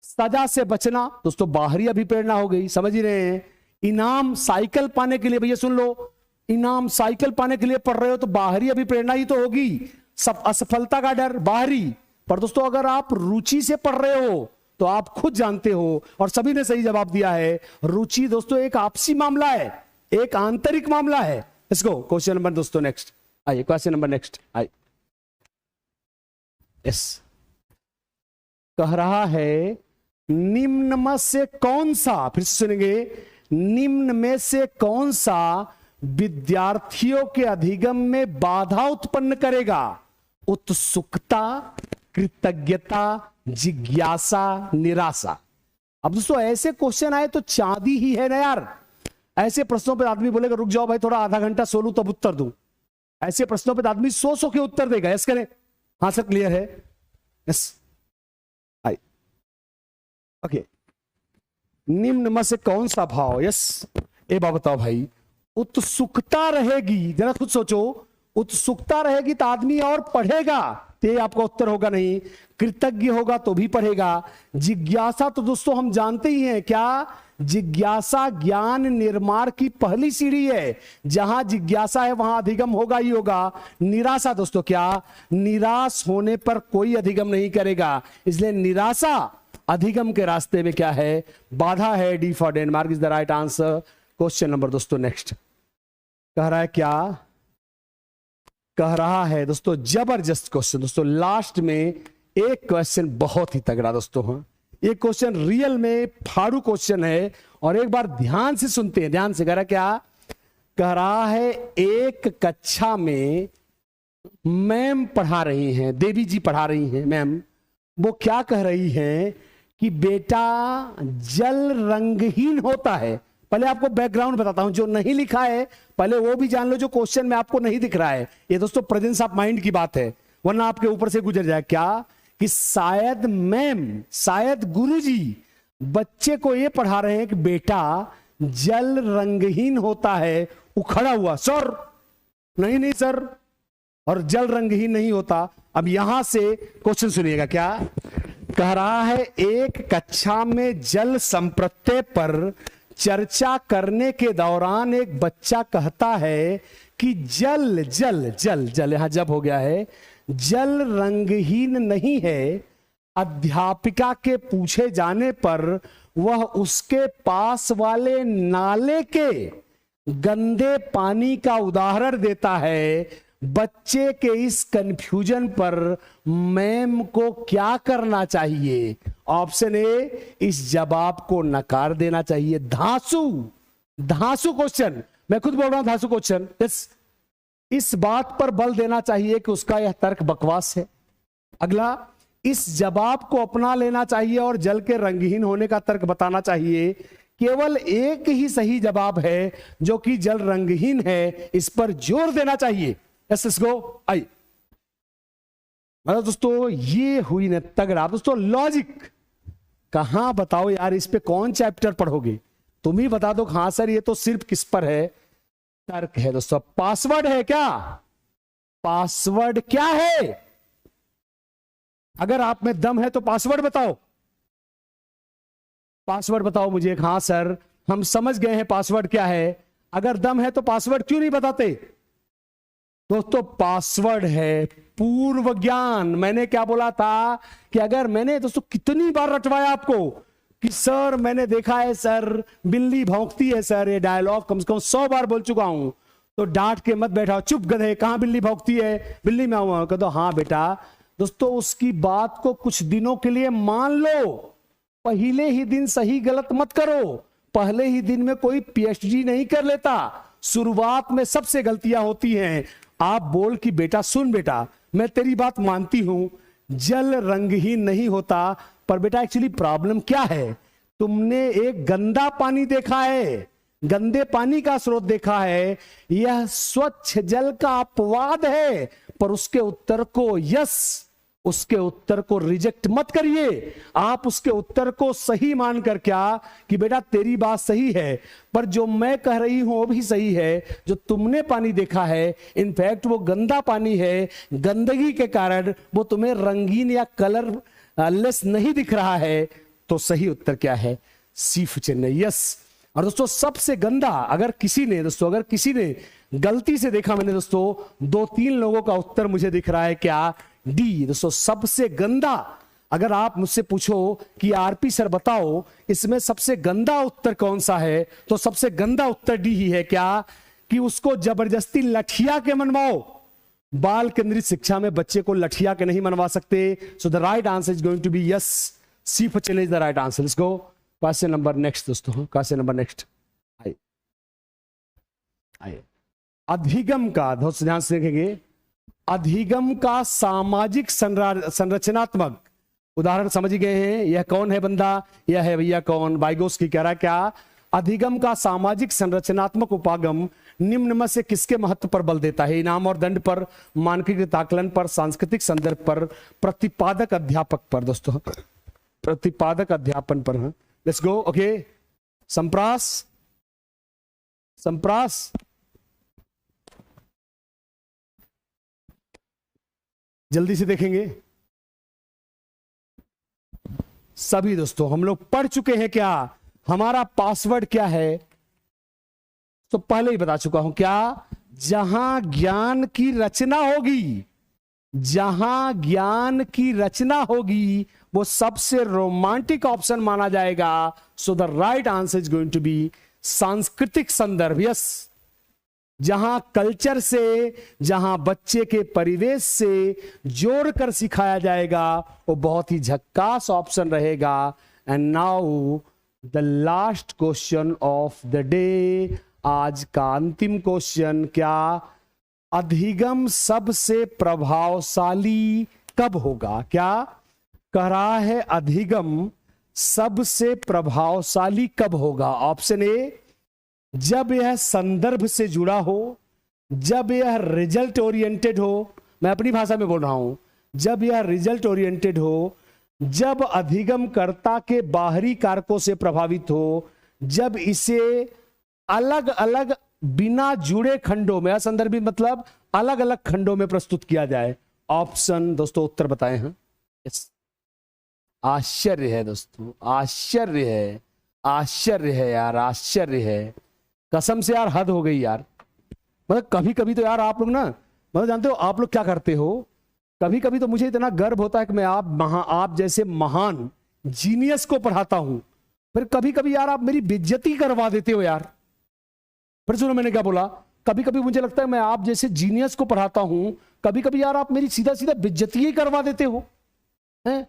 सजा से बचना दोस्तों बाहरी अभिप्रेरणा हो गई, समझ ही रहे हैं। इनाम साइकिल पाने के लिए, भैया सुन लो, इनाम साइकिल पाने के लिए पढ़ रहे हो तो बाहरी अभिप्रेरणा ही तो होगी। सब असफलता का डर बाहरी। पर दोस्तों अगर आप रुचि से पढ़ रहे हो तो आप खुद जानते हो, और सभी ने सही जवाब दिया है, रुचि दोस्तों एक आपसी मामला है, एक आंतरिक मामला है। इसको क्वेश्चन नंबर दोस्तों नेक्स्ट आइए, क्वेश्चन नंबर नेक्स्ट आइए। यस, कह रहा है निम्न में से कौन सा, फिर से सुनेंगे, निम्न में से कौन सा विद्यार्थियों के अधिगम में बाधा उत्पन्न करेगा। उत्सुकता, कृतज्ञता, जिज्ञासा, निराशा। अब दोस्तों ऐसे क्वेश्चन आए तो चांदी ही है ना यार। ऐसे प्रश्नों पे आदमी बोलेगा रुक जाओ भाई थोड़ा आधा घंटा सो लूं तब उत्तर दूं। ऐसे प्रश्नों पे आदमी सो के उत्तर देगा। यस करें? हाँ सर क्लियर है? Yes I okay. निम्न में से कौन सा भाव, यस ए बात बताओ भाई, उत्सुकता रहेगी, जरा खुद सोचो, उत्सुकता रहेगी तो आदमी और पढ़ेगा, तो ये आपका उत्तर होगा नहीं। कृतज्ञ होगा तो भी पढ़ेगा। जिज्ञासा तो दोस्तों हम जानते ही हैं, क्या जिज्ञासा ज्ञान निर्माण की पहली सीढ़ी है। जहां जिज्ञासा है वहां अधिगम होगा ही होगा। निराशा दोस्तों, क्या निराश होने पर कोई अधिगम नहीं करेगा, इसलिए निराशा अधिगम के रास्ते में क्या है, बाधा है। D for Denmark is the right answer. Question number दोस्तों नेक्स्ट कह रहा है, क्या कह रहा है दोस्तों, जबरदस्त क्वेश्चन दोस्तों। लास्ट में एक क्वेश्चन बहुत ही तगड़ा दोस्तों। हाँ ये क्वेश्चन रियल में फाड़ू क्वेश्चन है, और एक बार ध्यान से सुनते हैं, ध्यान से। कह रहा क्या, कह रहा है एक कक्षा में मैम पढ़ा रही हैं, देवी जी पढ़ा रही हैं मैम। वो क्या कह रही हैं कि बेटा जल रंगहीन होता है। पहले आपको बैकग्राउंड बताता हूं, जो नहीं लिखा है पहले वो भी जान लो, जो क्वेश्चन में आपको नहीं दिख रहा है। ये दोस्तों प्रेजेंस ऑफ माइंड की बात है, वरना आपके ऊपर से गुजर जाए। क्या कि शायद मैम, शायद गुरुजी बच्चे को ये पढ़ा रहे हैं कि बेटा जल रंगहीन होता है। उखड़ा हुआ, सर नहीं नहीं सर, और जल रंगहीन नहीं होता। अब यहां से क्वेश्चन सुनिएगा, क्या कह रहा है, एक कक्षा में जल संप्रत्यय पर चर्चा करने के दौरान एक बच्चा कहता है कि जल जल जल जल, यहां जब हो गया है, जल रंगहीन नहीं है। अध्यापिका के पूछे जाने पर वह उसके पास वाले नाले के गंदे पानी का उदाहरण देता है। बच्चे के इस कंफ्यूजन पर मैम को क्या करना चाहिए? ऑप्शन ए, इस जवाब को नकार देना चाहिए। धांसू, धांसू क्वेश्चन, मैं खुद बोल रहा हूं धांसू क्वेश्चन। इस बात पर बल देना चाहिए कि उसका यह तर्क बकवास है। अगला, इस जवाब को अपना लेना चाहिए और जल के रंगहीन होने का तर्क बताना चाहिए। केवल एक ही सही जवाब है जो कि जल रंगहीन है, इस पर जोर देना चाहिए। यस गो आई। मतलब दोस्तों ये हुई न तगड़ा। दोस्तों लॉजिक कहां बताओ यार, इस पे कौन चैप्टर पढ़ोगे? तुम ही बता दो। हाँ सर ये तो सिर्फ किस पर है, तर्क है दोस्तों। पासवर्ड है क्या? पासवर्ड क्या है? अगर आप में दम है तो पासवर्ड बताओ, पासवर्ड बताओ मुझे। हाँ सर हम समझ गए हैं पासवर्ड क्या है। अगर दम है तो पासवर्ड क्यों नहीं बताते? दोस्तों पासवर्ड है पूर्व ज्ञान। मैंने क्या बोला था कि अगर मैंने दोस्तों कितनी बार रटवाया आपको कि सर मैंने देखा है सर बिल्ली भौंकती है सर, ये डायलॉग कम से कम 100 बार बोल चुका हूं। तो डांट के मत बैठाओ, चुप गधे, कहां बिल्ली भौंकती है? बिल्ली में आऊंगा। कह दो हाँ बेटा। दोस्तों उसकी बात को कुछ दिनों के लिए मान लो, पहले ही दिन सही गलत मत करो। पहले ही दिन में कोई पीएचडी नहीं कर लेता, शुरुआत में सबसे गलतियां होती हैं। आप बोल कि बेटा सुन बेटा मैं तेरी बात मानती हूं, जल रंगहीन नहीं होता, पर बेटा एक्चुअली प्रॉब्लम क्या है? तुमने एक गंदा पानी देखा है, गंदे पानी का स्रोत देखा है, यह स्वच्छ जल का अपवाद है। पर उसके उत्तर को यस, उसके उत्तर को रिजेक्ट मत करिए। आप उसके उत्तर को सही मानकर क्या कि बेटा तेरी बात सही है, पर जो मैं कह रही हूं वो भी सही है। जो तुमने पानी देखा है इनफैक्ट वो गंदा पानी है, गंदगी के कारण वो तुम्हें रंगीन या कलर लेस नहीं दिख रहा है। तो सही उत्तर क्या है? सी चेन्नई, यस। और दोस्तों सबसे गंदा अगर किसी ने दोस्तों अगर किसी ने गलती से देखा, मैंने दोस्तों 2-3 लोगों का उत्तर मुझे दिख रहा है, क्या? डी। दोस्तों सबसे गंदा अगर आप मुझसे पूछो कि आरपी सर बताओ इसमें सबसे गंदा उत्तर कौन सा है, तो सबसे गंदा उत्तर डी ही है। क्या कि उसको जबरदस्ती लठिया के मनवाओ। बाल केंद्रित शिक्षा में बच्चे को लठिया के नहीं मनवा सकते। So the right answer is going to be yes, C for Chennai is the right answer. Let's go question number next दोस्तों, क्वेश्चन नंबर नेक्स्ट। आइए अधिगम का ध्यान से देखेंगे। अधिगम का सामाजिक संरचनात्मक, उदाहरण समझ गए हैं। यह कौन है बंदा, यह है भैया कौन, वाइगोत्स्की कह रहा है क्या, अधिगम का सामाजिक संरचनात्मक उपागम निम्न में से किसके महत्व पर बल देता है? इनाम और दंड पर, मानकीकृत आकलन पर, सांस्कृतिक संदर्भ पर, प्रतिपादक अध्यापक पर। दोस्तों प्रतिपादक अध्यापन पर। Let's go. Okay, Sampras, Sampras जल्दी से देखेंगे सभी। दोस्तों हम लोग पढ़ चुके हैं क्या, हमारा पासवर्ड क्या है, तो पहले ही बता चुका हूं क्या, जहां ज्ञान की रचना होगी, जहां ज्ञान की रचना होगी वो सबसे रोमांटिक ऑप्शन माना जाएगा। So the right answer is going to be सांस्कृतिक संदर्भ। यस, जहां कल्चर से, जहां बच्चे के परिवेश से जोड़कर सिखाया जाएगा वो बहुत ही झक्कास ऑप्शन रहेगा। And now the last question of the day, आज का अंतिम क्वेश्चन, क्या अधिगम सबसे प्रभावशाली कब होगा? क्या कह रहा है, अधिगम सबसे प्रभावशाली कब होगा? ऑप्शन ए, जब यह संदर्भ से जुड़ा हो, जब यह रिजल्ट ओरिएंटेड हो, मैं अपनी भाषा में बोल रहा हूं, जब यह रिजल्ट ओरिएंटेड हो, जब अधिगमकर्ता के बाहरी कारकों से प्रभावित हो, जब इसे अलग अलग बिना जुड़े खंडों में, असंदर्भित मतलब अलग अलग खंडों में प्रस्तुत किया जाए। ऑप्शन दोस्तों उत्तर बताए हैं। यस, आश्चर्य है दोस्तों, आश्चर्य है, आश्चर्य है यार, आश्चर्य है कसम से यार, हद हो गई यार। मतलब कभी कभी तो यार आप लोग ना, मतलब जानते हो आप लोग क्या करते हो, कभी कभी तो मुझे इतना गर्व होता है कि मैं आप जैसे महान जीनियस को पढ़ाता हूं, फिर कभी कभी यार आप मेरी बेइज्जती करवा देते हो यार। फिर सुनो मैंने क्या बोला, कभी कभी मुझे लगता है मैं आप जैसे जीनियस को पढ़ाता हूं, कभी कभी यार आप मेरी सीधा सीधा बेइज्जती ही करवा देते हो हैं?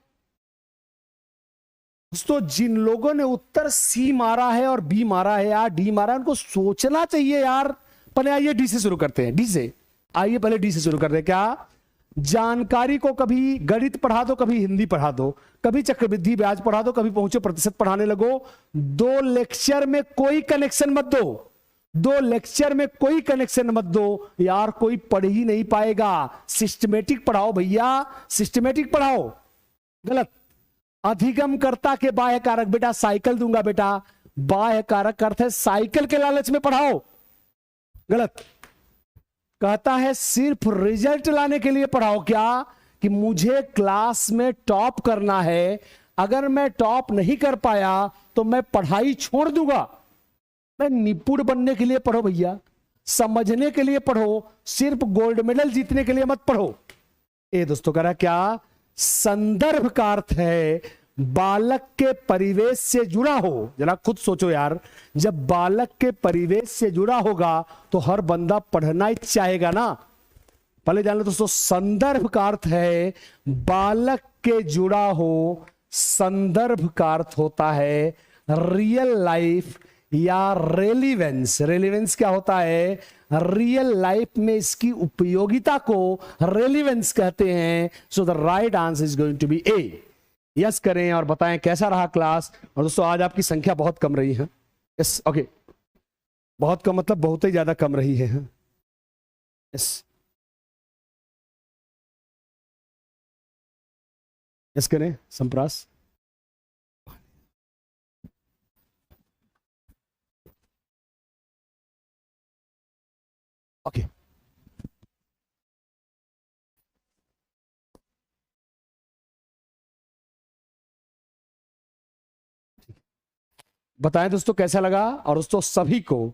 तो जिन लोगों ने उत्तर सी मारा है और बी मारा है यार, डी मारा है, उनको सोचना चाहिए यार। पहले आइए डी से शुरू करते हैं, डी से आइए, पहले डी से शुरू करते हैं। क्या जानकारी को कभी गणित पढ़ा दो, कभी हिंदी पढ़ा दो, कभी चक्रवृद्धि ब्याज पढ़ा दो, कभी पहुंचो प्रतिशत पढ़ाने लगो, 2 लेक्चर में कोई कनेक्शन मत दो, 2 लेक्चर में कोई कनेक्शन मत दो यार, कोई पढ़ ही नहीं पाएगा। सिस्टमेटिक पढ़ाओ भैया, सिस्टमेटिक पढ़ाओ। गलत। अधिगमकर्ता के बाह्य कारक, बेटा साइकिल दूंगा बेटा, बाह्य कारक का अर्थ है साइकिल के लालच में पढ़ाओ। गलत। कहता है सिर्फ रिजल्ट लाने के लिए पढ़ाओ। क्या कि मुझे क्लास में टॉप करना है, अगर मैं टॉप नहीं कर पाया तो मैं पढ़ाई छोड़ दूंगा। मैं निपुण बनने के लिए पढ़ो भैया, समझने के लिए पढ़ो, सिर्फ गोल्ड मेडल जीतने के लिए मत पढ़ो। ये दोस्तों कह रहा क्या, संदर्भ का अर्थ है बालक के परिवेश से जुड़ा हो। जरा खुद सोचो यार, जब बालक के परिवेश से जुड़ा होगा तो हर बंदा पढ़ना ही चाहेगा ना। पहले जान लो दोस्तों, संदर्भ का अर्थ है बालक के जुड़ा हो, संदर्भ का अर्थ होता है रियल लाइफ या रेलिवेंस। रेलिवेंस क्या होता है, रियल लाइफ में इसकी उपयोगिता को रेलिवेंस कहते हैं। So the right answer is going to be A. Yes करें और बताएं कैसा रहा क्लास। और दोस्तों आज आपकी संख्या बहुत कम रही है। यस, ओके, बहुत कम मतलब बहुत ही ज्यादा कम रही है। यस, यस करें संप्रास। ओके, बताएं दोस्तों कैसा लगा। और दोस्तों सभी को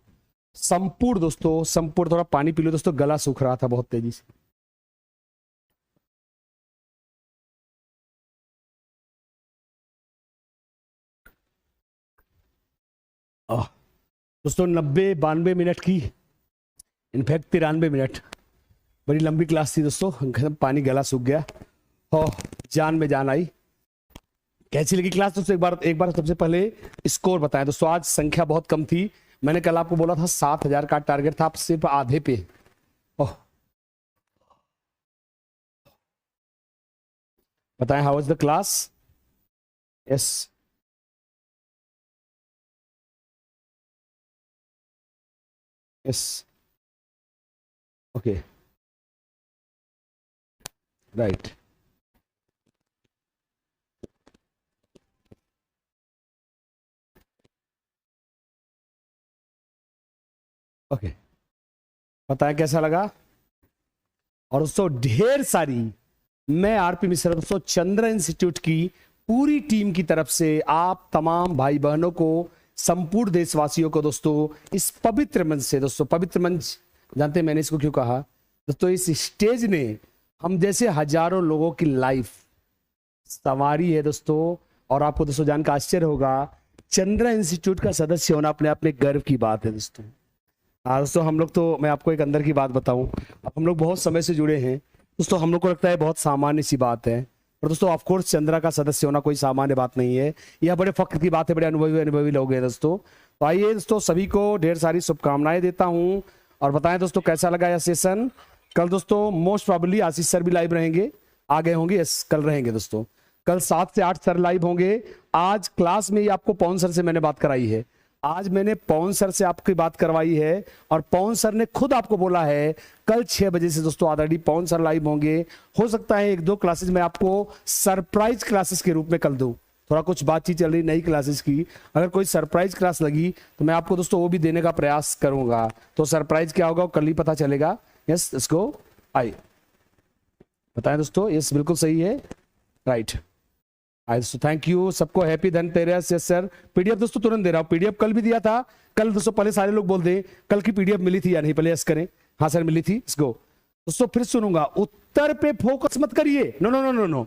संपूर्ण, दोस्तों संपूर्ण, थोड़ा पानी पी लो दोस्तों, गला सूख रहा था बहुत तेजी से। दोस्तों 90-92 मिनट की, इनफैक्ट 93 मिनट, बड़ी लंबी क्लास थी दोस्तों। पानी गला सूख गया, हो जान में जान आई। कैसी लगी क्लास दोस्तों? एक बार सबसे पहले स्कोर बताएं दोस्तों। आज संख्या बहुत कम थी, मैंने कल आपको बोला था 7000 का टारगेट था, आप सिर्फ आधे पे। ओह बताएं, how was the class? Yes, yes, okay, right. Okay, बताएं कैसा लगा। और दोस्तों ढेर सारी, मैं आरपी मिश्रा दोस्तों चंद्रा इंस्टीट्यूट की पूरी टीम की तरफ से आप तमाम भाई बहनों को, संपूर्ण देशवासियों को दोस्तों इस पवित्र मंच से, दोस्तों पवित्र मंच जानते हैं मैंने इसको क्यों कहा दोस्तों, इस स्टेज ने हम जैसे हजारों लोगों की लाइफ संवारी है दोस्तों। और आपको दोस्तों जानकर आश्चर्य होगा, चंद्रा इंस्टीट्यूट का सदस्य होना अपने आप में गर्व की बात है दोस्तों। दोस्तों हम लोग तो, मैं आपको एक अंदर की बात बताऊं, अब हम लोग बहुत समय से जुड़े हैं दोस्तों, हम लोग को लगता है बहुत सामान्य सी बात है, और दोस्तों ऑफ कोर्स चंद्रा का सदस्य होना कोई सामान्य बात नहीं है, यह बड़े फख्र की बात है, बड़े अनुभवी लोग हैं दोस्तों। तो आइए दोस्तों, सभी को ढेर सारी शुभकामनाएं देता हूं, और बताएं दोस्तों कैसा लगा यह सेशन। कल दोस्तों मोस्ट प्रॉब्ली आशीष सर भी लाइव रहेंगे, आ गए होंगे, यस कल रहेंगे दोस्तों, कल 7 से 8 सर लाइव होंगे। आज क्लास में ही आपको पवन सर से मैंने बात कराई है, आज मैंने पवन सर से आपकी बात करवाई है, और पवन सर ने खुद आपको बोला है कल 6 बजे से दोस्तों ऑलरेडी पवन सर लाइव होंगे। हो सकता है 1-2 क्लासेस में आपको सरप्राइज क्लासेस के रूप में कल दूं, थोड़ा कुछ बातचीत चल रही नई क्लासेस की, अगर कोई सरप्राइज क्लास लगी तो मैं आपको दोस्तों वो भी देने का प्रयास करूंगा। तो सरप्राइज क्या होगा कल ही पता चलेगा। यस, इसको आइए बताएं दोस्तों, यस बिल्कुल सही है, राइट। दोस्तों थैंक यू सबको, happy Dhanteras. Yes sir, PDF दोस्तों तुरंत दे रहा हूँ, पीडीएफ कल भी दिया था, कल दोस्तों पहले सारे लोग बोल दें कल की पीडीएफ मिली थी या नहीं, पहले यस करें, हाँ सर मिली थी। इसको दोस्तों फिर सुनूंगा, उत्तर पे फोकस मत करिए, no no no no no,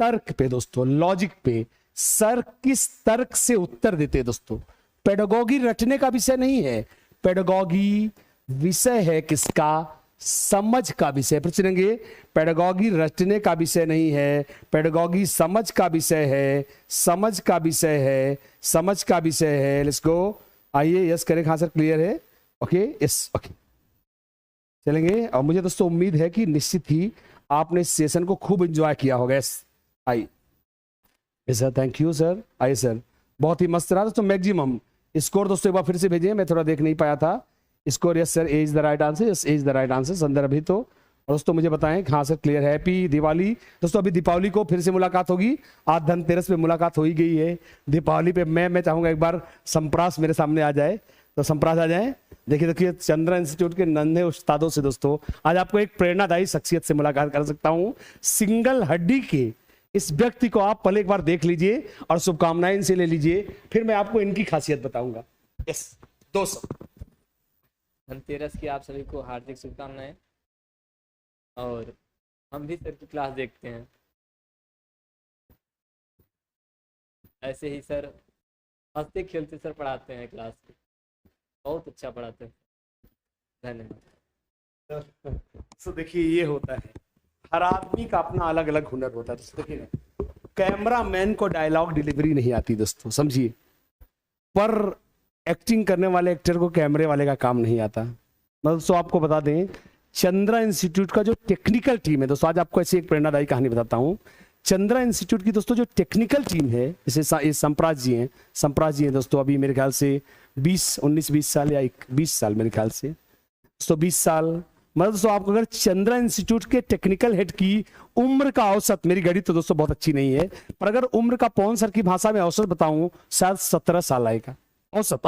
तर्क पे दोस्तों, लॉजिक पे। सर किस तर्क से उत्तर देते हैं दोस्तों, पेडागॉजी रटने का विषय नहीं है, पेडागॉजी विषय है किसका, समझ का विषय। फिर सुनेंगे, पेडागॉजी रटने का विषय नहीं है, पेडागॉजी समझ का विषय है, समझ का विषय है, समझ का विषय है। लेट्स गो, आइए यस करें, हाँ सर क्लियर है, ओके यस ओके चलेंगे। और मुझे दोस्तों उम्मीद है कि निश्चित ही आपने इस सेशन को खूब एंजॉय किया होगा। यस आइए सर, थैंक यू सर, आइए सर, बहुत ही मस्त रहा दोस्तों। मैक्सिमम स्कोर दोस्तों एक बार फिर से भेजिए, मैं थोड़ा देख नहीं पाया था score. Yes sir, as the right answer, yes as the right answer संदर्भ अभी तो। और दोस्तों मुझे बताएं, हाँ सर क्लियर, हैप्पी दिवाली दोस्तों। अभी दीपावली को फिर से मुलाकात होगी, आज धनतेरस पे मुलाकात हो ही गई है, दीपावली पे मैं चाहूंगा एक बार संप्रास मेरे सामने आ जाए, तो संप्रास आ जाए। देखिए चंद्रा इंस्टीट्यूट के नन्हे उस्तादों से दोस्तों आज आपको एक प्रेरणादायी शख्सियत से मुलाकात कर सकता हूं, सिंगल हड्डी के इस व्यक्ति को आप पहले एक बार देख लीजिए और शुभकामनाएं इनसे ले लीजिए, फिर मैं आपको इनकी खासियत बताऊंगा। यस दोस्तों, धनतेरस की आप सभी को हार्दिक शुभकामनाएं, और हम भी सर की क्लास देखते हैं, ऐसे ही सर हंसते खेलते सर पढ़ाते हैं क्लास, बहुत अच्छा पढ़ाते हैं, धन्यवाद। तो देखिए ये होता है, हर आदमी का अपना अलग अलग हुनर होता है दोस्तों। देखिए कैमरा मैन को डायलॉग डिलीवरी नहीं आती दोस्तों, समझिए, पर एक्टिंग करने वाले एक्टर को कैमरे वाले का काम नहीं आता। दोस्तों आपको बता दें, चंद्रा इंस्टीट्यूट का जो टेक्निकल टीम है दोस्तों, आज आपको ऐसी एक प्रेरणादायी कहानी बताता हूं। चंद्रा इंस्टीट्यूट की दोस्तों जो टेक्निकल टीम है, जैसे संप्रास जी हैं दोस्तों, अभी मेरे ख्याल से 19-20 साल या 20 साल मेरे ख्याल से दोस्तों, 20 साल। मतलब दोस्तों आपको अगर चंद्रा इंस्टीट्यूट के टेक्निकल हेड की उम्र का औसत, मेरी गणित तो दोस्तों बहुत अच्छी नहीं है, पर अगर उम्र का पवन सर की भाषा में औसत बताऊं, शायद 17 साल आएगा, औसत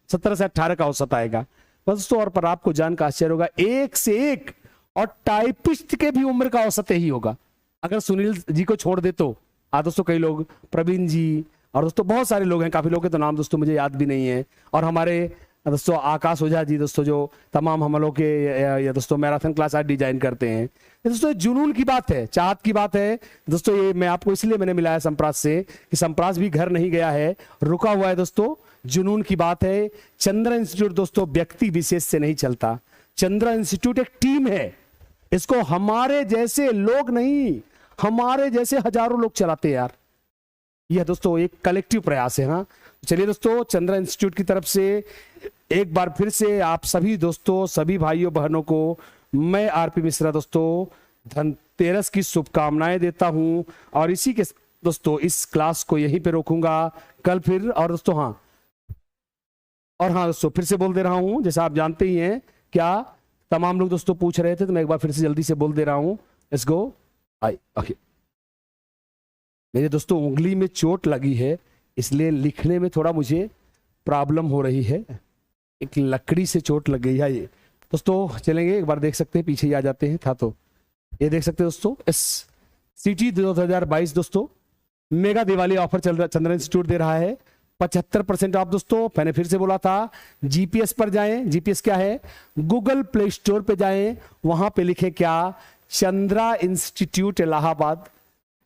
17 से 18 का औसत आएगा दोस्तों। और पर आपको जानकर आश्चर्य होगा, एक से एक, और टाइपिस्ट के भी उम्र का औसत यही होगा, अगर सुनील जी को छोड़ दे तो। दोस्तों कई लोग, प्रवीण जी और दोस्तों बहुत सारे लोग हैं, काफी लोग के तो नाम दोस्तों मुझे याद भी नहीं है, और हमारे दोस्तों आकाश ओझा जी दोस्तों जो तमाम हम लोग के दोस्तों मैराथन क्लास आज डिजाइन करते हैं। दोस्तों जुनून की बात है, चाहत की बात है दोस्तों। ये मैं आपको इसलिए मैंने मिलाया संप्रास से कि संप्रास भी घर नहीं गया है, रुका हुआ है दोस्तों, जुनून की बात है। चंद्रा इंस्टीट्यूट दोस्तों व्यक्ति विशेष से नहीं चलता, चंद्रा इंस्टीट्यूट एक टीम है, इसको हमारे जैसे लोग नहीं, हमारे जैसे हजारों लोग चलाते हैं यार। यह दोस्तों एक कलेक्टिव प्रयास है। हाँ चलिए दोस्तों, चंद्रा इंस्टीट्यूट की तरफ से एक बार फिर से आप सभी दोस्तों, सभी भाइयों बहनों को मैं आरपी मिश्रा दोस्तों धनतेरस की शुभकामनाएं देता हूं और इसी के दोस्तों इस क्लास को यहीं पे रोकूंगा। कल फिर, और दोस्तों हाँ, और हाँ दोस्तों फिर से बोल दे रहा हूं, जैसा आप जानते ही हैं, क्या तमाम लोग दोस्तों पूछ रहे थे, तो मैं एक बार फिर से जल्दी से बोल दे रहा हूं। Let's go. ओके, मेरे दोस्तों उंगली में चोट लगी है, इसलिए लिखने में थोड़ा मुझे प्रॉब्लम हो रही है। एक लकड़ी से चोट लग गई है ये दोस्तों। चलेंगे, एक बार देख सकते हैं, पीछे ही आ जाते हैं, था तो ये देख सकते हैं दोस्तों। इस सिटी 2022 दोस्तों मेगा दिवाली ऑफर चल रहा, चंद्रन इंस्टीट्यूट दे रहा है 75% ऑफ दोस्तों। मैंने फिर से बोला था, जीपीएस पर जाएं। जीपीएस क्या है? गूगल प्ले स्टोर पे जाएं, वहां पे लिखें क्या, चंद्रा इंस्टीट्यूट इलाहाबाद,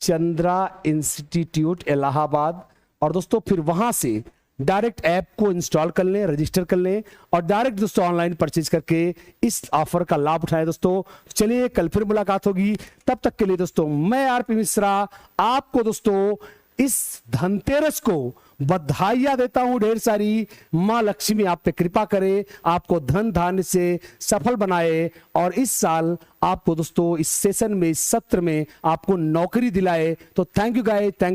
चंद्रा इंस्टीट्यूट इलाहाबाद, और दोस्तों फिर वहां से डायरेक्ट ऐप को इंस्टॉल कर लें, रजिस्टर कर लें और डायरेक्ट दोस्तों ऑनलाइन परचेज करके इस ऑफर का लाभ उठाएं दोस्तों। चलिए कल फिर मुलाकात होगी, तब तक के लिए दोस्तों मैं आरपी मिश्रा आपको दोस्तों इस धनतेरस को बधाइयां देता हूं ढेर सारी। मां लक्ष्मी आप पे कृपा करे, आपको धन धान्य से सफल बनाए और इस साल आपको दोस्तों इस सेशन में, इस सत्र में आपको नौकरी दिलाए। तो थैंक यू गाइस, थैंक